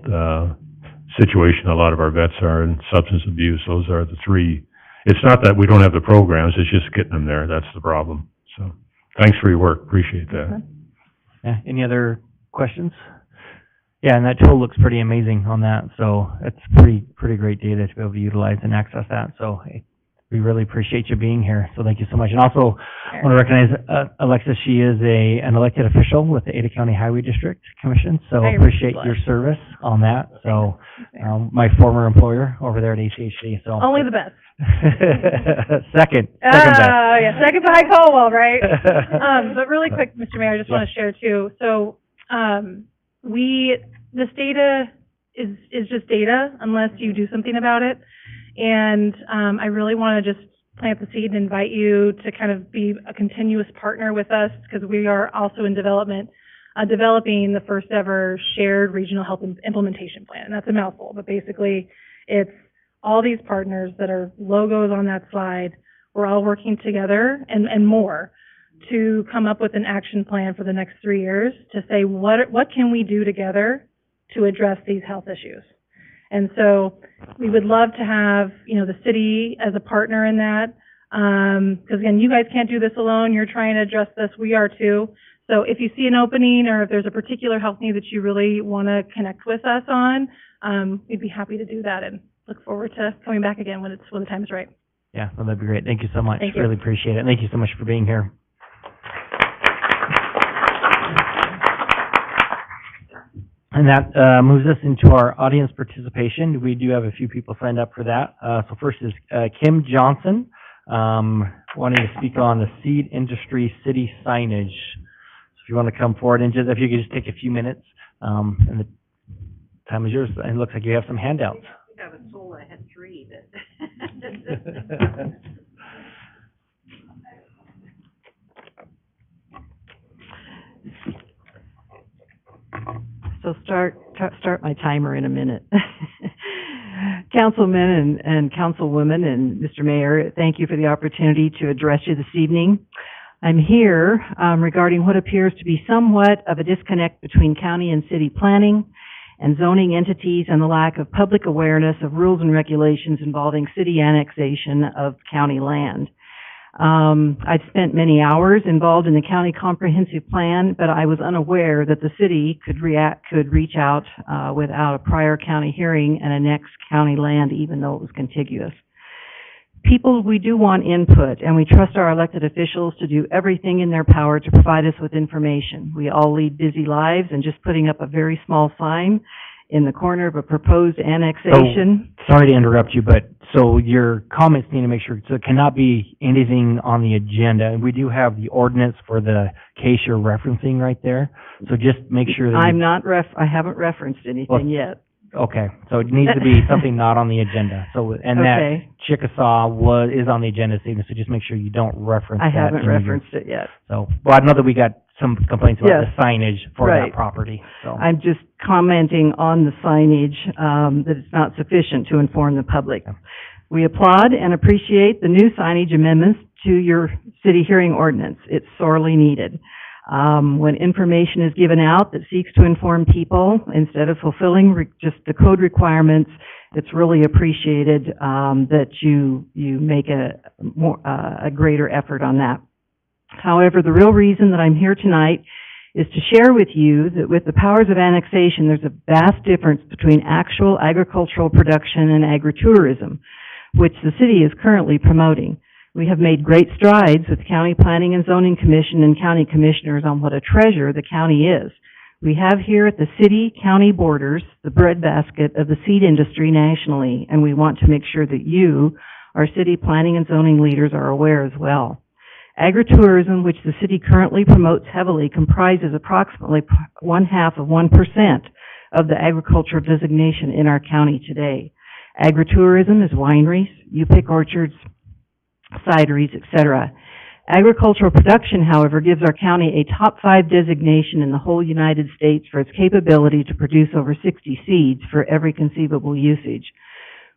situation a lot of our vets are in, substance abuse. Those are the three. It's not that we don't have the programs, it's just getting them there. That's the problem. So thanks for your work. Appreciate that. Yeah, any other questions? Yeah, and that tool looks pretty amazing on that. So it's pretty great data to be able to utilize and access that. So hey, we really appreciate you being here. So thank you so much. And also I want to recognize Alexis. She is an elected official with the Ada County Highway District Commission. So I appreciate your service on that. So my former employer over there at ACHD. So only the best. Second best. Yeah, second behind Caldwell, right? But really quick, Mr. Mayor, I just want to share too. So this data is just data unless you do something about it. And I really want to just plant the seed and invite you to kind of be a continuous partner with us, because we are also in developing the first ever shared regional health implementation plan. And that's a mouthful, but basically it's all these partners that are logos on that slide. We're all working together and more to come up with an action plan for the next 3 years to say what can we do together to address these health issues. And so we would love to have, the city as a partner in that, because again, you guys can't do this alone. You're trying to address this. We are too. So if you see an opening or if there's a particular health need that you really want to connect with us on, we'd be happy to do that and look forward to coming back again when the time is right. Yeah, well, that'd be great. Thank you so much. Thank you. Really appreciate it. And thank you so much for being here. And that moves us into our audience participation. We do have a few people signed up for that. So first is Kim Johnson, wanting to speak on the seed industry city signage. So if you want to come forward and if you could just take a few minutes, and the time is yours. And it looks like you have some handouts. I was told I had 3, but. So start my timer in a minute. Councilmen and councilwomen and Mr. Mayor, thank you for the opportunity to address you this evening. I'm here regarding what appears to be somewhat of a disconnect between county and city planning and zoning entities and the lack of public awareness of rules and regulations involving city annexation of county land. I've spent many hours involved in the county comprehensive plan, but I was unaware that the city could reach out without a prior county hearing and annex county land, even though it was contiguous. People, we do want input, and we trust our elected officials to do everything in their power to provide us with information. We all lead busy lives, and just putting up a very small sign in the corner of a proposed annexation. Sorry to interrupt you, but, so your comments need to make sure, so it cannot be anything on the agenda. And we do have the ordinance for the case you're referencing right there, so just make sure that I haven't referenced anything yet. Okay, so it needs to be something not on the agenda, so, and that Okay. Chickasaw is on the agenda this evening, so just make sure you don't reference that. I haven't in your- referenced it yet. So, well, I know that we got some complaints about Yes. the signage for Right. that property, so. I'm just commenting on the signage, that it's not sufficient to inform the public. We applaud and appreciate the new signage amendments to your city hearing ordinance. It's sorely needed. When information is given out that seeks to inform people, instead of fulfilling just the code requirements, it's really appreciated, that you make a greater effort on that. However, the real reason that I'm here tonight is to share with you that with the powers of annexation, there's a vast difference between actual agricultural production and agritourism, which the city is currently promoting. We have made great strides with the County Planning and Zoning Commission and county commissioners on what a treasure the county is. We have here at the city-county borders the breadbasket of the seed industry nationally, and we want to make sure that you, our city planning and zoning leaders, are aware as well. Agritourism, which the city currently promotes heavily, comprises approximately 0.5% of the agricultural designation in our county today. Agritourism is wineries, you-pick orchards, cideries, etc. Agricultural production, however, gives our county a top 5 designation in the whole United States for its capability to produce over 60 seeds for every conceivable usage.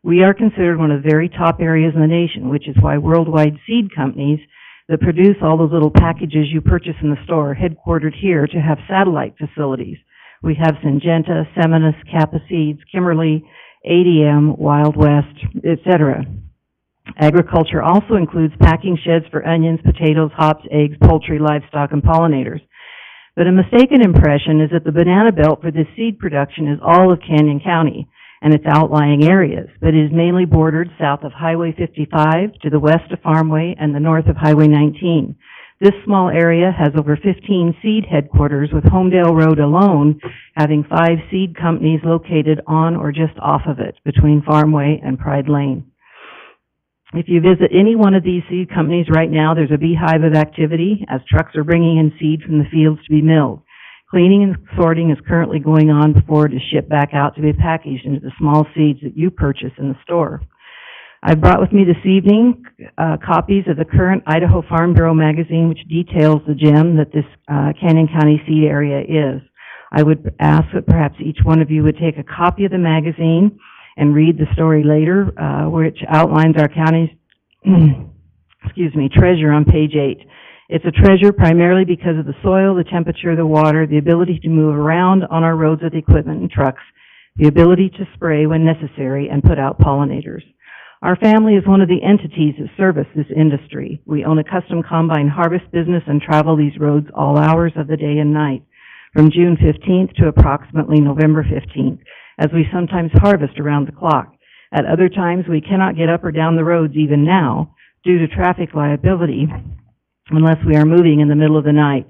We are considered one of the very top areas in the nation, which is why worldwide seed companies that produce all those little packages you purchase in the store are headquartered here to have satellite facilities. We have Syngenta, Seminis, Kappa Seeds, Kimberly, ADM, Wild West, etc. Agriculture also includes packing sheds for onions, potatoes, hops, eggs, poultry, livestock, and pollinators. But a mistaken impression is that the banana belt for this seed production is all of Canyon County and its outlying areas, but it is mainly bordered south of Highway 55 to the west of Farmway and the north of Highway 19. This small area has over 15 seed headquarters, with Homedale Road alone having 5 seed companies located on or just off of it between Farmway and Pride Lane. If you visit any one of these seed companies right now, there's a beehive of activity as trucks are bringing in seed from the fields to be milled. Cleaning and sorting is currently going on before it is shipped back out to be packaged into the small seeds that you purchase in the store. I've brought with me this evening copies of the current Idaho Farm Bureau magazine, which details the gem that this Canyon County seed area is. I would ask that perhaps each one of you would take a copy of the magazine and read the story later, which outlines our county's treasure on page 8. It's a treasure primarily because of the soil, the temperature, the water, the ability to move around on our roads with equipment and trucks, the ability to spray when necessary and put out pollinators. Our family is one of the entities that service this industry. We own a custom combine harvest business and travel these roads all hours of the day and night, from June 15th to approximately November 15th, as we sometimes harvest around the clock. At other times, we cannot get up or down the roads even now due to traffic liability unless we are moving in the middle of the night.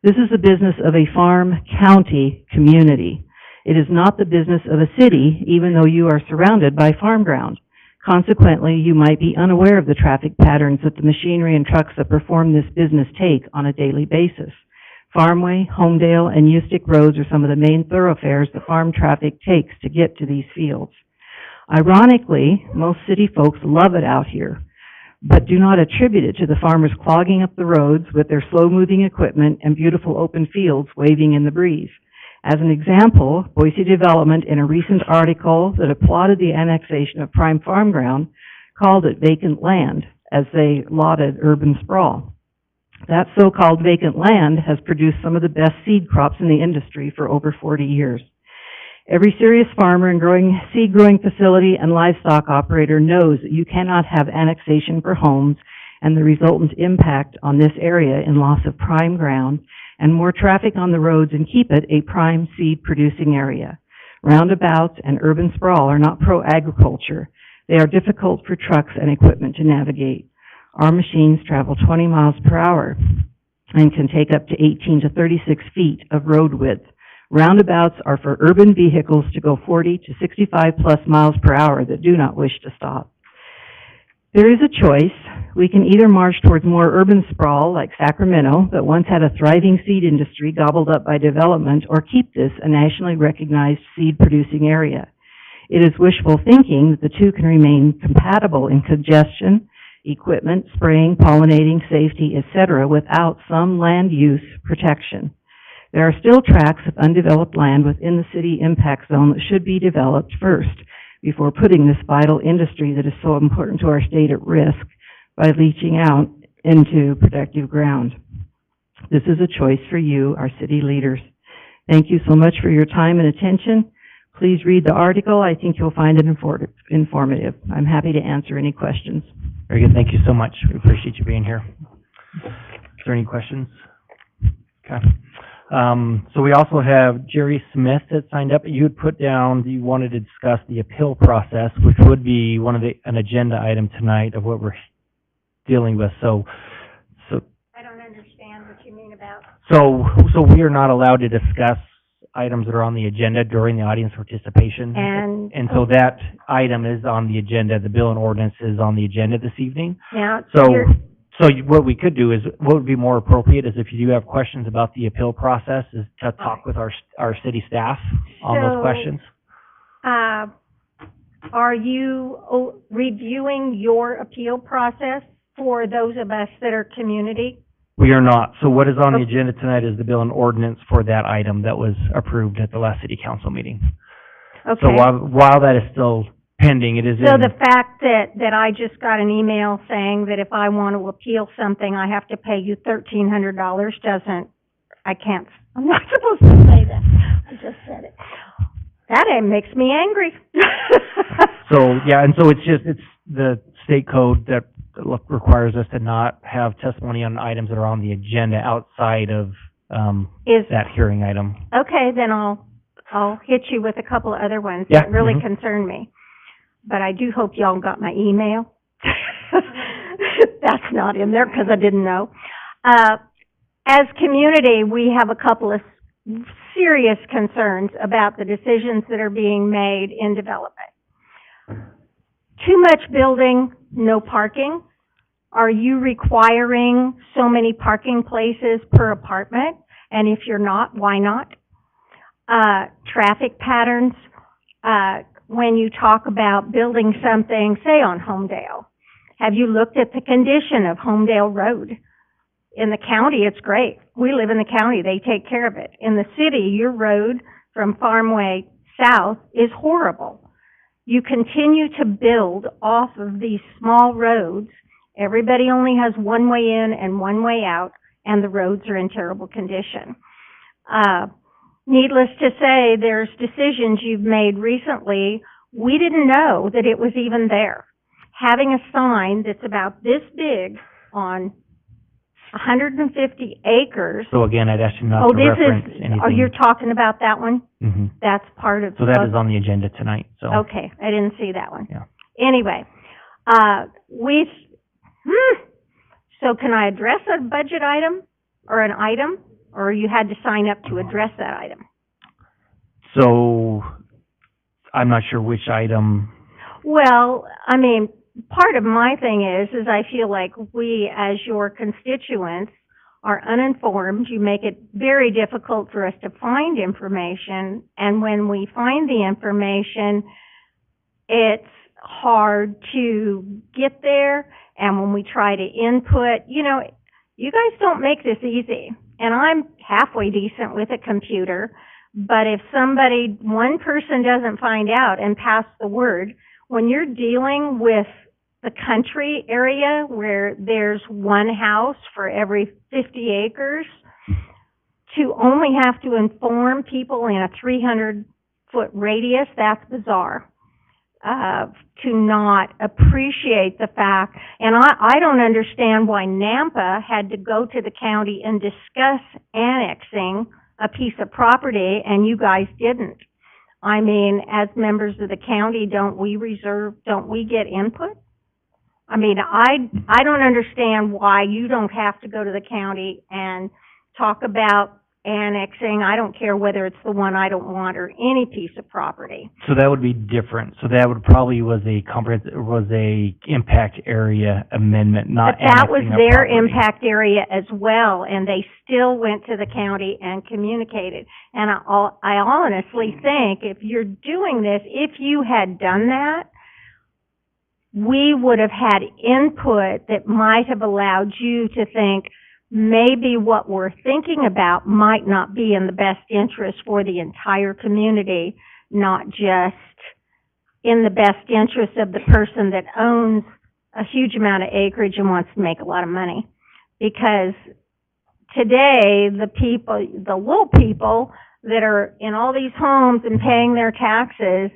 This is the business of a farm-county community. It is not the business of a city, even though you are surrounded by farm ground. Consequently, you might be unaware of the traffic patterns that the machinery and trucks that perform this business take on a daily basis. Farmway, Homedale, and Ustick roads are some of the main thoroughfares the farm traffic takes to get to these fields. Ironically, most city folks love it out here, but do not attribute it to the farmers clogging up the roads with their slow-moving equipment and beautiful open fields waving in the breeze. As an example, Boise Development, in a recent article that applauded the annexation of prime farm ground, called it vacant land as they lauded urban sprawl. That so-called vacant land has produced some of the best seed crops in the industry for over 40 years. Every serious farmer and seed growing facility and livestock operator knows that you cannot have annexation for homes and the resultant impact on this area in loss of prime ground and more traffic on the roads and keep it a prime seed producing area. Roundabouts and urban sprawl are not pro-agriculture. They are difficult for trucks and equipment to navigate. Our machines travel 20 miles per hour and can take up to 18 to 36 feet of road width. Roundabouts are for urban vehicles to go 40 to 65-plus miles per hour that do not wish to stop. There is a choice. We can either march towards more urban sprawl like Sacramento, that once had a thriving seed industry gobbled up by development, or keep this a nationally recognized seed-producing area. It is wishful thinking that the two can remain compatible in congestion, equipment, spraying, pollinating, safety, etc., without some land use protection. There are still tracts of undeveloped land within the city impact zone that should be developed first, before putting this vital industry that is so important to our state at risk by leaching out into productive ground. This is a choice for you, our city leaders. Thank you so much for your time and attention. Please read the article. I think you'll find it informative. I'm happy to answer any questions. Very good. Thank you so much. We appreciate you being here. Is there any questions? Okay. So we also have Jerry Smith that signed up. You had put down that you wanted to discuss the appeal process, which would be an agenda item tonight of what we're dealing with. So I don't understand what you mean about. So we are not allowed to discuss items that are on the agenda during the audience participation. And so that item is on the agenda. The bill and ordinance is on the agenda this evening. Now, So what we could do is, what would be more appropriate is if you do have questions about the appeal process, is to talk with our city staff on those questions. Are you reviewing your appeal process for those of us that are community? We are not. So what is on the agenda tonight is the bill and ordinance for that item that was approved at the last city council meeting. Okay. So while that is still pending, it is So the fact that I just got an email saying that if I want to appeal something, I have to pay you $1,300 I'm not supposed to say that. I just said it. That makes me angry. So, yeah, and so it's the state code that requires us to not have testimony on items that are on the agenda outside of, that hearing item. Okay, then I'll hit you with a couple of other ones Yeah. that really concern me. But I do hope y'all got my email. That's not in there because I didn't know. As community, we have a couple of serious concerns about the decisions that are being made in development. Too much building, no parking. Are you requiring so many parking places per apartment? And if you're not, why not? Traffic patterns. When you talk about building something, say on Homedale, have you looked at the condition of Homedale Road? In the county, it's great. We live in the county. They take care of it. In the city, your road from Farmway south is horrible. You continue to build off of these small roads. Everybody only has one way in and one way out, and the roads are in terrible condition. Needless to say, there's decisions you've made recently. We didn't know that it was even there. Having a sign that's about this big on 150 acres. So again, I'd ask you not to reference anything. Oh, you're talking about that one? Mm-hmm. That's part of. So that is on the agenda tonight, so. Okay, I didn't see that one. Yeah. Anyway, so can I address a budget item or an item, or you had to sign up to address that item? So, I'm not sure which item. Well, I mean, part of my thing is I feel like we, as your constituents, are uninformed. You make it very difficult for us to find information, and when we find the information, it's hard to get there, and when we try to input, you guys don't make this easy, and I'm halfway decent with a computer, but if one person doesn't find out and pass the word, when you're dealing with the country area where there's one house for every 50 acres, to only have to inform people in a 300-foot radius, that's bizarre. To not appreciate the fact, and I don't understand why Nampa had to go to the county and discuss annexing a piece of property and you guys didn't. I mean, as members of the county, don't we get input? I mean, I don't understand why you don't have to go to the county and talk about annexing, I don't care whether it's the one I don't want or any piece of property. So that would be different. So that would probably was a impact area amendment, not But that was annexing a their property. impact area as well, and they still went to the county and communicated. And I honestly think if you're doing this, if you had done that, we would have had input that might have allowed you to think, maybe what we're thinking about might not be in the best interest for the entire community, not just in the best interest of the person that owns a huge amount of acreage and wants to make a lot of money. Because today, the little people that are in all these homes and paying their taxes,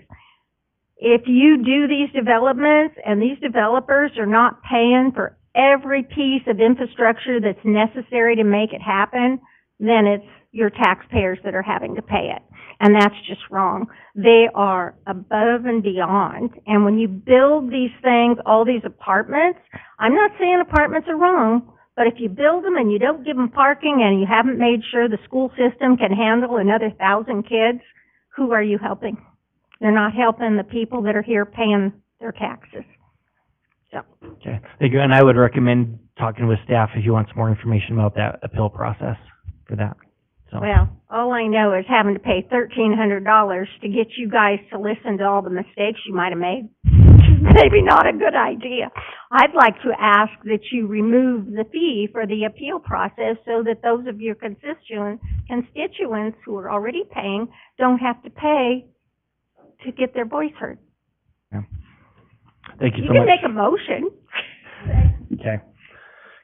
if you do these developments and these developers are not paying for every piece of infrastructure that's necessary to make it happen, then it's your taxpayers that are having to pay it. And that's just wrong. They are above and beyond. And when you build these things, all these apartments, I'm not saying apartments are wrong, but if you build them and you don't give them parking and you haven't made sure the school system can handle another 1,000 kids, who are you helping? They're not helping the people that are here paying their taxes. So. Okay, thank you. And I would recommend talking with staff if you want some more information about that appeal process for that. So. Well, all I know is having to pay $1,300 to get you guys to listen to all the mistakes you might have made. Maybe not a good idea. I'd like to ask that you remove the fee for the appeal process so that those of your constituents who are already paying don't have to pay to get their voice heard. Yeah. Thank you so You can much. make a motion. Okay.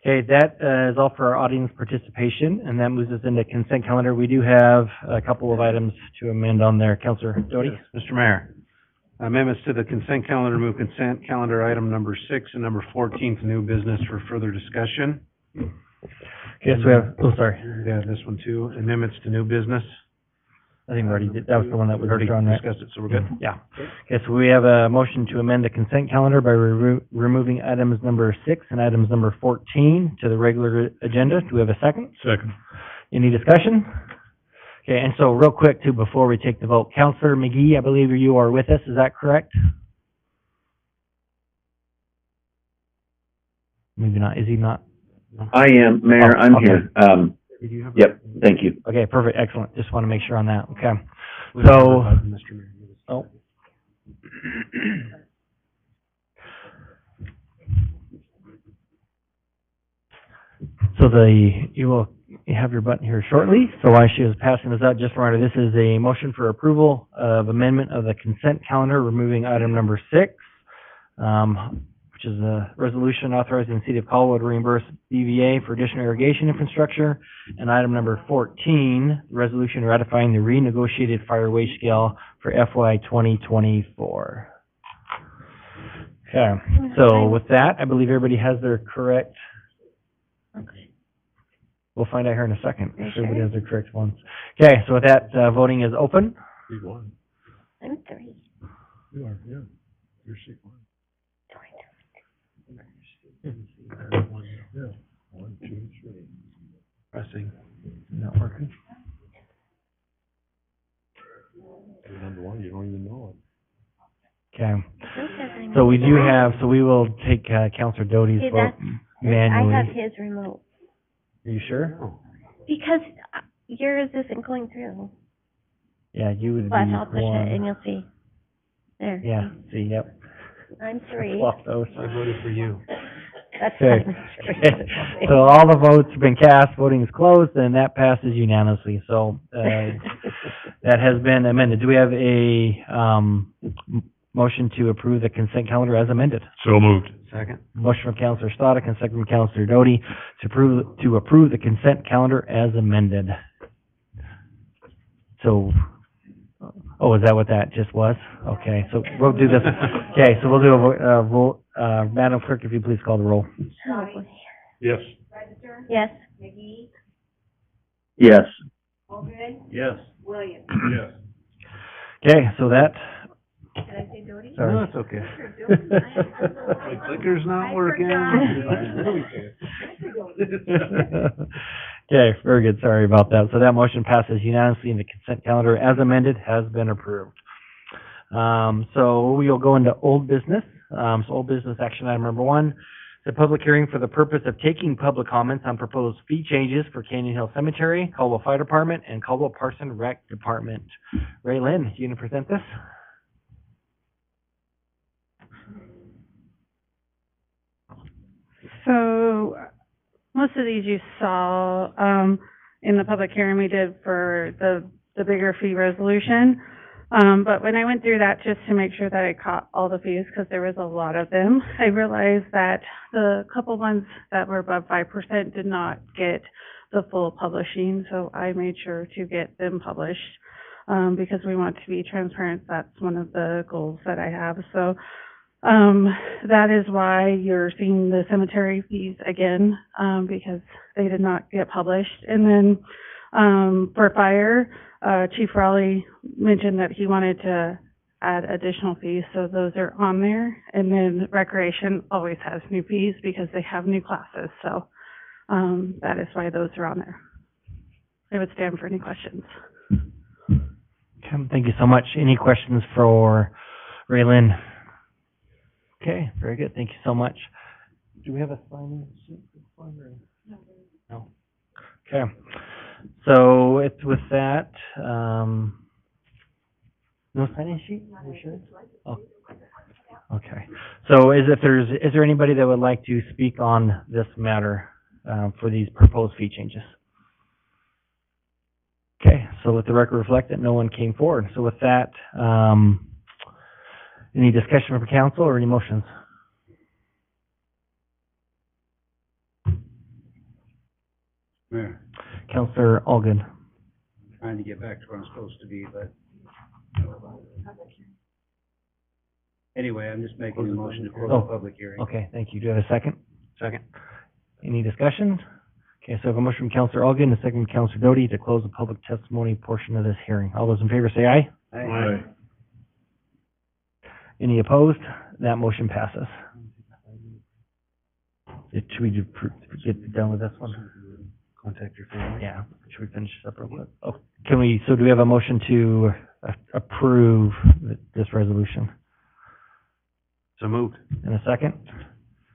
Okay, that is all for our audience participation, and that moves us into consent calendar. We do have a couple of items to amend on there. Counselor Doty? Yes, Mr. Mayor, amendments to the consent calendar, move consent calendar item number 6 and number 14 to new business for further discussion. Okay, so we have, oh, sorry. Yeah, this one too, amendments to new business. I think we already did, that was the one that was Already withdrawn, right? discussed it, so we're good. Yeah. Okay, so we have a motion to amend the consent calendar by removing items number 6 and items number 14 to the regular agenda. Do we have a second? Second. Any discussion? Okay, and so real quick too, before we take the vote, Counselor McGee, I believe you are with us, is that correct? Maybe not, is he not? I am, Mayor, I'm here. Yep, thank you. Okay, perfect, excellent. Just want to make sure on that, okay. So, oh. So you will have your button here shortly. So while she is passing this out, just a reminder, this is a motion for approval of amendment of the consent calendar, removing item number 6, which is a resolution authorizing the City of Caldwell to reimburse BVA for additional irrigation infrastructure, and item number 14, resolution ratifying the renegotiated fire wage scale for FY 2024. Okay, so with that, I believe everybody has their correct. Okay. We'll find out here in a second if Sure. everybody has their correct ones. Okay, so with that, voting is open. Seat 1. I'm 3. You are, yeah. You're seat 1. Yeah. 1, 2, 3. Pressing. Not working. You're number 1, you don't even know it. Okay. So we do have, so we will take Counselor Doty's Hey, vote manually. I have his remote. Are you sure? Because yours isn't going through. Yeah, you would Watch, be I'll push one. it and you'll see. There. Yeah, see, yep. I'm 3. Swap those. I voted for you. That's Okay. fine. So all the votes have been cast, voting is closed, and that passes unanimously. So, that has been amended. Do we have a, motion to approve the consent calendar as amended? So moved. Second. Motion from Counselor Stoddard and second from Counselor Doty to approve the consent calendar as amended. So, oh, is that what that just was? Okay, so we'll do this. Okay, so we'll do a vote. Madam Clerk, if you please call the roll. Yes. Register, Yes. McGee, Yes. Holgren, Yes. Williams. Yes. Okay, so that, Did I say Doty? Sorry. No, it's okay. My clicker's not working. Okay, very good. Sorry about that. So that motion passes unanimously and the consent calendar as amended has been approved. So we will go into old business. So old business action item number 1, the public hearing for the purpose of taking public comments on proposed fee changes for Canyon Hill Cemetery, Caldwell Fire Department, and Caldwell Parson Rec Department. Ray Lynn, you gonna present this? So, most of these you saw, in the public hearing we did for the bigger fee resolution. But when I went through that just to make sure that I caught all the fees, because there was a lot of them, I realized that the couple ones that were above 5% did not get the full publishing, so I made sure to get them published, because we want to be transparent. That's one of the goals that I have. So, that is why you're seeing the cemetery fees again, because they did not get published. And then, for fire, Chief Raleigh mentioned that he wanted to add additional fees, so those are on there. And then recreation always has new fees because they have new classes, so, that is why those are on there. I would stand for any questions. Okay, thank you so much. Any questions for Ray Lynn? Okay, very good. Thank you so much. Do we have a sign-in sheet for this one, or? No. Okay. So it's with that, no sign-in sheet? Are you sure? Oh. Okay. So is there anybody that would like to speak on this matter, for these proposed fee changes? Okay, so let the record reflect that no one came forward. So with that, any discussion from council or any motions? Mayor, Councilor Allgood. trying to get back to where I'm supposed to be, but anyway, I'm just making a motion to close the public hearing. Okay, thank you. Do you have a second? Second. Any discussion? Okay, so I have a motion from Councilor Allgood and a second from Councilor Doty to close the public testimony portion of this hearing. All those in favor say aye. Aye. Any opposed? That motion passes. Should we get done with this one? Contact your family. Yeah, should we finish this up real quick? Oh, do we have a motion to approve this resolution? So moved. In a second?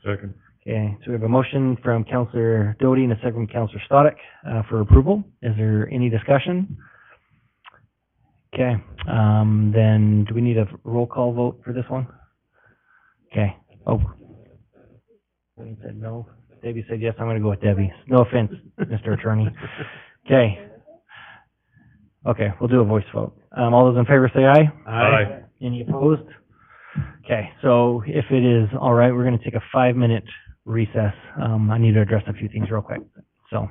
Second. Okay, so we have a motion from Councilor Doty and a second from Councilor Stoddard, for approval. Is there any discussion? Okay, then do we need a roll call vote for this one? Okay, Debbie said no. Debbie said yes. I'm gonna go with Debbie. No offense, Mr. Attorney. Okay. Okay, we'll do a voice vote. All those in favor say aye. Aye. Any opposed? Okay, so if it is all right, we're gonna take a 5-minute recess. I need to address a few things real quick, so.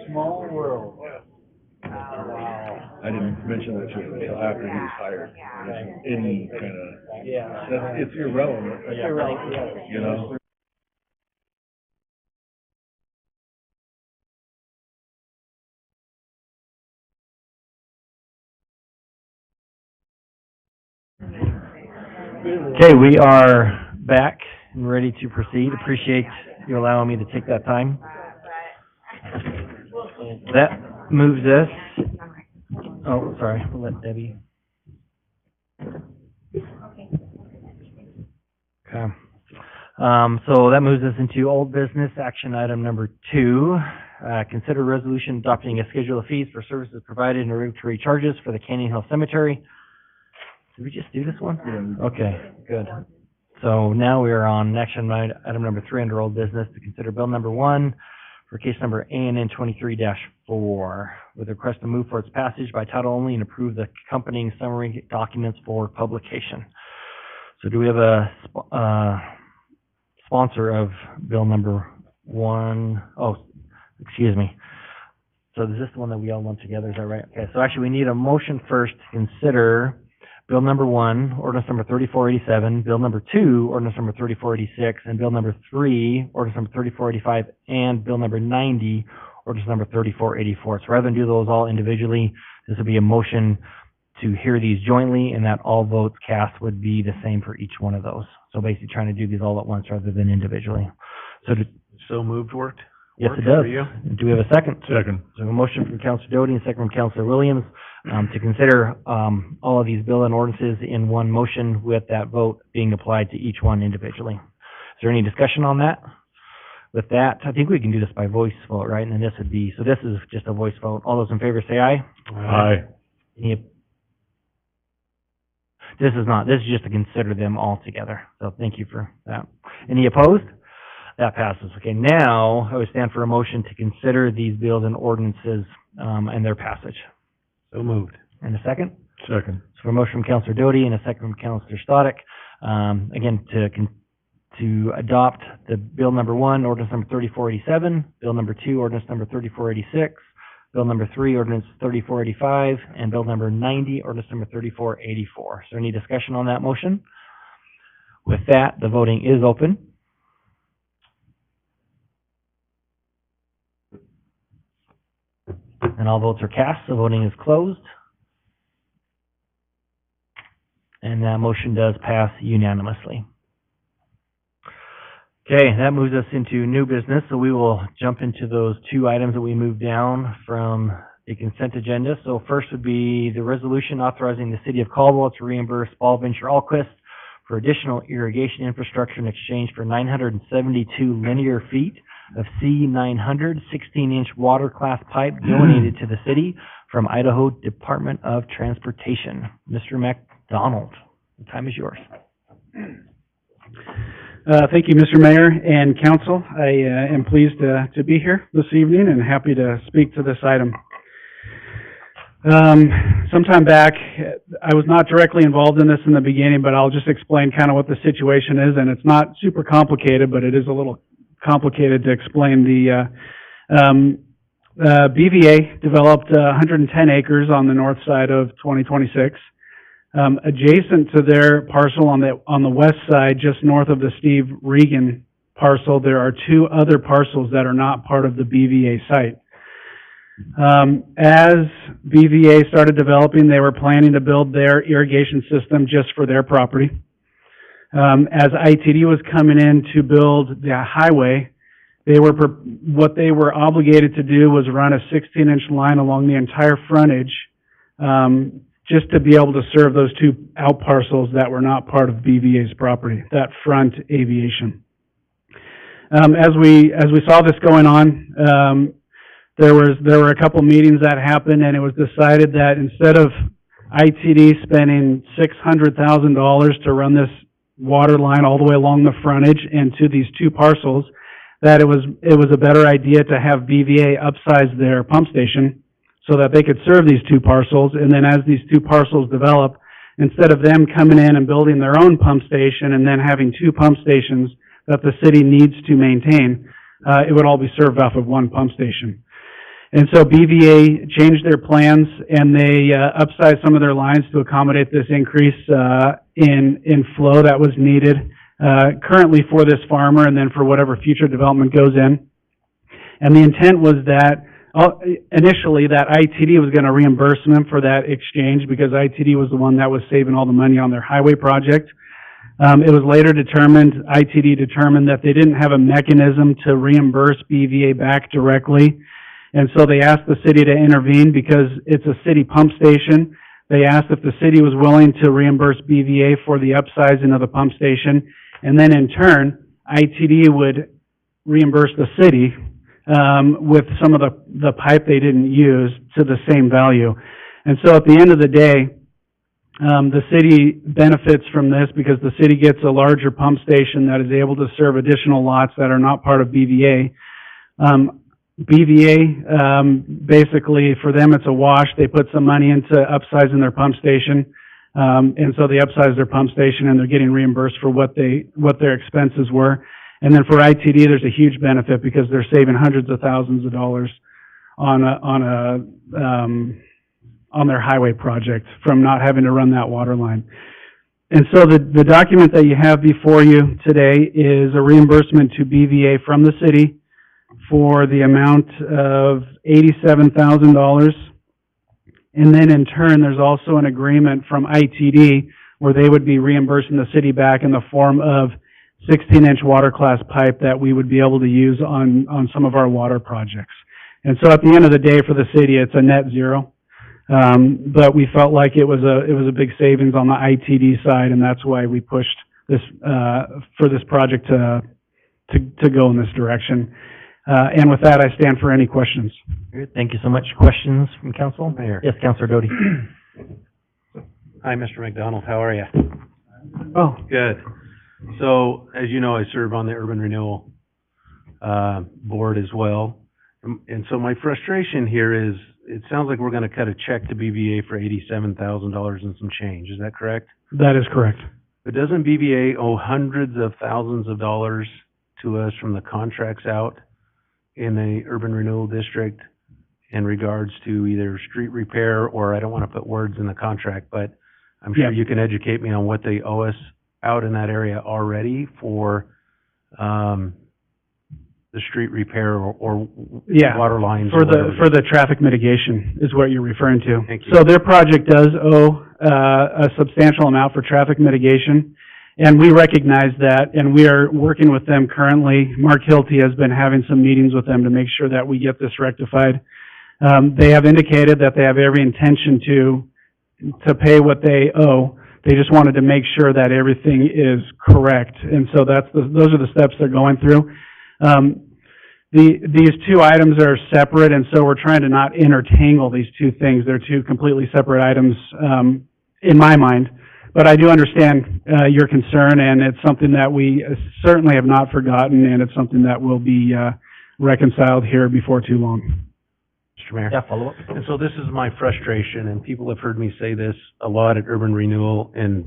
Small world. I didn't mention that to him until after he was hired. Any kind of, it's irrelevant. It's irrelevant, yeah. You know? Okay, we are back and ready to proceed. Appreciate you allowing me to take that time. That moves us, oh, sorry, we'll let Debbie. Okay. So that moves us into old business, action item number 2. Consider resolution adopting a schedule of fees for services provided and regulatory charges for the Canyon Hill Cemetery. Did we just do this one? Yeah. Okay, good. So now we are on action item number 3 under old business to consider bill number 1 for case number ANN 23-4 with a request to move for its passage by title only and approve the accompanying summary documents for publication. So do we have a sponsor of bill number 1? Oh, excuse me. So is this the one that we all lumped together? Is that right? Okay, so actually we need a motion first to consider bill number 1, ordinance number 3487, bill number 2, ordinance number 3486, and bill number 3, ordinance number 3485, and bill number 90, ordinance number 3484. So rather than do those all individually, this would be a motion to hear these jointly, and that all votes cast would be the same for each one of those. So basically trying to do these all at once rather than individually. So moved worked? Yes, it Worked does. for you? Do we have a second? Second. So a motion from Councilor Doty and a second from Councilor Williams to consider all of these bill and ordinances in one motion with that vote being applied to each one individually. Is there any discussion on that? With that, I think we can do this by voice vote, right? And then this would be, so this is just a voice vote. All those in favor say aye. Aye. This is just to consider them all together. So thank you for that. Any opposed? That passes. Okay, now I would stand for a motion to consider these bills and ordinances and their passage. So moved. And a second? Second. So a motion from Councilor Doty and a second from Councilor Stoddard. Again, to adopt the bill number 1, ordinance number 3487, bill number 2, ordinance number 3486, bill number 3, ordinance 3485, and bill number 90, ordinance number 3484. Is there any discussion on that motion? With that, the voting is open. And all votes are cast, so voting is closed. And that motion does pass unanimously. Okay, that moves us into new business, so we will jump into those 2 items that we moved down from the consent agenda. So first would be the resolution authorizing the City of Caldwell to reimburse Ball Venture Alquist for additional irrigation infrastructure in exchange for 972 linear feet of C900 16-inch water class pipe donated to the city from Idaho Department of Transportation. Mr. McDonald, the time is yours. Thank you, Mr. Mayor and Council. I am pleased to be here this evening and happy to speak to this item. Sometime back, I was not directly involved in this in the beginning, but I'll just explain kind of what the situation is, and it's not super complicated, but it is a little complicated to explain. The BVA developed 110 acres on the north side of 2026. Adjacent to their parcel on the west side, just north of the Steve Regan parcel, there are 2 other parcels that are not part of the BVA site. As BVA started developing, they were planning to build their irrigation system just for their property. As ITD was coming in to build the highway, what they were obligated to do was run a 16-inch line along the entire frontage, just to be able to serve those 2 out parcels that were not part of BVA's property, that front aviation. As we saw this going on, there were a couple meetings that happened, and it was decided that instead of ITD spending $600,000 to run this water line all the way along the frontage and to these 2 parcels, that it was a better idea to have BVA upsize their pump station so that they could serve these 2 parcels. And then as these 2 parcels develop, instead of them coming in and building their own pump station and then having 2 pump stations that the city needs to maintain, it would all be served off of 1 pump station. And so BVA changed their plans and they, upsized some of their lines to accommodate this increase, in flow that was needed, currently for this farmer and then for whatever future development goes in. And the intent was that, initially, that ITD was gonna reimburse them for that exchange because ITD was the one that was saving all the money on their highway project. It was later determined, ITD determined that they didn't have a mechanism to reimburse BVA back directly. And so they asked the city to intervene because it's a city pump station. They asked if the city was willing to reimburse BVA for the upsizing of the pump station. And then in turn, ITD would reimburse the city, with some of the pipe they didn't use to the same value. And so at the end of the day, the city benefits from this because the city gets a larger pump station that is able to serve additional lots that are not part of BVA. BVA, basically for them it's a wash. They put some money into upsizing their pump station. And so they upsize their pump station and they're getting reimbursed for what their expenses were. And then for ITD, there's a huge benefit because they're saving hundreds of thousands of dollars on their highway project from not having to run that water line. And so the document that you have before you today is a reimbursement to BVA from the city for the amount of $87,000. And then in turn, there's also an agreement from ITD where they would be reimbursing the city back in the form of 16-inch water class pipe that we would be able to use on some of our water projects. And so at the end of the day for the city, it's a net zero. But we felt like it was a big savings on the ITD side, and that's why we pushed this, for this project to go in this direction. And with that, I stand for any questions. Good. Thank you so much. Questions from council? Mayor. Yes, Councilor Doty. Hi, Mr. McDonald, how are you? Oh. Good. So, as you know, I serve on the Urban Renewal, board as well. And so my frustration here is, it sounds like we're gonna cut a check to BVA for $87,000 and some change, is that correct? That is correct. But doesn't BVA owe hundreds of thousands of dollars to us from the contracts out in the Urban Renewal District in regards to either street repair, or I don't wanna put words in the contract, but I'm sure you can educate me on what they owe us out in that area already for, the street repair or water lines? For the traffic mitigation is what you're referring to. Thank you. So their project does owe, a substantial amount for traffic mitigation. And we recognize that, and we are working with them currently. Mark Hilty has been having some meetings with them to make sure that we get this rectified. They have indicated that they have every intention to pay what they owe. They just wanted to make sure that everything is correct. And so those are the steps they're going through. These two items are separate, and so we're trying to not intertangle these two things. They're two completely separate items, in my mind. But I do understand, your concern, and it's something that we certainly have not forgotten, and it's something that will be, reconciled here before too long. Mr. Mayor? Yeah, follow up. And so this is my frustration, and people have heard me say this a lot at Urban Renewal and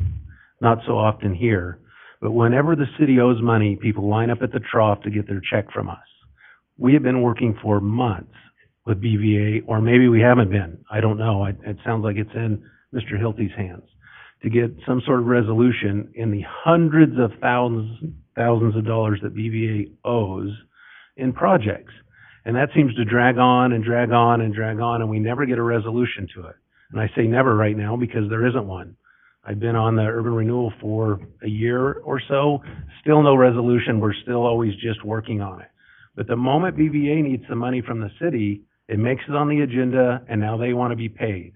not so often here. But whenever the city owes money, people line up at the trough to get their check from us. We have been working for months with BVA, or maybe we haven't been. I don't know. It sounds like it's in Mr. Hilty's hands to get some sort of resolution in the hundreds of thousands of dollars that BVA owes in projects. And that seems to drag on and drag on and drag on, and we never get a resolution to it. And I say never right now because there isn't one. I've been on the Urban Renewal for a year or so, still no resolution. We're still always just working on it. But the moment BVA needs the money from the city, it makes it on the agenda, and now they want to be paid.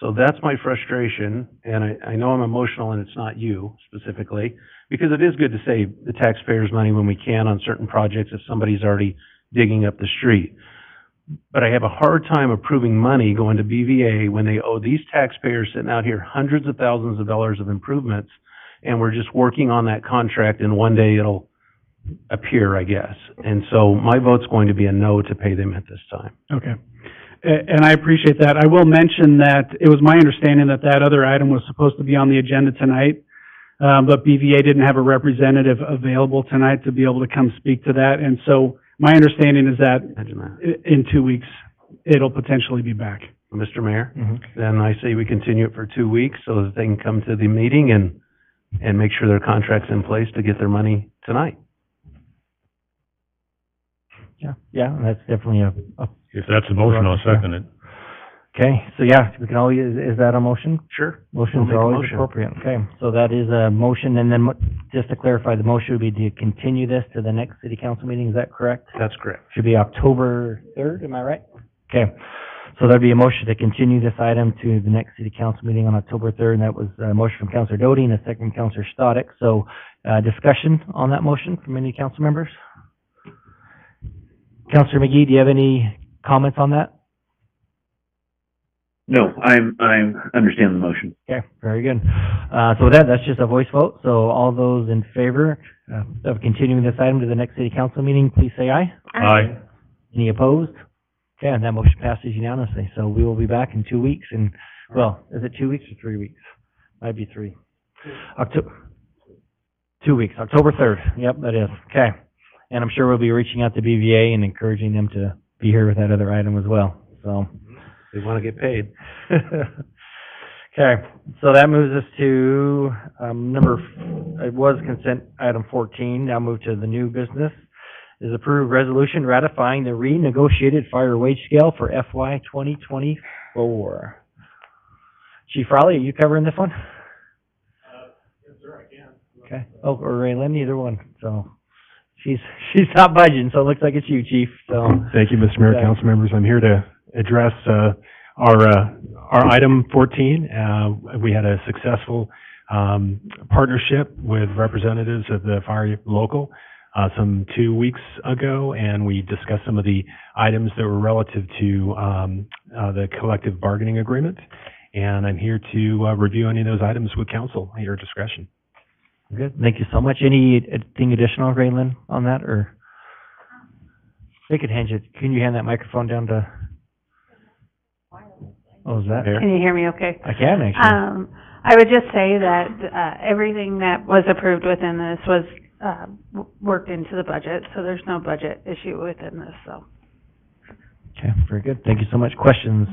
So that's my frustration, and I know I'm emotional, and it's not you specifically, because it is good to save the taxpayers' money when we can on certain projects if somebody's already digging up the street. But I have a hard time approving money going to BVA when they owe these taxpayers sitting out here hundreds of thousands of dollars of improvements, and we're just working on that contract, and one day it'll appear, I guess. And so my vote's going to be a no to pay them at this time. Okay. And I appreciate that. I will mention that it was my understanding that that other item was supposed to be on the agenda tonight, but BVA didn't have a representative available tonight to be able to come speak to that. And so my understanding is that in 2 weeks, it'll potentially be back. Mr. Mayor, Mhm. then I say we continue it for 2 weeks so that they can come to the meeting and make sure their contract's in place to get their money tonight. Yeah, and that's definitely a, If that's a motion, I'll second it. okay, so yeah, we can always, is that a motion? Sure. Motions make are a always motion. appropriate, okay. So that is a motion, and then just to clarify, the motion would be to continue this to the next city council meeting, is that correct? That's correct. Should be October 3rd, am I right? Okay, so there'd be a motion to continue this item to the next city council meeting on October 3rd, and that was a motion from Councilor Doty and a second from Councilor Stodic. So, discussion on that motion from any council members? Councilor McGee, do you have any comments on that? No, I understand the motion. Okay, very good. So with that, that's just a voice vote. So all those in favor of continuing this item to the next city council meeting, please say aye. Aye. Any opposed? Okay, and that motion passes unanimously. So we will be back in 2 weeks and, well, is it 2 weeks or 3 weeks? Might be 3. 2 weeks, October 3rd. Yep, that is. Okay. And I'm sure we'll be reaching out to BVA and encouraging them to be here with that other item as well. So. They want to get paid. Okay, so that moves us to, it was consent item 14, now move to the new business. Is approved resolution ratifying the renegotiated fire wage scale for FY 2024. Chief Raleigh, are you covering this one? Yes, sir, I can. Okay, oh, or Raylene, either one, so. She's not budging, so it looks like it's you, Chief, so. Thank you, Mr. Mayor, Okay. council members. I'm here to address, our item 14. We had a successful, partnership with representatives of the fire local, some 2 weeks ago, and we discussed some of the items that were relative to, the collective bargaining agreement. And I'm here to, review any of those items with council at your discretion. Good, thank you so much. Anything additional, Raylene, on that, or? They could hand you, can you hand that microphone down to? Oh, is that? Can you hear me okay? I can, actually. I would just say that, everything that was approved within this was, worked into the budget, so there's no budget issue within this, so. Okay, very good. Thank you so much. Questions?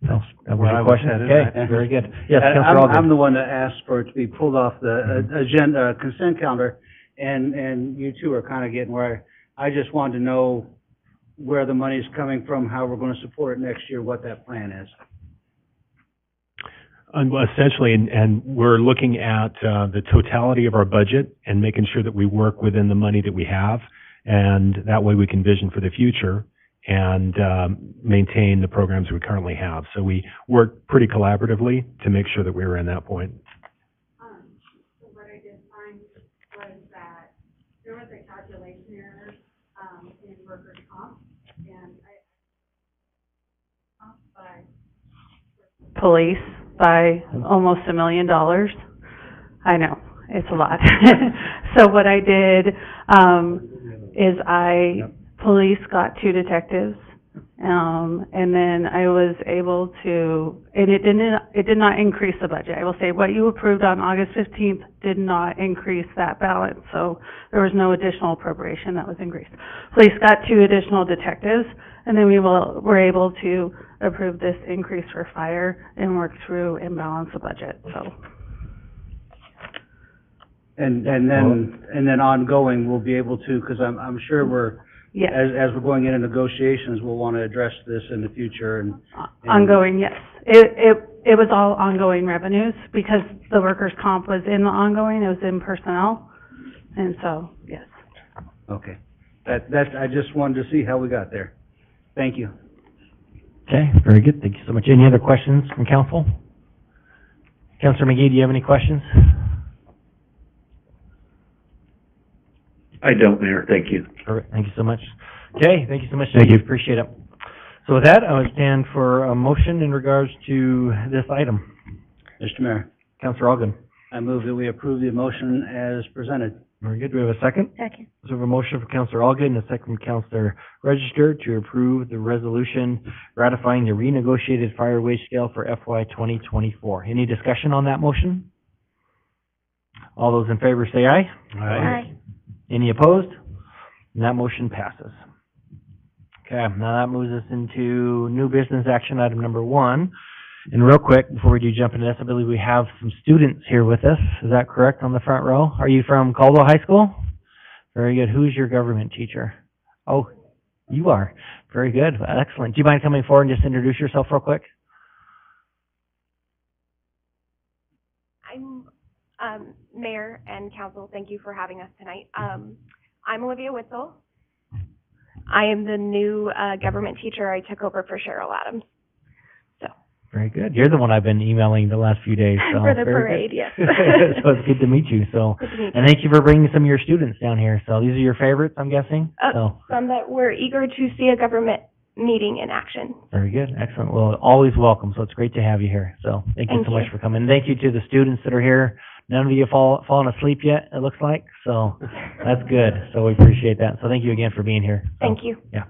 No, that was a question. Okay, very good. Yes, Councilor Alden. I'm the one that asked for it to be pulled off the agenda, consent calendar, and you two are kind of getting where I just wanted to know where the money's coming from, how we're going to support it next year, what that plan is. Essentially, and we're looking at, the totality of our budget and making sure that we work within the money that we have. And that way we can vision for the future and, maintain the programs we currently have. So we work pretty collaboratively to make sure that we were in that point. So what I did find was that there was a calculation error, in workers' comp, and Police by almost $1 million. I know, it's a lot. So what I did, is police got 2 detectives, and then I was able to, and it did not increase the budget. I will say what you approved on August 15th did not increase that balance, so there was no additional appropriation that was increased. Police got 2 additional detectives, and then were able to approve this increase for fire and work through and balance the budget, so. And then ongoing, we'll be able to, because I'm sure we're, Yes. as we're going into negotiations, we'll want to address this in the future and. Ongoing, yes. It was all ongoing revenues because the workers' comp was in the ongoing, it was in personnel, and so, yes. Okay. I just wanted to see how we got there. Thank you. Okay, very good. Thank you so much. Any other questions from council? Councilor McGee, do you have any questions? I don't, Mayor, thank you. Perfect. Thank you so much. Okay, thank you so much. Thank you. Appreciate it. So with that, I would stand for a motion in regards to this item. Mr. Mayor, Councilor Ogden. I move that we approve the motion as presented. Very good. Do we have a second? Second. So we have a motion from Councilor Ogden and a second from Councilor Register to approve the resolution ratifying the renegotiated fire wage scale for FY 2024. Any discussion on that motion? All those in favor say aye. Aye. Any opposed? And that motion passes. Okay, now that moves us into new business action item number 1. And real quick, before we do jump into this, I believe we have some students here with us. Is that correct, on the front row? Are you from Caldwell High School? Very good. Who's your government teacher? Oh, you are. Very good. Excellent. Do you mind coming forward and just introduce yourself real quick? I'm Mayor and Council, thank you for having us tonight. I'm Olivia Witzel. I am the new government teacher. I took over for Cheryl Adams. Very good. You're the one I've been emailing the last few days. So For the very parade, good. yes. So it's good to meet you. So, Good to meet and thank you for bringing some of your students down here. So these are your favorites, I'm guessing? So, Some that we're eager to see a government meeting in action. very good. Excellent. Well, always welcome. So it's great to have you here. So thank you Thank so much you. for coming. Thank you to the students that are here. None of you have fallen asleep yet, it looks like. So that's good. So we appreciate that. So thank you again for being here. So, Thank you. Yeah.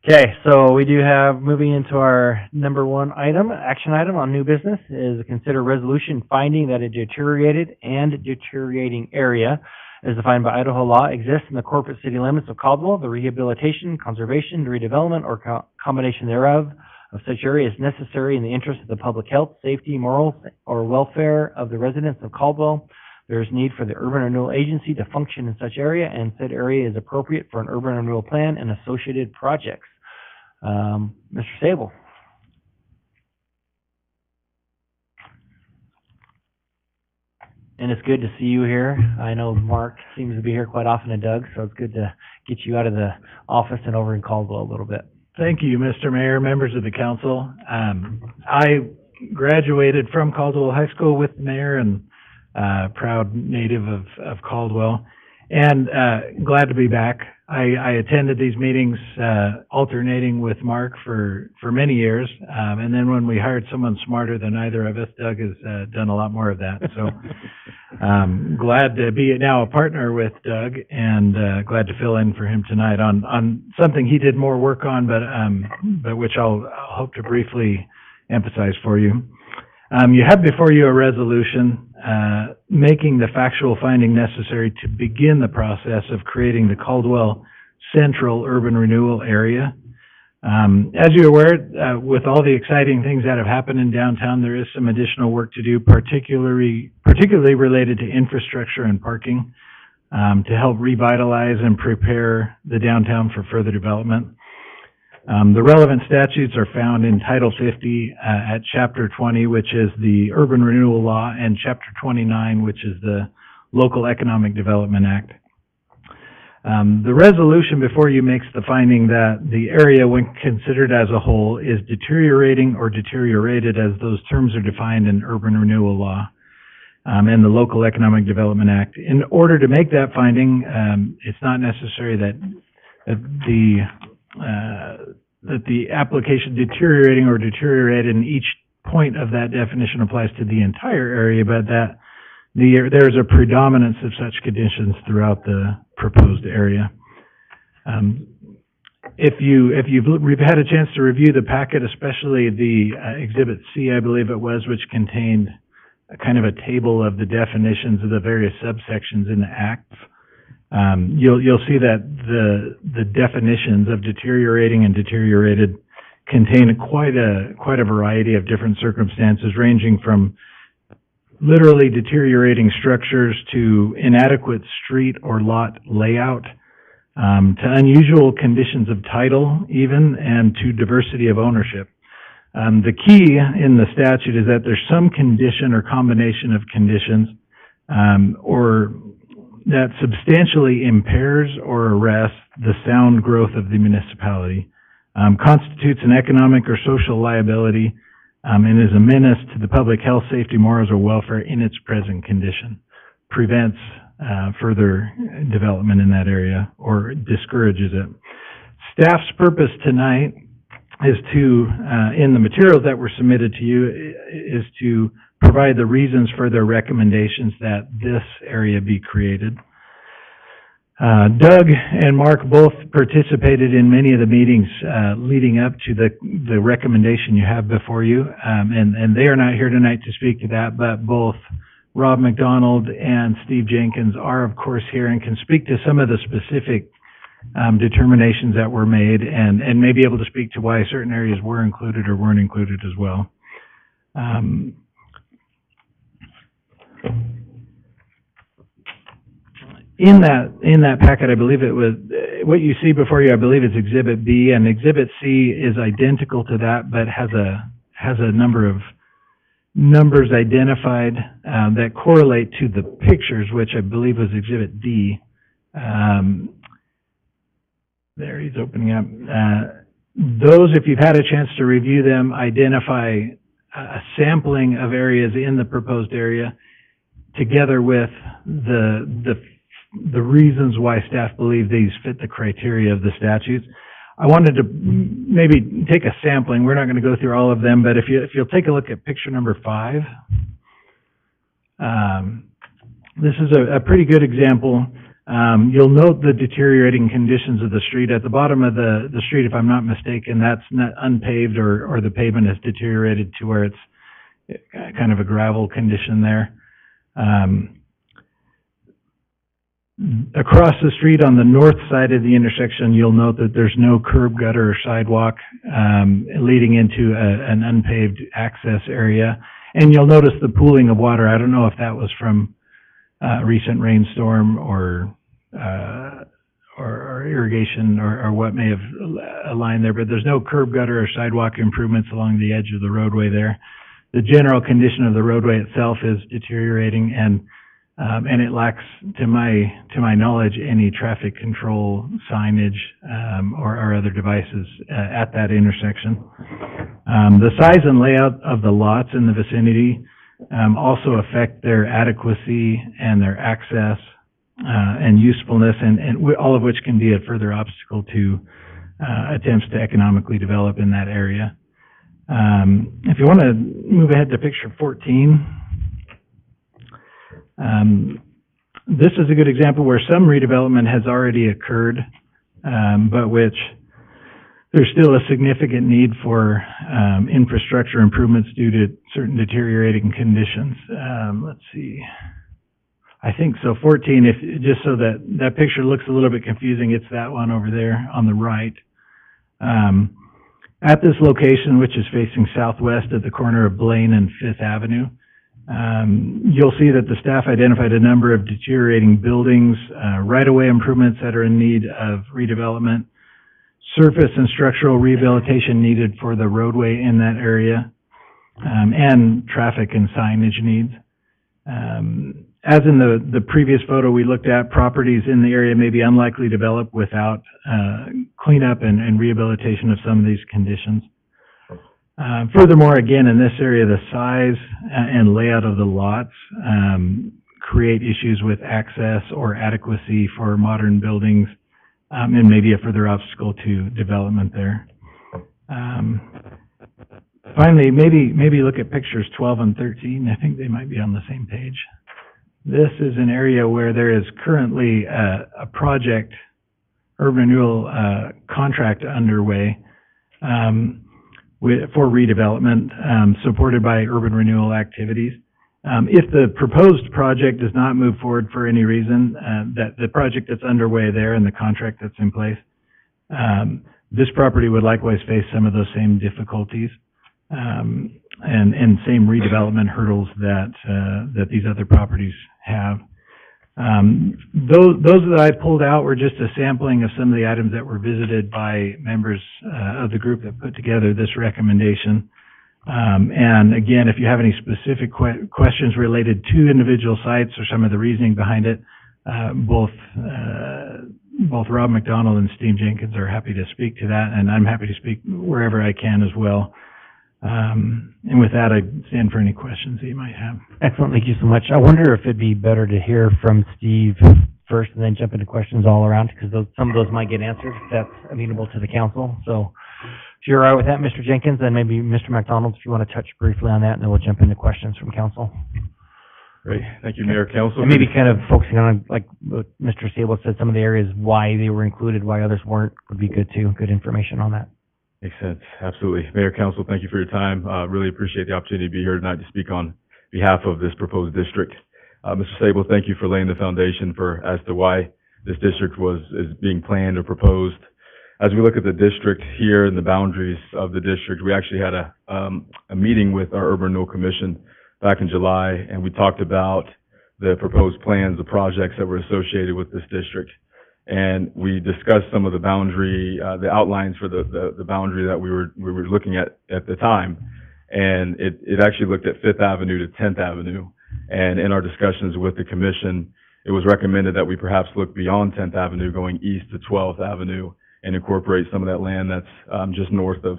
Okay, so we do have, moving into our number 1 item, action item on new business, is consider resolution finding that a deteriorated and deteriorating area as defined by Idaho law exists in the corporate city limits of Caldwell. The rehabilitation, conservation, redevelopment, or combination thereof of such area is necessary in the interest of the public health, safety, morals, or welfare of the residents of Caldwell. There is need for the Urban Renewal Agency to function in such area, and said area is appropriate for an urban renewal plan and associated projects. Mr. Sable. And it's good to see you here. I know Mark seems to be here quite often, and Doug, so it's good to get you out of the office and over in Caldwell a little bit. Thank you, Mr. Mayor, members of the council. I graduated from Caldwell High School with the mayor and proud native of Caldwell, and glad to be back. I attended these meetings alternating with Mark for many years, and then when we hired someone smarter than either of us, Doug has done a lot more of that. So glad to be now a partner with Doug, and glad to fill in for him tonight on something he did more work on, but which I'll hope to briefly emphasize for you. You have before you a resolution making the factual finding necessary to begin the process of creating the Caldwell Central Urban Renewal Area. As you're aware, with all the exciting things that have happened in downtown, there is some additional work to do, particularly related to infrastructure and parking, to help revitalize and prepare the downtown for further development. The relevant statutes are found in Title 50 at Chapter 20, which is the Urban Renewal Law, and Chapter 29, which is the Local Economic Development Act. The resolution before you makes the finding that the area, when considered as a whole, is deteriorating or deteriorated as those terms are defined in Urban Renewal Law and the Local Economic Development Act. In order to make that finding, it's not necessary that the application deteriorating or deteriorated in each point of that definition applies to the entire area, but that there's a predominance of such conditions throughout the proposed area. If you've had a chance to review the packet, especially the Exhibit C, I believe it was, which contained a kind of a table of the definitions of the various subsections in the Act, you'll see that the definitions of deteriorating and deteriorated contain quite a variety of different circumstances, ranging from literally deteriorating structures to inadequate street or lot layout, to unusual conditions of title even, and to diversity of ownership. The key in the statute is that there's some condition or combination of conditions or that substantially impairs or arrests the sound growth of the municipality, constitutes an economic or social liability, and is a menace to the public health, safety, morals, or welfare in its present condition, prevents further development in that area or discourages it. Staff's purpose tonight is to, in the materials that were submitted to you, is to provide the reasons for their recommendations that this area be created. Doug and Mark both participated in many of the meetings leading up to the recommendation you have before you, and they are not here tonight to speak to that, but both Rob McDonald and Steve Jenkins are, of course, here and can speak to some of the specific determinations that were made, and may be able to speak to why certain areas were included or weren't included as well. In that packet, I believe it was, what you see before you, I believe it's Exhibit B, and Exhibit C is identical to that, but has a number of numbers identified that correlate to the pictures, which I believe was Exhibit D. There, he's opening up. Those, if you've had a chance to review them, identify a sampling of areas in the proposed area, together with the reasons why staff believe these fit the criteria of the statutes. I wanted to maybe take a sampling. We're not going to go through all of them, but if you'll take a look at picture number 5, this is a pretty good example. You'll note the deteriorating conditions of the street. At the bottom of the street, if I'm not mistaken, that's not unpaved, or the pavement has deteriorated to where it's kind of a gravel condition there. Across the street on the north side of the intersection, you'll note that there's no curb, gutter, or sidewalk leading into an unpaved access area. And you'll notice the pooling of water. I don't know if that was from recent rainstorm or irrigation or what may have aligned there, but there's no curb, gutter, or sidewalk improvements along the edge of the roadway there. The general condition of the roadway itself is deteriorating, and it lacks, to my knowledge, any traffic control signage or other devices at that intersection. The size and layout of the lots in the vicinity also affect their adequacy and their access and usefulness, and all of which can be a further obstacle to attempts to economically develop in that area. If you want to move ahead to picture 14, this is a good example where some redevelopment has already occurred, but which there's still a significant need for infrastructure improvements due to certain deteriorating conditions. Let's see. I think so. 14, just so that picture looks a little bit confusing, it's that one over there on the right. At this location, which is facing southwest at the corner of Blaine and 5th Avenue, you'll see that the staff identified a number of deteriorating buildings, right-of-way improvements that are in need of redevelopment, surface and structural rehabilitation needed for the roadway in that area, and traffic and signage needs. As in the previous photo we looked at, properties in the area may be unlikely to develop without cleanup and rehabilitation of some of these conditions. Furthermore, again, in this area, the size and layout of the lots create issues with access or adequacy for modern buildings, and maybe a further obstacle to development there. Finally, maybe look at pictures 12 and 13. I think they might be on the same page. This is an area where there is currently a project, urban renewal contract underway for redevelopment, supported by urban renewal activities. If the proposed project does not move forward for any reason, that the project that's underway there and the contract that's in place, this property would likewise face some of those same difficulties and same redevelopment hurdles that these other properties have. Those that I pulled out were just a sampling of some of the items that were visited by members of the group that put together this recommendation. And again, if you have any specific questions related to individual sites or some of the reasoning behind it, both Rob McDonald and Steve Jenkins are happy to speak to that, and I'm happy to speak wherever I can as well. And with that, I stand for any questions that you might have. Excellent, thank you so much. I wonder if it'd be better to hear from Steve first and then jump into questions all around, because some of those might get answered if that's amenable to the council. So if you're all right with that, Mr. Jenkins, then maybe Mr. McDonald, if you want to touch briefly on that, and then we'll jump into questions from council. Great, thank you, Mayor, Council. And maybe kind of focusing on, like what Mr. Sable said, some of the areas, why they were included, why others weren't, would be good too. Good information on that. Makes sense, absolutely. Mayor, Council, thank you for your time. Really appreciate the opportunity to be here tonight to speak on behalf of this proposed district. Mr. Sable, thank you for laying the foundation as to why this district is being planned or proposed. As we look at the district here and the boundaries of the district, we actually had a meeting with our Urban Renewal Commission back in July, and we talked about the proposed plans, the projects that were associated with this district. And we discussed some of the boundary, the outlines for the boundary that we were looking at the time. And it actually looked at 5th Avenue to 10th Avenue. And in our discussions with the commission, it was recommended that we perhaps look beyond 10th Avenue, going east to 12th Avenue, and incorporate some of that land that's just north of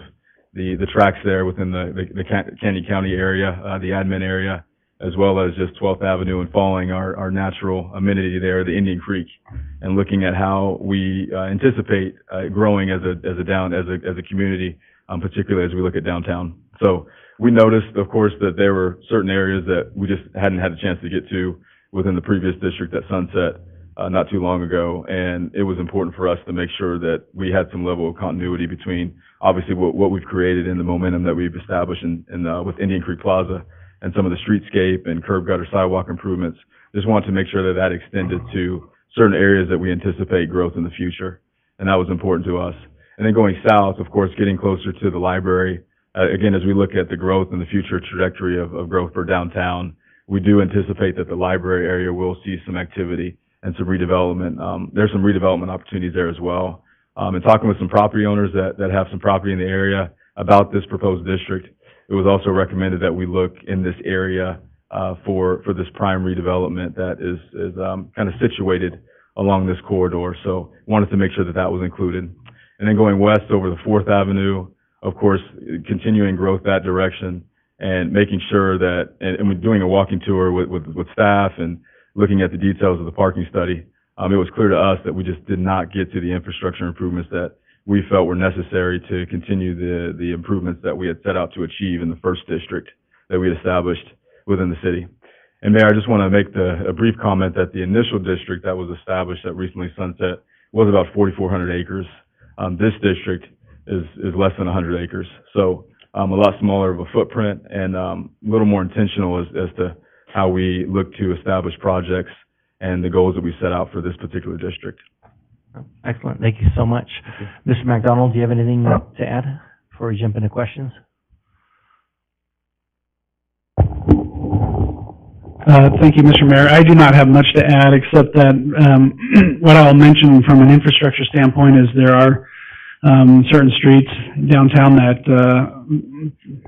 the tracks there within the Canyon County area, the admin area, as well as just 12th Avenue and following our natural amenity there, the Indian Creek, and looking at how we anticipate growing as a community, particularly as we look at downtown. So we noticed, of course, that there were certain areas that we just hadn't had a chance to get to within the previous district at Sunset not too long ago, and it was important for us to make sure that we had some level of continuity between, obviously, what we've created and the momentum that we've established with Indian Creek Plaza and some of the streetscape and curb gutter sidewalk improvements. Just wanted to make sure that extended to certain areas that we anticipate growth in the future, and that was important to us. And then going south, of course, getting closer to the library. Again, as we look at the growth and the future trajectory of growth for downtown, we do anticipate that the library area will see some activity and some redevelopment. There's some redevelopment opportunities there as well. And talking with some property owners that have some property in the area about this proposed district, it was also recommended that we look in this area for this prime redevelopment that is kind of situated along this corridor. So wanted to make sure that was included. And then going west over the 4th Avenue, of course, continuing growth that direction and making sure that, and we're doing a walking tour with staff and looking at the details of the parking study, it was clear to us that we just did not get to the infrastructure improvements that we felt were necessary to continue the improvements that we had set out to achieve in the first district that we had established within the city. And Mayor, I just want to make a brief comment that the initial district that was established at recently Sunset was about 4,400 acres. This district is less than 100 acres. So a lot smaller of a footprint and a little more intentional as to how we look to establish projects and the goals that we set out for this particular district. Excellent. Thank you so much. Mr. McDonald, do you have anything to add before we jump into questions? Thank you, Mr. Mayor. I do not have much to add except that what I'll mention from an infrastructure standpoint is there are certain streets downtown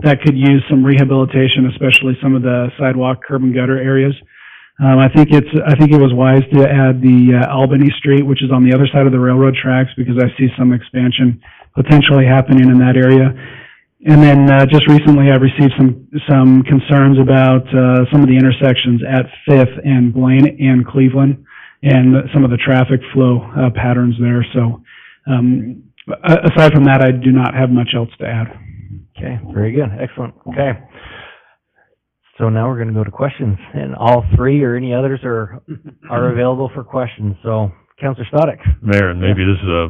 that could use some rehabilitation, especially some of the sidewalk, curb and gutter areas. I think it was wise to add the Albany Street, which is on the other side of the railroad tracks, because I see some expansion potentially happening in that area. And then just recently, I've received some concerns about some of the intersections at 5th and Blaine and Cleveland, and some of the traffic flow patterns there. So aside from that, I do not have much else to add. Okay, very good, excellent. Okay, so now we're going to go to questions, and all three or any others are available for questions. So, Councilor Stoddard. Mayor, and maybe this is a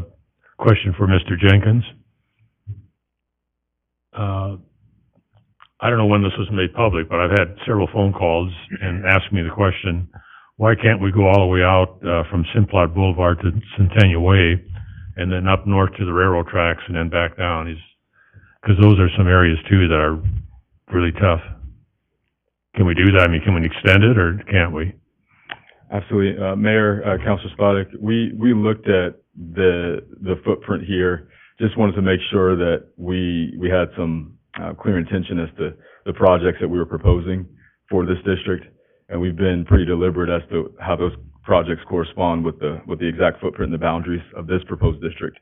question for Mr. Jenkins. I don't know when this was made public, but I've had several phone calls and asked me the question, why can't we go all the way out from Simplot Boulevard to Centennial Way and then up north to the railroad tracks and then back down? Because those are some areas too that are really tough. Can we do that? I mean, can we extend it or can't we? Absolutely. Mayor, Councilor Spodek, we looked at the footprint here. Just wanted to make sure that we had some clear intention as to the projects that we were proposing for this district, and we've been pretty deliberate as to how those projects correspond with the exact footprint and the boundaries of this proposed district.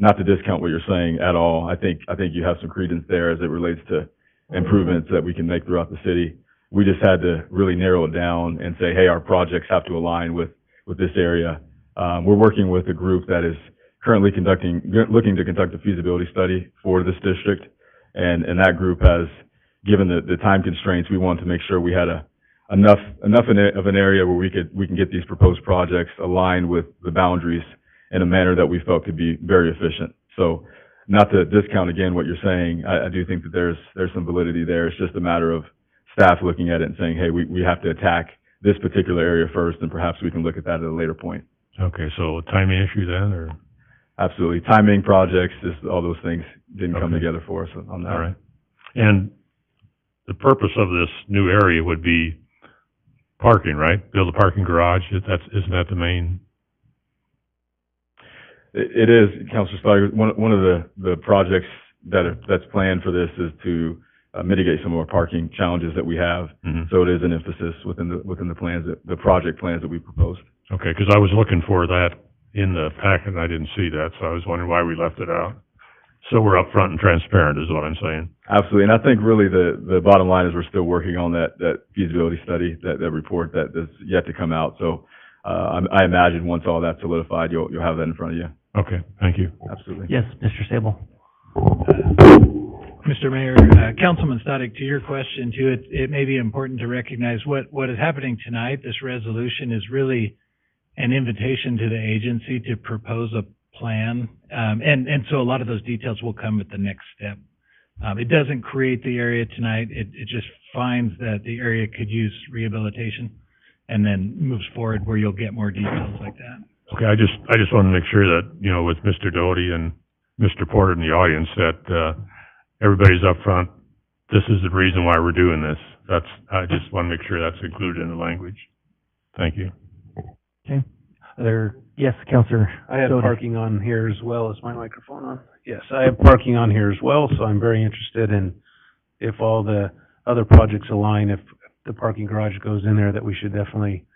Not to discount what you're saying at all. I think you have some credence there as it relates to improvements that we can make throughout the city. We just had to really narrow it down and say, hey, our projects have to align with this area. We're working with a group that is currently looking to conduct a feasibility study for this district, and that group has, given the time constraints, we wanted to make sure we had enough of an area where we can get these proposed projects aligned with the boundaries in a manner that we felt could be very efficient. So, not to discount again what you're saying, I do think that there's some validity there. It's just a matter of staff looking at it and saying, hey, we have to attack this particular area first, and perhaps we can look at that at a later point. Okay, so timing issue then, or? Absolutely. Timing, projects, just all those things didn't come Okay. together for us on that. All right. And the purpose of this new area would be parking, right? Build a parking garage, isn't that the main? It is, Councilor Steiger, one of the projects that's planned for this is to mitigate some of our parking challenges that we have. Mhm. So it is an emphasis within the plans, the project plans that we proposed. Okay, because I was looking for that in the packet and I didn't see that, so I was wondering why we left it out. So we're upfront and transparent is what I'm saying. Absolutely, and I think really the bottom line is we're still working on that feasibility study, that report that's yet to come out. So, I imagine once all that's solidified, you'll have that in front of you. Okay, thank you. Absolutely. Yes, Mr. Sable. Mr. Mayor, Councilman Static, to your question too, it may be important to recognize what is happening tonight. This resolution is really an invitation to the agency to propose a plan. And so a lot of those details will come at the next step. It doesn't create the area tonight. It just finds that the area could use rehabilitation and then moves forward where you'll get more details like that. Okay, I just want to make sure that, you know, with Mr. Doty and Mr. Porter in the audience, that, everybody's upfront. This is the reason why we're doing this. I just want to make sure that's included in the language. Thank you. Okay. Yes, Councilor I have Doty. parking on here as well. Is my microphone on? Yes, I have parking on here as well, so I'm very interested in if all the other projects align, if the parking garage goes in there, that we should definitely,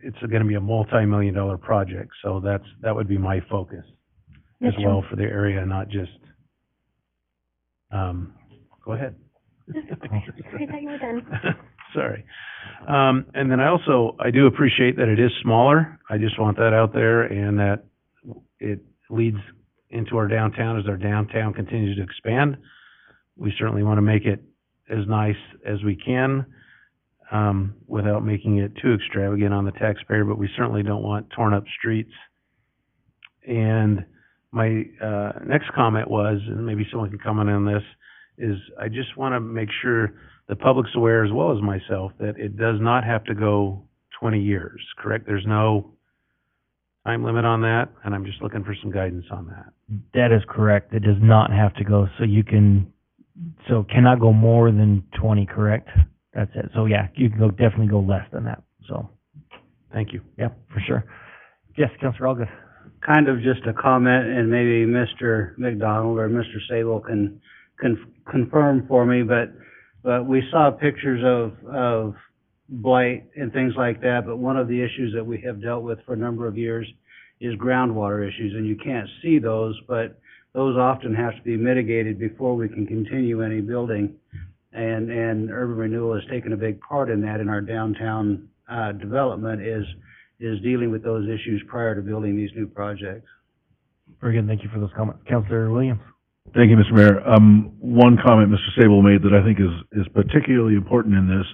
it's gonna be a multi-million-dollar project, so that would be my focus as Mr. well for the area, not just, go ahead. I thought you were done. Sorry. And then I do appreciate that it is smaller. I just want that out there, and that it leads into our downtown as our downtown continues to expand. We certainly want to make it as nice as we can, without making it too extravagant on the taxpayer, but we certainly don't want torn up streets. And my, next comment was, and maybe someone can comment on this, is I just want to make sure the public's aware as well as myself that it does not have to go 20 years, correct? There's no time limit on that, and I'm just looking for some guidance on that. That is correct. It does not have to go, so cannot go more than 20, correct? That's it. So yeah, you can definitely go less than that, so. Thank you. Yep, for sure. Yes, Councilor Allgood. Kind of just a comment, and maybe Mr. McDonald or Mr. Sable can confirm for me, but we saw pictures of blight and things like that, but one of the issues that we have dealt with for a number of years is groundwater issues, and you can't see those, but those often have to be mitigated before we can continue any building. And urban renewal has taken a big part in that in our downtown development is dealing with those issues prior to building these new projects. Very good. Thank you for those comments. Councilor Williams. Thank you, Mr. Mayor. One comment Mr. Sable made that I think is particularly important in this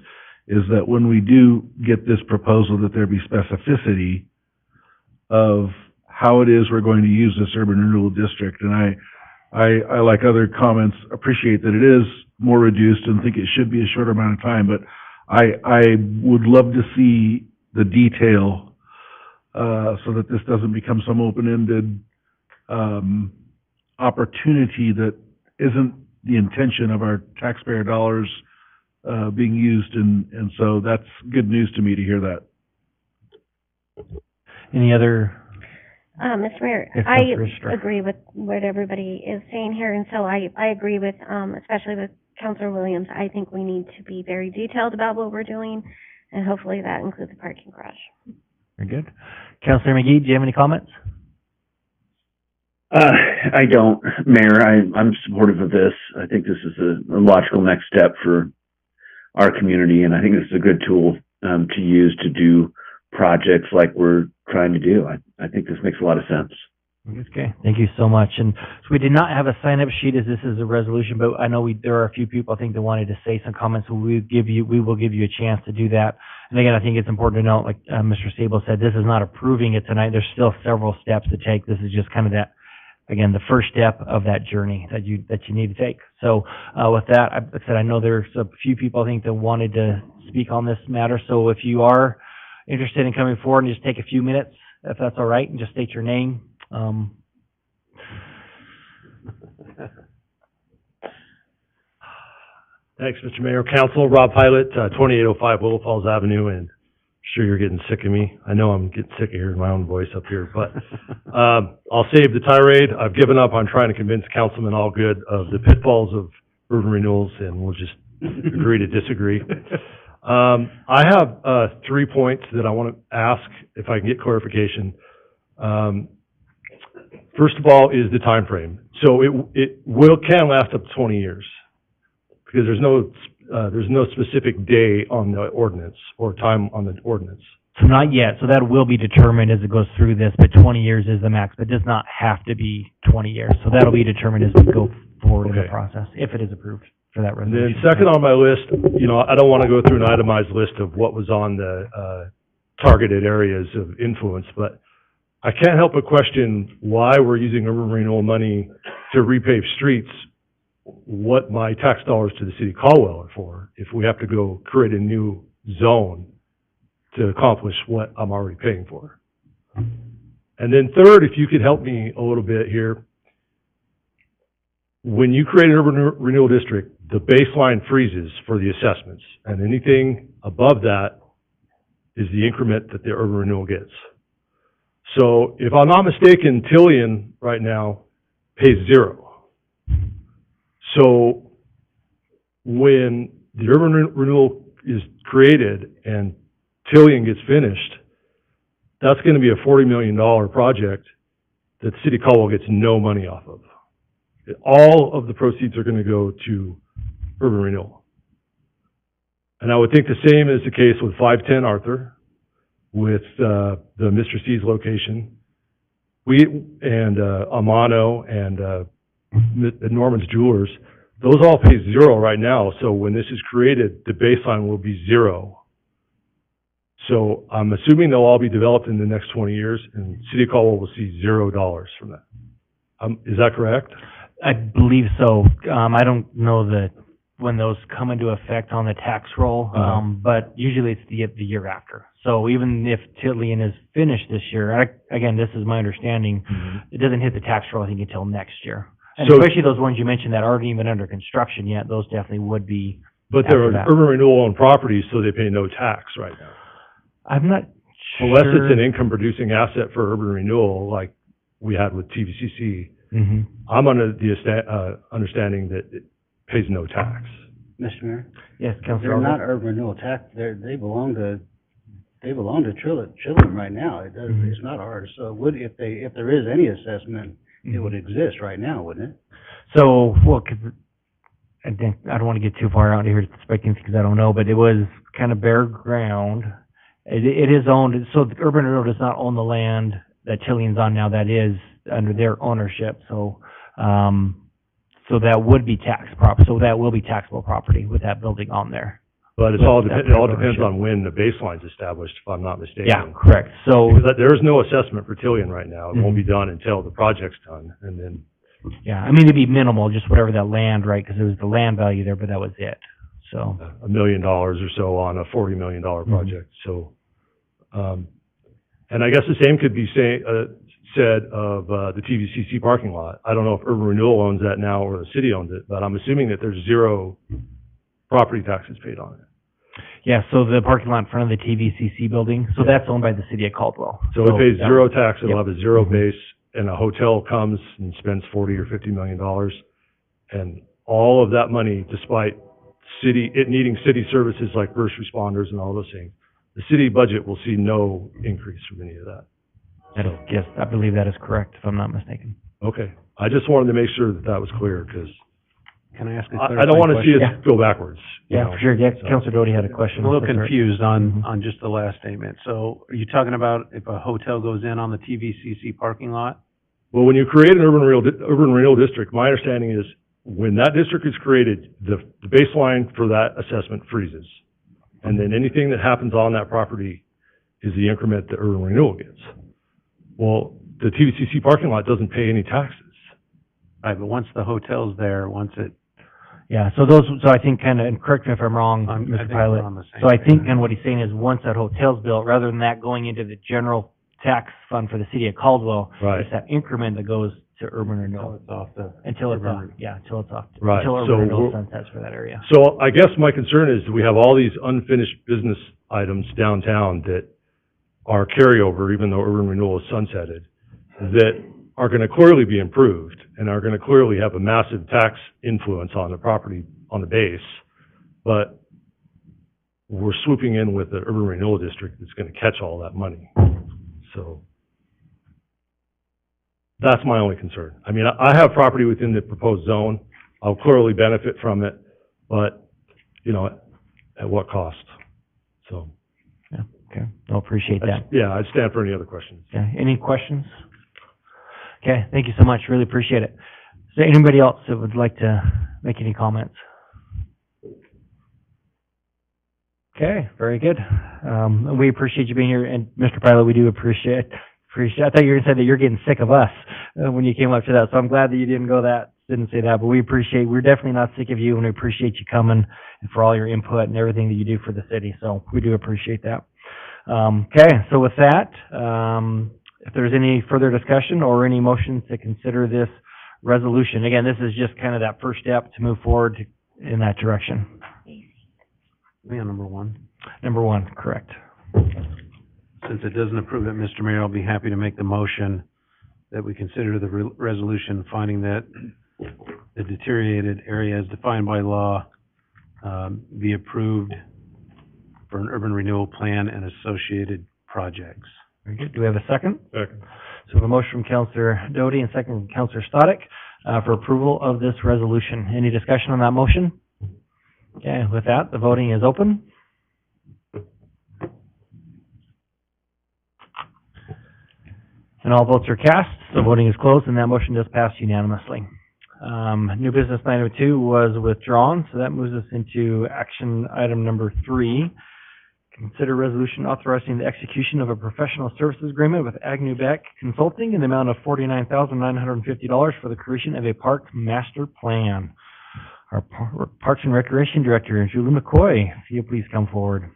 is that when we do get this proposal, that there be specificity of how it is we're going to use this urban renewal district. And I, like other comments, appreciate that it is more reduced and think it should be a shorter amount of time, but I would love to see the detail, so that this doesn't become some open-ended, opportunity that isn't the intention of our taxpayer dollars, being used, and so that's good news to me to hear that. Any other? Mr. Mayor, Yes, I Councilor Ristra. agree with what everybody is saying here, and so I agree with, especially with Councilor Williams. I think we need to be very detailed about what we're doing, and hopefully that includes the parking garage. Very good. Councilor McGee, do you have any comments? I don't, Mayor. I'm supportive of this. I think this is a logical next step for our community, and I think this is a good tool to use to do projects like we're trying to do. I think this makes a lot of sense. Okay, thank you so much. And so we did not have a sign-up sheet as this is a resolution, but I know there are a few people I think that wanted to say some comments, so we will give you a chance to do that. And again, I think it's important to note, like Mr. Sable said, this is not approving it tonight. There's still several steps to take. This is just kind of that, again, the first step of that journey that you need to take. So with that, like I said, I know there's a few people I think that wanted to speak on this matter. So if you are interested in coming forward and just take a few minutes, if that's all right, and just state your name. Thanks, Mr. Mayor. Council, Rob Pilot, 2805 Willow Falls Avenue, and I'm sure you're getting sick of me. I know I'm getting sick of hearing my own voice up here, but I'll save the tirade. I've given up on trying to convince Councilman Allgood of the pitfalls of urban renewals, and we'll just agree to disagree. I have 3 points that I want to ask, if I can get clarification. First of all is the time frame. So it can last up to 20 years. Because there's no specific day on the ordinance or time on the ordinance. So not yet, so that will be determined as it goes through this, but 20 years is the max, but it does not have to be 20 years. So that'll be determined as we go forward in the process, if it is approved for that And resolution. then second on my list, I don't want to go through an itemized list of what was on the targeted areas of influence, but I can't help but question why we're using urban renewal money to repave streets, what my tax dollars to the city of Caldwell are for, if we have to go create a new zone to accomplish what I'm already paying for. And then third, if you could help me a little bit here, when you create an urban renewal district, the baseline freezes for the assessments, and anything above that is the increment that the urban renewal gets. So if I'm not mistaken, Tillian right now pays 0. So when the urban renewal is created and Tillian gets finished, that's going to be a $40 million project that the city of Caldwell gets no money off of. All of the proceeds are going to go to urban renewal. And I would think the same is the case with 510 Arthur, with the Mr. C's location, and Amano and Norman's Jewelers. Those all pay 0 right now. So when this is created, the baseline will be 0. So I'm assuming they'll all be developed in the next 20 years, and City of Caldwell will see $0 from that. Is that correct? I believe so. I don't know when those come into effect on the tax roll, but usually it's the year after. So even if Tillian is finished this year, again, this is my understanding, it doesn't hit the tax roll, I think, until next year. And So- especially those ones you mentioned that aren't even under construction yet, those definitely would be. But they're after that. urban renewal owned properties, so they pay no tax right now. I'm not sure. Unless it's an income producing asset for urban renewal, like we had with TVCC. Mhm. I'm under the understanding that it pays no tax. Mr. Mayor? Yes, Councilor They're not Albright. urban renewal tax, they belong to Trillium right now. It's not ours. So if there is any assessment, it would exist right now, wouldn't it? So, well, 'cause I don't want to get too far out here expecting things I don't know, but it was kind of bare ground. It is owned, so the urban renewal does not own the land that Tillian's on now. That is under their ownership. So, so that would be so that will be taxable property with that building on there. But it With all that depends ownership. on when the baseline's established, if I'm not mistaken. Yeah, correct. So, Because there is no assessment for Tillian right now. It won't Mhm. be done until the project's done, and then, yeah, I mean, it'd be minimal, just whatever that land, right? Because there was the land value there, but that was it. So, $1 million or so on a $40 million project, so. And I guess the same could be said of the TVCC parking lot. I don't know if urban renewal owns that now or the city owns it, but I'm assuming that there's 0 property taxes paid on it. yeah, so the parking lot in front of the TVCC building, so that's owned by the city of Caldwell. So it pays 0 tax, it'll Yep. have a 0 base, and a hotel comes and spends $40 or $50 million. And all of that money, despite it needing city services like first responders and all those things, the city budget will see no increase from any of that. Yes, I believe that is correct, if I'm not mistaken. Okay, I just wanted to make sure that that was clear, because Can I ask a I don't want to see clarifying us go backwards. you Yeah, know, for sure. Yeah, so. Councilor Doty had a question. I'm a little That's right. confused on just the last statement. So are you talking about if a hotel goes in on the TVCC parking lot? Well, when you create an urban renewal district, my understanding is when that district is created, the baseline for that assessment freezes. And then anything that happens on that property is the increment that urban renewal gets. Well, the TVCC parking lot doesn't pay any taxes. Right, but once the hotel's there, Yeah, so I think kinda, and correct me if I'm wrong, I Mr. think Pilot. we're on the same So I page. think, and what he's saying is, once that hotel's built, rather than that going into the general tax fund for the city of Caldwell, Right. it's that increment that goes to urban renewal. It's off the. Until it's off, urban- yeah, until it's off. Right, Until so urban renewal we're- sunsets for that area. So I guess my concern is that we have all these unfinished business items downtown that are carryover, even though urban renewal is sunsetted, that are gonna clearly be improved and are gonna clearly have a massive tax influence on the property, on the base. But we're swooping in with the urban renewal district that's gonna catch all that money. So that's my only concern. I mean, I have property within the proposed zone. I'll clearly benefit from it, but, you know, at what cost? So. Yeah, okay, I appreciate that. Yeah, I'd stand for any other questions. Okay, any questions? Okay, thank you so much, really appreciate it. Is there anybody else that would like to make any comments? Okay, very good. We appreciate you being here, and Mr. Pilot, we do appreciate, I thought you were gonna say that you're getting sick of us, when you came up to that, so I'm glad that you didn't say that, but we're definitely not sick of you, and we appreciate you coming and for all your input and everything that you do for the city, so we do appreciate that. Okay, so with that, if there's any further discussion or any motions to consider this resolution, again, this is just kind of that first step to move forward in that direction. Me on number one. Number one, correct. Since it doesn't approve it, Mr. Mayor, I'll be happy to make the motion that we consider the resolution finding that the deteriorated area as defined by law, be approved for an urban renewal plan and associated projects. Very good. Do we have a second? Second. So we have a motion from Councilor Doty and second from Councilor Stodic, for approval of this resolution. Any discussion on that motion? Okay, with that, the voting is open. And all votes are cast, so voting is closed, and that motion does pass unanimously. New business item 2 was withdrawn, so that moves us into action item number 3. Consider resolution authorizing the execution of a professional services agreement with Agnew Beck Consulting in the amount of $49,950 for the creation of a park master plan. Our Parks and Recreation Director, Julie McCoy, if you please come forward.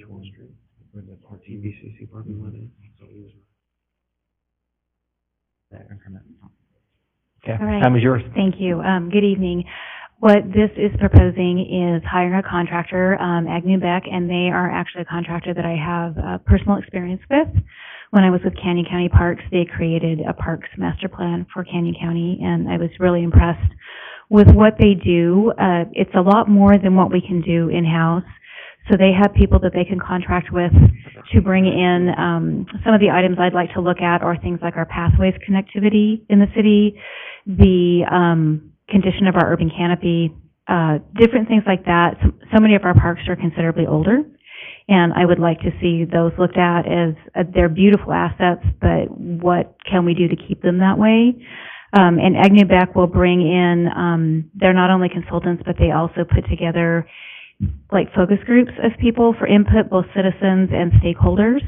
Wall Street, where the TVCC parking lot is. Okay, All right. time is yours. Thank you. Good evening. What this is proposing is hiring a contractor, Agnew Beck, and they are actually a contractor that I have personal experience with. When I was with Canyon County Parks, they created a parks master plan for Canyon County, and I was really impressed with what they do. It's a lot more than what we can do in-house. So they have people that they can contract with to bring in, some of the items I'd like to look at are things like our pathways connectivity in the city, the, condition of our urban canopy, different things like that. So many of our parks are considerably older, and I would like to see those looked at as, they're beautiful assets, but what can we do to keep them that way? And Agnew Beck will bring in, they're not only consultants, but they also put together like focus groups of people for input, both citizens and stakeholders,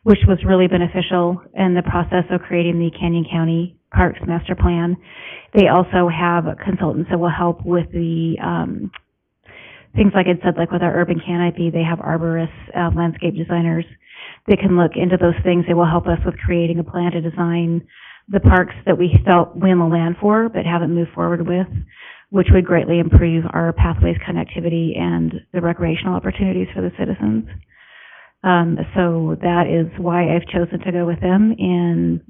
which was really beneficial in the process of creating the Canyon County Parks Master Plan. They also have consultants that will help with the things like I said, like with our urban canopy, they have arborists, landscape designers. They can look into those things. They will help us with creating a plan to design the parks that we felt we own the land for but haven't moved forward with, which would greatly improve our pathways connectivity and the recreational opportunities for the citizens. So that is why I've chosen to go with them and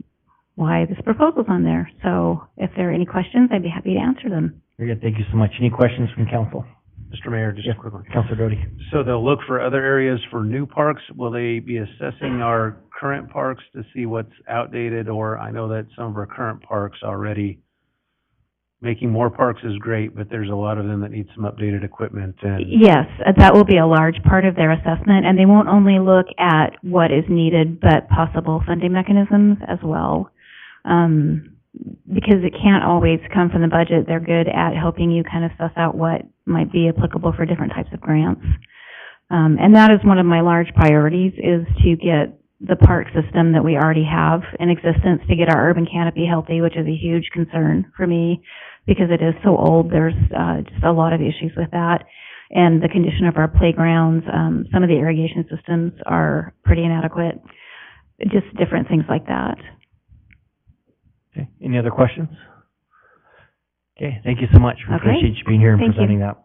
why this proposal's on there. So if there are any questions, I'd be happy to answer them. Very good, thank you so much. Any questions from council? Mr. Mayor, just a quick one. Councilor Doty. So they'll look for other areas for new parks. Will they be assessing our current parks to see what's outdated? Or I know that some of our current parks already, making more parks is great, but there's a lot of them that need some updated equipment and. Yes, that will be a large part of their assessment, and they won't only look at what is needed, but possible funding mechanisms as well. Because it can't always come from the budget. They're good at helping you kind of suss out what might be applicable for different types of grants. And that is one of my large priorities, is to get the park system that we already have in existence to get our urban canopy healthy, which is a huge concern for me because it is so old. There's just a lot of issues with that. And the condition of our playgrounds, some of the irrigation systems are pretty inadequate, just different things like that. Okay, any other questions? Okay, thank you so much. We appreciate you being here and presenting that.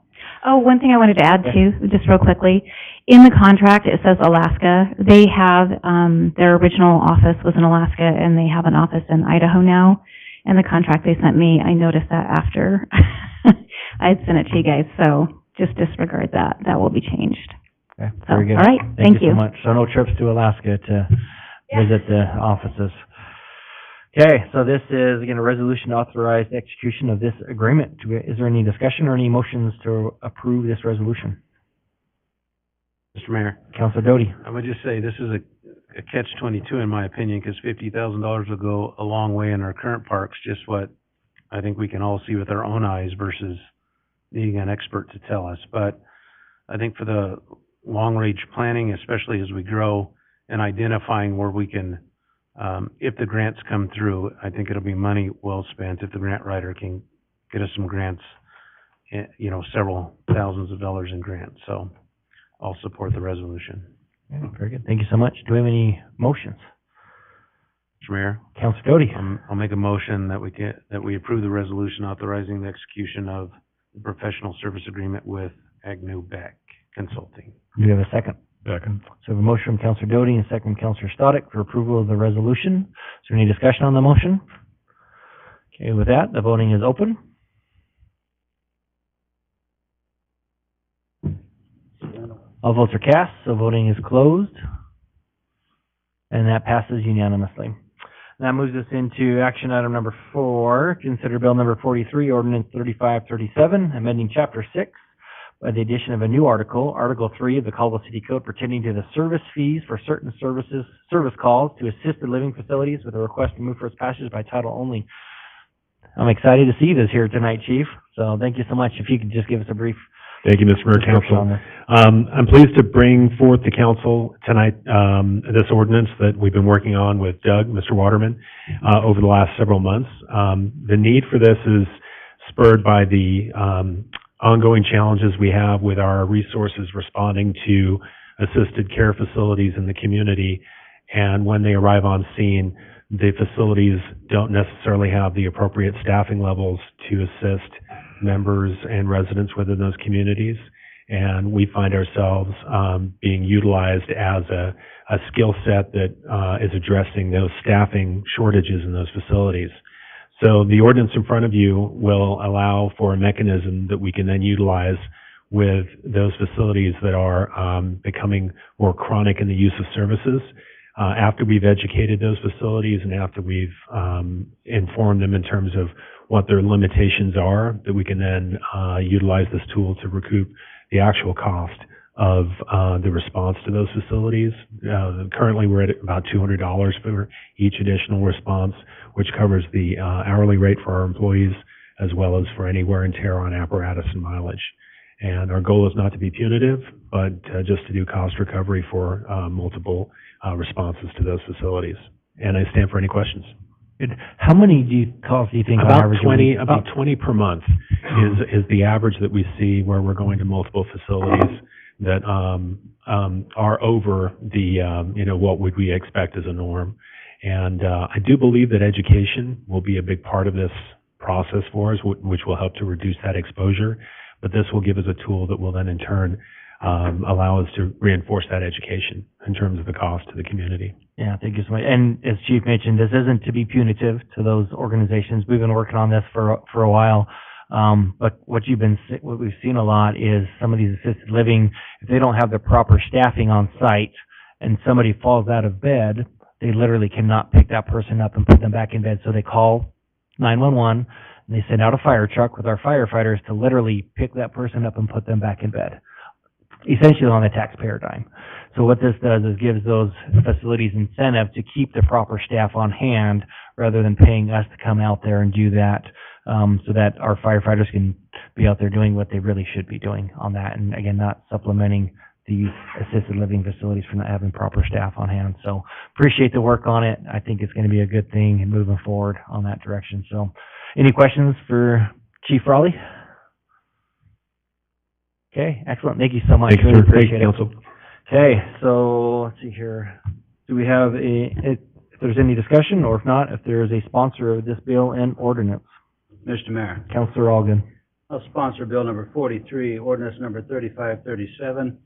Oh, one thing I wanted to add too, just real quickly. In the contract, it says Alaska. They have, their original office was in Alaska and they have an office in Idaho now. And the contract they sent me, I noticed that after I had sent it to you guys, so just disregard that. That will be changed. Okay, very good. All right, thank you. So much. So no trips to Alaska to visit the offices. Okay, so this is, again, a resolution to authorize the execution of this agreement. Is there any discussion or any motions to approve this resolution? Mr. Mayor, Councilor Doty. I would just say this is a catch-22 in my opinion, because $50,000 will go a long way in our current parks, just what I think we can all see with our own eyes versus needing an expert to tell us. But I think for the long-range planning, especially as we grow and identifying where we can, if the grants come through, I think it'll be money well spent if the grant writer can get us some grants, you know, several thousands of dollars in grants. So I'll support the resolution. Okay, very good. Thank you so much. Do we have any motions? Mr. Mayor? Councilor Doty. I'll make a motion that we approve the resolution authorizing the execution of the professional service agreement with Agnew Beck Consulting. Do we have a second? Second. So we have a motion from Councilor Doty and a second from Councilor Stodic for approval of the resolution. Is there any discussion on the motion? Okay, with that, the voting is open. All votes are cast, so voting is closed. And that passes unanimously. And that moves us into action item number 4, consider bill number 43, ordinance 3537, amending chapter 6 by the addition of a new article, Article 3 of the Caldwell City Code pertaining to the service fees for certain service calls to assisted living facilities with a request to move for its passage by title only. I'm excited to see this here tonight, Chief. So thank you so much. If you could just give us a brief. Thank you, Mr. Mayor, Council. I'm pleased to bring forth to Council tonight this ordinance that we've been working on with Doug, Mr. Waterman, over the last several months. The need for this is spurred by the ongoing challenges we have with our resources responding to assisted care facilities in the community. And when they arrive on scene, the facilities don't necessarily have the appropriate staffing levels to assist members and residents within those communities. And we find ourselves being utilized as a skill set that is addressing those staffing shortages in those facilities. So the ordinance in front of you will allow for a mechanism that we can then utilize with those facilities that are becoming more chronic in the use of services. After we've educated those facilities and after we've informed them in terms of what their limitations are, that we can then utilize this tool to recoup the actual cost of the response to those facilities. Currently, we're at about $200 for each additional response, which covers the hourly rate for our employees as well as for any wear and tear on apparatus and mileage. And our goal is not to be punitive, but just to do cost recovery for multiple responses to those facilities. And I stand for any questions. Good. How many calls do you think on average? About 20 per month is the average that we see where we're going to multiple facilities that are over the what would we expect as a norm. And I do believe that education will be a big part of this process for us, which will help to reduce that exposure. But this will give us a tool that will then in turn allow us to reinforce that education in terms of the cost to the community. Yeah, thank you so much. And as Chief mentioned, this isn't to be punitive to those organizations. We've been working on this for a while. But what we've seen a lot is some of these assisted living, if they don't have the proper staffing on site and somebody falls out of bed, they literally cannot pick that person up and put them back in bed. So they call 911 and they send out a fire truck with our firefighters to literally pick that person up and put them back in bed, essentially on a taxpayer dime. So what this does is gives those facilities incentive to keep the proper staff on hand rather than paying us to come out there and do that, so that our firefighters can be out there doing what they really should be doing on that. And again, not supplementing these assisted living facilities for not having proper staff on hand. So appreciate the work on it. I think it's going to be a good thing and moving forward on that direction. So any questions for Chief Raleigh? Okay, excellent. Thank you so much. Thank you, Really sir. Thank appreciate you, it. council. Okay, so let's see here. Do we have if there's any discussion, or if not, if there is a sponsor of this bill and ordinance? Mr. Mayor, Councilor Algen. I'll sponsor bill number 43, ordinance number 3537,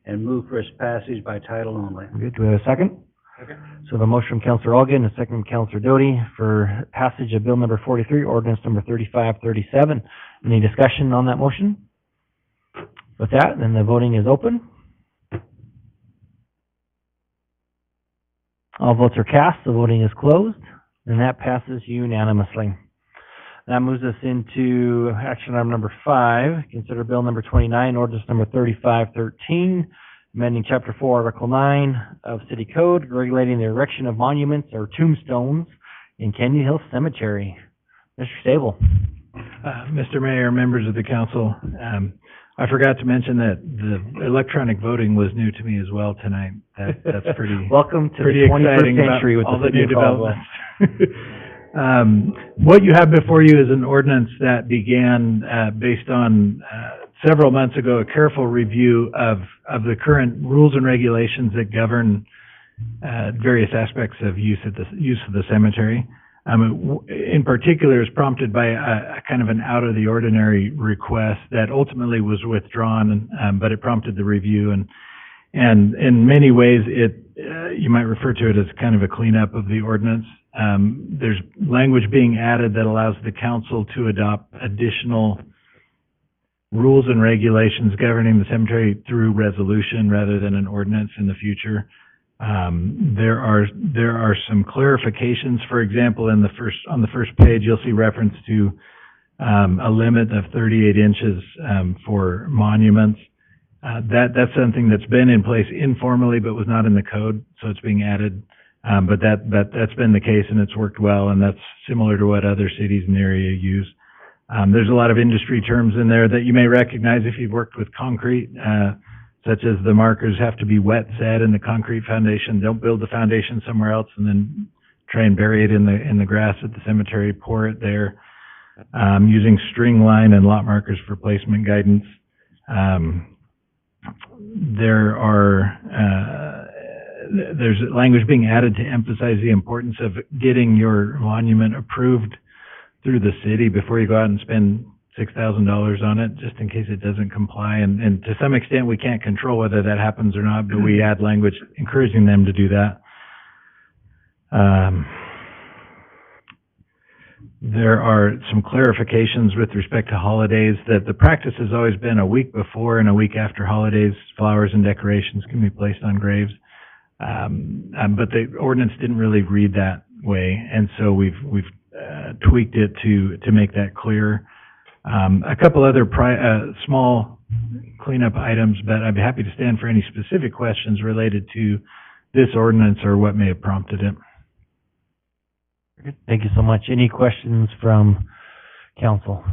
and move for its passage by title only. Good. Do we have a second? Second. So we have a motion from Councilor Algen, a second from Councilor Doty for passage of bill number 43, ordinance number 3537. Any discussion on that motion? With that, then the voting is open. All votes are cast, the voting is closed, and that passes unanimously. That moves us into action item number 5, consider bill number 29, ordinance number 3513, amending chapter 4, article 9 of city code, regulating the erection of monuments or tombstones in Canyon Hill Cemetery. Mr. Sable. Mr. Mayor, members of the council, I forgot to mention that the electronic voting was new to me as well tonight. That's pretty Welcome to pretty the 21st exciting about century with all the the new city of Caldwell. developments. What you have before you is an ordinance that began based on several months ago a careful review of the current rules and regulations that govern various aspects of use of the cemetery. In particular, is prompted by a kind of an out-of-the-ordinary request that ultimately was withdrawn, but it prompted the review, and in many ways, you might refer to it as kind of a cleanup of the ordinance. There's language being added that allows the council to adopt additional rules and regulations governing the cemetery through resolution rather than an ordinance in the future. There are some clarifications. For example, on the first page, you'll see reference to a limit of 38 inches for monuments. That's something that's been in place informally, but was not in the code, so it's being added. But that's been the case, and it's worked well, and that's similar to what other cities in the area use. There's a lot of industry terms in there that you may recognize if you've worked with concrete, such as the markers have to be wet set in the concrete foundation. Don't build the foundation somewhere else and then try and bury it in the grass at the cemetery. Pour it there. Using string line and lot markers for placement guidance. There's language being added to emphasize the importance of getting your monument approved through the city before you go out and spend $6,000 on it, just in case it doesn't comply. And to some extent, we can't control whether that happens or not, but we add language encouraging them to do that. There are some clarifications with respect to holidays, that the practice has always been a week before and a week after holidays, flowers and decorations can be placed on graves. But the ordinance didn't really read that way, and so we've tweaked it to make that clear. A couple other small cleanup items, but I'd be happy to stand for any specific questions related to this ordinance or what may have prompted it. Thank you so much. Any questions from council?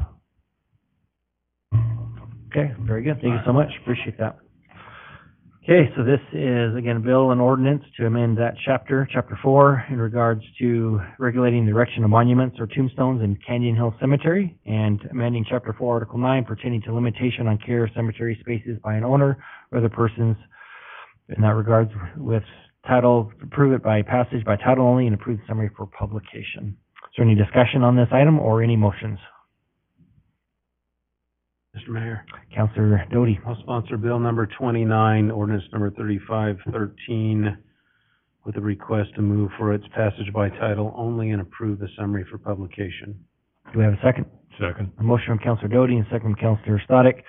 Okay, very good. Thank you so much. Appreciate that. Okay, so this is, again, a bill and ordinance to amend that chapter 4, in regards to regulating the erection of monuments or tombstones in Canyon Hill Cemetery, and amending chapter 4, article 9, pertaining to limitation on care of cemetery spaces by an owner or other persons. In that regards, with title, approve it by passage by title only and approve the summary for publication. Is there any discussion on this item or any motions? Mr. Mayor. Councilor Doty. I'll sponsor bill number 29, ordinance number 3513, with a request to move for its passage by title only and approve the summary for publication. Do we have a second? Second. A motion from Councilor Doty and a second from Councilor Stodic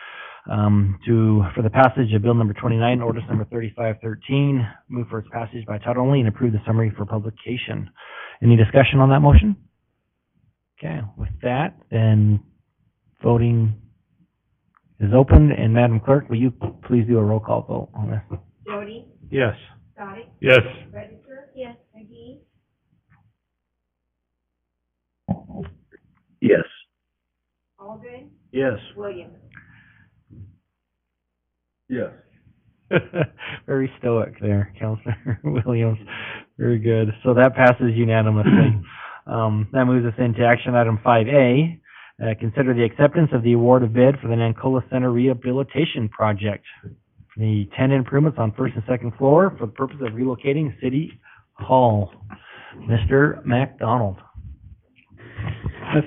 for the passage of bill number 29, ordinance number 3513, move for its passage by title only and approve the summary for publication. Any discussion on that motion? Okay, with that, then voting is open, and Madam Clerk, will you please do a roll call vote on this? Doty? Yes. Stodic? Yes. Register? Yes. McGee? Yes. Alden? Yes. Williams? Yes. Very stoic there, Counselor Williams. Very good. So that passes unanimously. That moves us into action item 5A. Consider the acceptance of the award of bid for the Nancola Center Rehabilitation Project. The 10 improvements on first and second floor for the purpose of relocating City Hall. Mr. McDonald.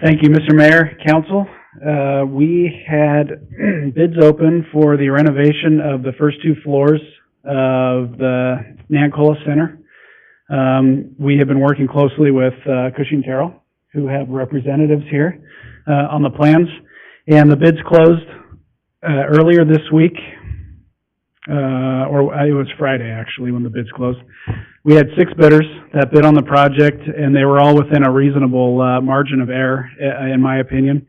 Thank you, Mr. Mayor, Council. We had bids open for the renovation of the first 2 floors of the Nancola Center. We have been working closely with Cushing Terrell, who have representatives here on the plans, and the bids closed earlier this week, or it was Friday actually when the bids closed. We had 6 bidders that bid on the project, and they were all within a reasonable margin of error, in my opinion.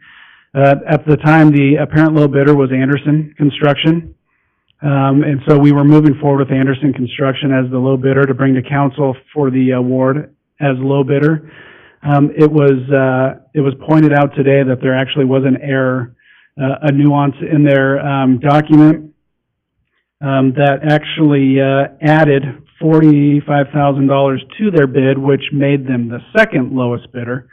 At the time, the apparent low bidder was Anderson Construction, and so we were moving forward with Anderson Construction as the low bidder to bring to council for the award as low bidder. It was pointed out today that there actually was an error, a nuance in their document that actually added $45,000 to their bid, which made them the second lowest bidder.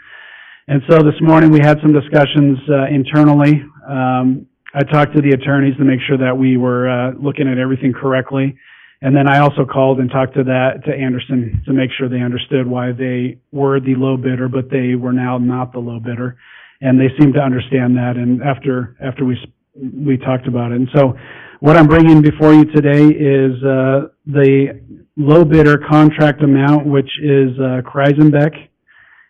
And so this morning we had some discussions internally. I talked to the attorneys to make sure that we were looking at everything correctly. And then I also called and talked to Anderson to make sure they understood why they were the low bidder, but they were now not the low bidder. And they seemed to understand that. And after we talked about it. And so what I'm bringing before you today is the low bidder contract amount, which is Kreisenbeck,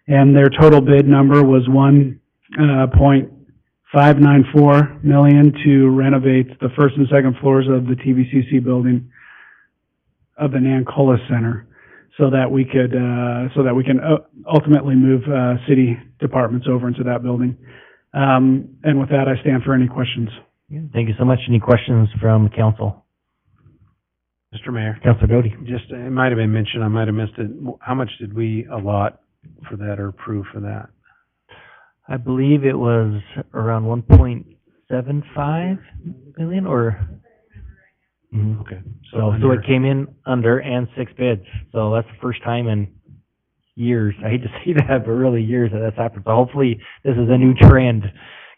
and their total bid number was $1.594 million to renovate the first and second floors of the TVCC building of the Nancola Center, so that we can ultimately move city departments over into that building. And with that, I stand for any questions. Thank you so much. Any questions from council? Mr. Mayor. Councilor Doty. Just, it might have been mentioned, I might have missed it. How much did we allot for that or approve for that? I believe it was around 1.75 million or... Okay. So it came in under and 6 bids. So that's the first time in years. I hate to say that, but really years that that's happened. So hopefully this is a new trend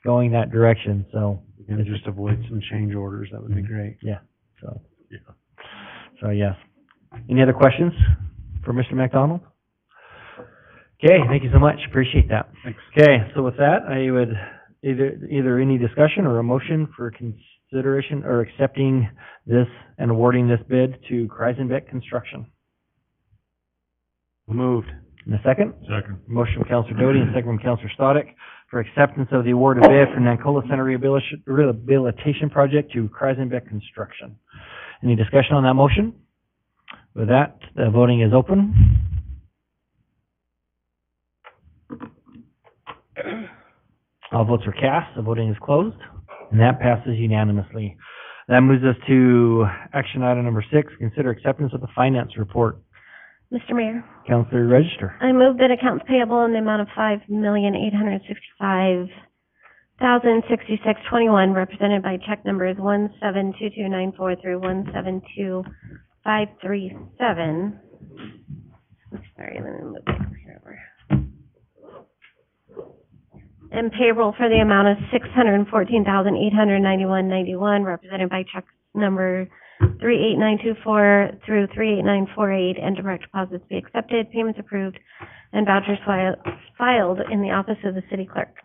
going that direction. So and just avoid some change orders. That would be great. Yeah. So yes. Any other questions for Mr. McDonald? Okay. Thank you so much. Appreciate that. Thanks. Okay. So with that, I would either any discussion or a motion for consideration or accepting this and awarding this bid to Kreisenbeck Construction. Moved. In a second? Second. Motion from Councilor Doty and second from Councilor Stodic for acceptance of the award of bid for Nancola Center Rehabilitation Project to Kreisenbeck Construction. Any discussion on that motion? With that, the voting is open. All votes are cast. The voting is closed. And that passes unanimously. That moves us to action item number 6, consider acceptance of the finance report. Mr. Mayor, Councilor Register. I move that accounts payable in the amount of $5,865,066.21, represented by check numbers 1722943 through 172537. Sorry, let me move it over. And payroll for the amount of $614,891.91, represented by check number 38924 through 38948, and direct deposits be accepted, payments approved, and vouchers filed in the office of the city clerk.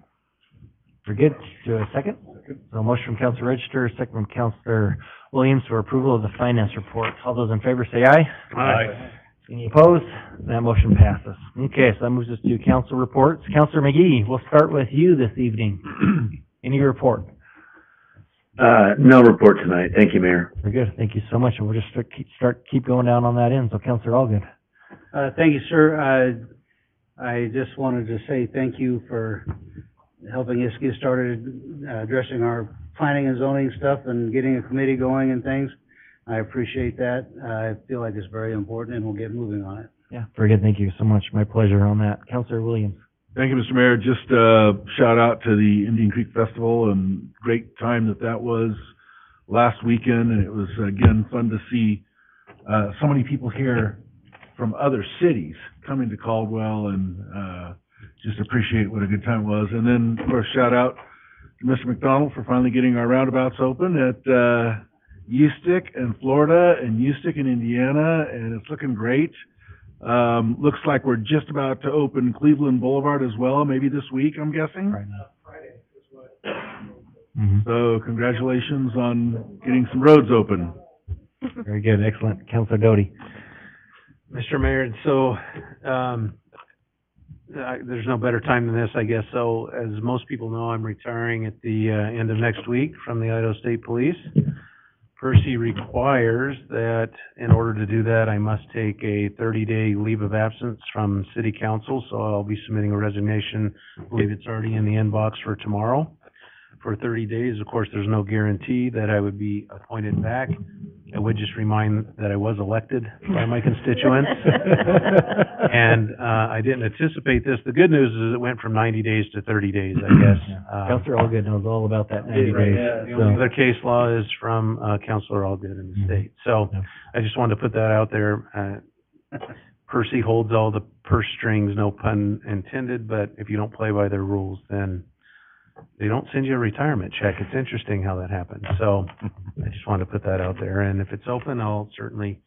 Very good. Do a second? So a motion from Councilor Register, second from Councilor Williams for approval of the finance report. All those in favor say aye. Aye. Any opposed? That motion passes. Okay, so that moves us to council reports. Councilor McGee, we'll start with you this evening. Any report? No report tonight. Thank you, Mayor. Very good. Thank you so much. And we'll just keep going down on that end. So Councilor Allgood. Thank you, sir. I just wanted to say thank you for helping us get started addressing our planning and zoning stuff and getting a committee going and things. I appreciate that. I feel like it's very important, and we'll get moving on it. Yeah, very good. Thank you so much. My pleasure on that. Councilor Williams. Thank you, Mr. Mayor. Just shout out to the Indian Creek Festival, and great time that was. last weekend, and it was, again, fun to see, so many people here from other cities coming to Caldwell and, just appreciate what a good time it was. And then, of course, shout out to Mr. McDonald for finally getting our roundabouts open at, Ustick in Florida and Ustick in Indiana, and it's looking great. Looks like we're just about to open Cleveland Boulevard as well, maybe this week, I'm guessing. Right. So congratulations on getting some roads open. Very good, excellent. Councilor Doty. Mr. Mayor, so, there's no better time than this, I guess. So, as most people know, I'm retiring at the, end of next week from the Idaho State Police. Percy requires that in order to do that, I must take a 30-day leave of absence from city council, so I'll be submitting a resignation. I believe it's already in the inbox for tomorrow. For 30 days, of course, there's no guarantee that I would be appointed back. I would just remind that I was elected by my constituents. And, I didn't anticipate this. The good news is it went from 90 days to 30 days, I guess. Councilor Allgood knows all about that 90 days. The only other case law is from, Councilor Allgood in the state. So, I just wanted to put that out there. Percy holds all the purse strings, no pun intended, but if you don't play by their rules, then they don't send you a retirement check. It's interesting how that happens. So I just wanted to put that out there. And if it's open, I'll certainly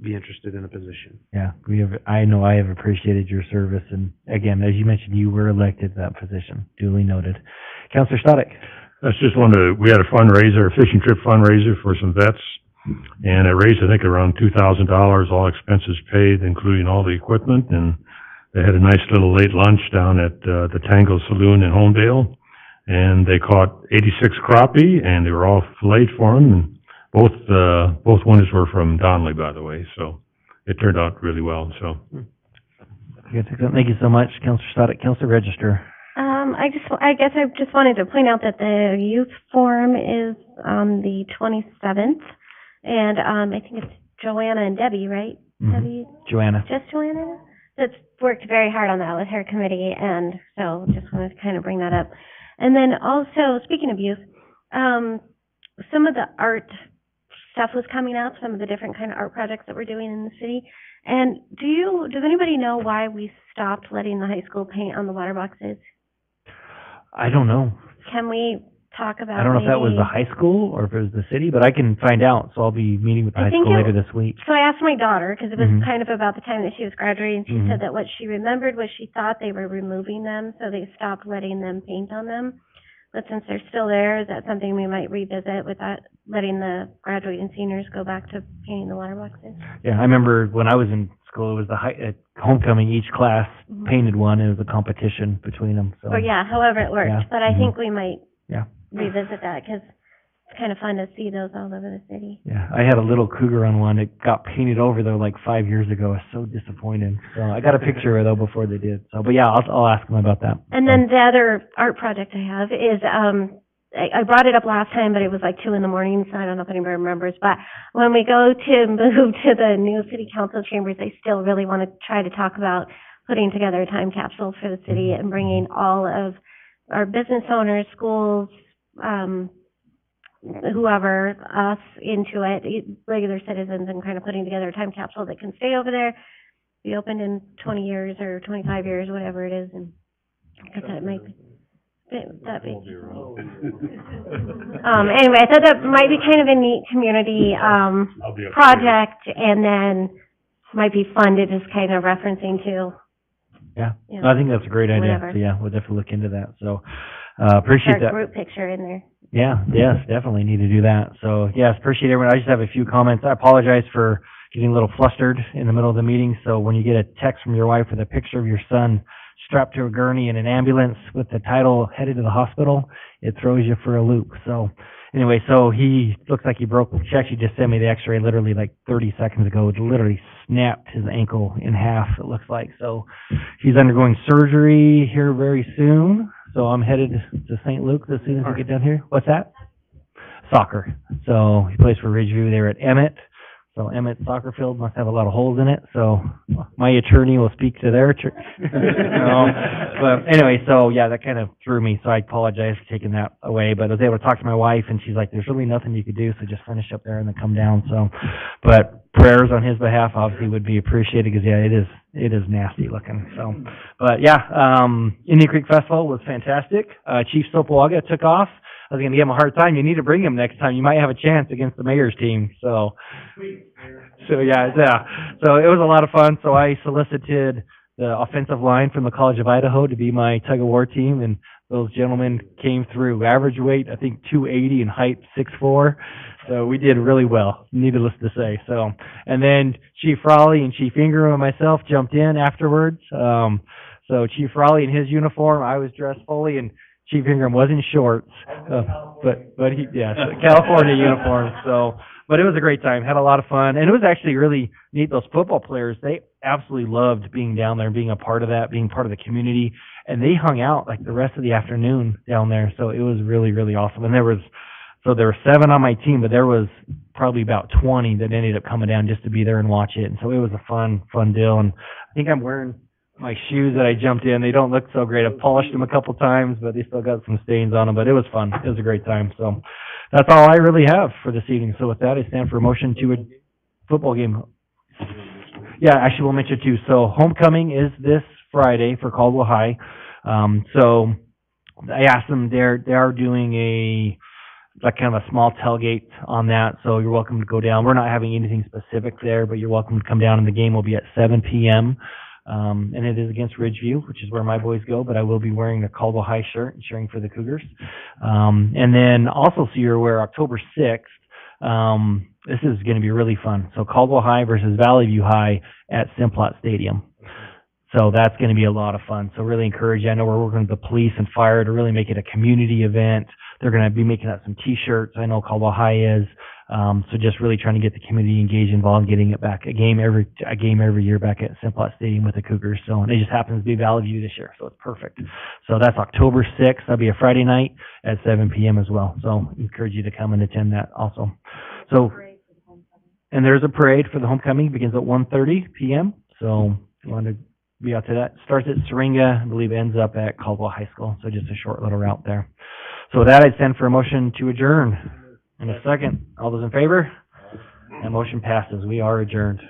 be interested in a position. Yeah, I know I have appreciated your service, and again, as you mentioned, you were elected to that position. Duly noted. Councilor Stodic. That's just we had a fundraiser, a fishing trip fundraiser for some vets, and it raised, I think, around $2,000, all expenses paid, including all the equipment, and they had a nice little late lunch down at the Tango Saloon in Homedale, and they caught 86 crappie, and they were all filleted for them. And both winners were from Donnelly, by the way, so it turned out really well. So, Thank you so much, Councilor Stodic. Councilor Register. I guess I just wanted to point out that the youth forum is on the 27th, and I think it's Joanna and Debbie, right? Debbie? Joanna. Just Joanna? That's worked very hard on that with her committee, and so just wanted to kind of bring that up. And then also, speaking of youth, some of the art stuff was coming out, some of the different kind of art projects that we're doing in the city. And does anybody know why we stopped letting the high school paint on the water boxes? I don't know. Can we talk about I don't know if that was the high school or if it was the city, but I can find out. So I'll be meeting with the high school later this week. So I asked my daughter, because it was kind of about the time that she was graduating, she said that what she remembered was she thought they were removing them, so they stopped letting them paint on them. But since they're still there, is that something we might revisit with that, letting the graduating seniors go back to painting the water boxes? Yeah, I remember when I was in school, it was at homecoming, each class painted one, and it was a competition between them. So, yeah, however it worked. Yeah. But I think we might Yeah. revisit that, because it's kind of fun to see those all over the city. Yeah, I had a little cougar on one. It got painted over though like 5 years ago. I was so disappointed. So I got a picture of it though before they did. So, but yeah, I'll ask them about that. And then the other art project I have is, I brought it up last time, but it was like 2 in the morning, so I don't know if anybody remembers. But when we go to move to the new city council chambers, I still really want to try to talk about putting together a time capsule for the city and bringing all of our business owners, schools, whoever, us into it, regular citizens, and kind of putting together a time capsule that can stay over there, be opened in 20 years or 25 years, whatever it is, and that might be. Anyway, I thought that might be kind of a neat community project, and then might be fun to just kind of referencing to. Yeah, you know, I think that's a great idea. whatever. So yeah, we'll definitely look into that. So appreciate Our that. group picture in there. Yeah, yes, definitely need to do that. So yes, appreciate everyone. I just have a few comments. I apologize for getting a little flustered in the middle of the meeting. So when you get a text from your wife with a picture of your son strapped to a gurney in an ambulance with the title "Headed to the Hospital," it throws you for a loop. So anyway, so he looks like he broke. She actually just sent me the X-ray literally like 30 seconds ago. It literally snapped his ankle in half. It looks like so. He's undergoing surgery here very soon. So I'm headed to St. Luke's as soon as we get down here. What's that? Soccer. So he plays for Ridgeview there at Emmett. So Emmett Soccer Field must have a lot of holes in it, so my attorney will speak to their attorney. No, but anyway, so yeah, that kind of threw me, so I apologize for taking that away, but I was able to talk to my wife, and she's like, there's really nothing you could do, so just finish up there and then come down, so. But prayers on his behalf obviously would be appreciated, because yeah, it is nasty looking, so. But yeah, Indian Creek Festival was fantastic. Chief Sopoaga took off. I was going to give him a hard time. You need to bring him next time. You might have a chance against the mayor's team. So yeah. So it was a lot of fun. So I solicited the offensive line from the College of Idaho to be my tug of war team, and those gentlemen came through. Average weight, I think 280, and height 6'4". So we did really well, needless to say. So, and then Chief Raleigh and Chief Ingram and myself jumped in afterwards. So Chief Raleigh in his uniform, I was dressed fully, and Chief Ingram was in shorts, but he, yeah, so California uniform. So, but it was a great time. Had a lot of fun, and it was actually really neat. Those football players, they absolutely loved being down there and being a part of that, being part of the community, and they hung out like the rest of the afternoon down there. So it was really, really awesome. And there were 7 on my team, but there was probably about 20 that ended up coming down just to be there and watch it. And so it was a fun deal. And I think I'm wearing my shoes that I jumped in. They don't look so great. I've polished them a couple times, but they still got some stains on them. But it was fun. It was a great time. So that's all I really have for this evening. So with that, I stand for a motion to a football game. Yeah, actually, we'll mention too. So homecoming is this Friday for Caldwell High. So I asked them, they are doing like kind of a small tailgate on that. So you're welcome to go down. We're not having anything specific there, but you're welcome to come down, and the game will be at 7 p.m. And it is against Ridgeview, which is where my boys go, but I will be wearing a Caldwell High shirt and cheering for the Cougars. And then also, so you're aware, October 6th, this is going to be really fun. So Caldwell High versus Valley View High at Simplot Stadium. So that's going to be a lot of fun. So really encourage you. I know we're working with the police and fire to really make it a community event. They're going to be making out some T-shirts. I know Caldwell High is. So just really trying to get the community engaged, involved, getting it back a game every year back at Simplot Stadium with the Cougars. So, and it just happens to be Valley View this year, so it's perfect. So that's October 6th. That'll be a Friday night at 7 p.m. as well. So encourage you to come and attend that also. So, and there's a parade for the homecoming. It begins at 1:30 p.m. So if you want to be out to that. Starts at Syringa, I believe ends up at Caldwell High School. So just a short little route there. So with that, I'd send for a motion to adjourn. In a second, all those in favor? That motion passes. We are adjourned.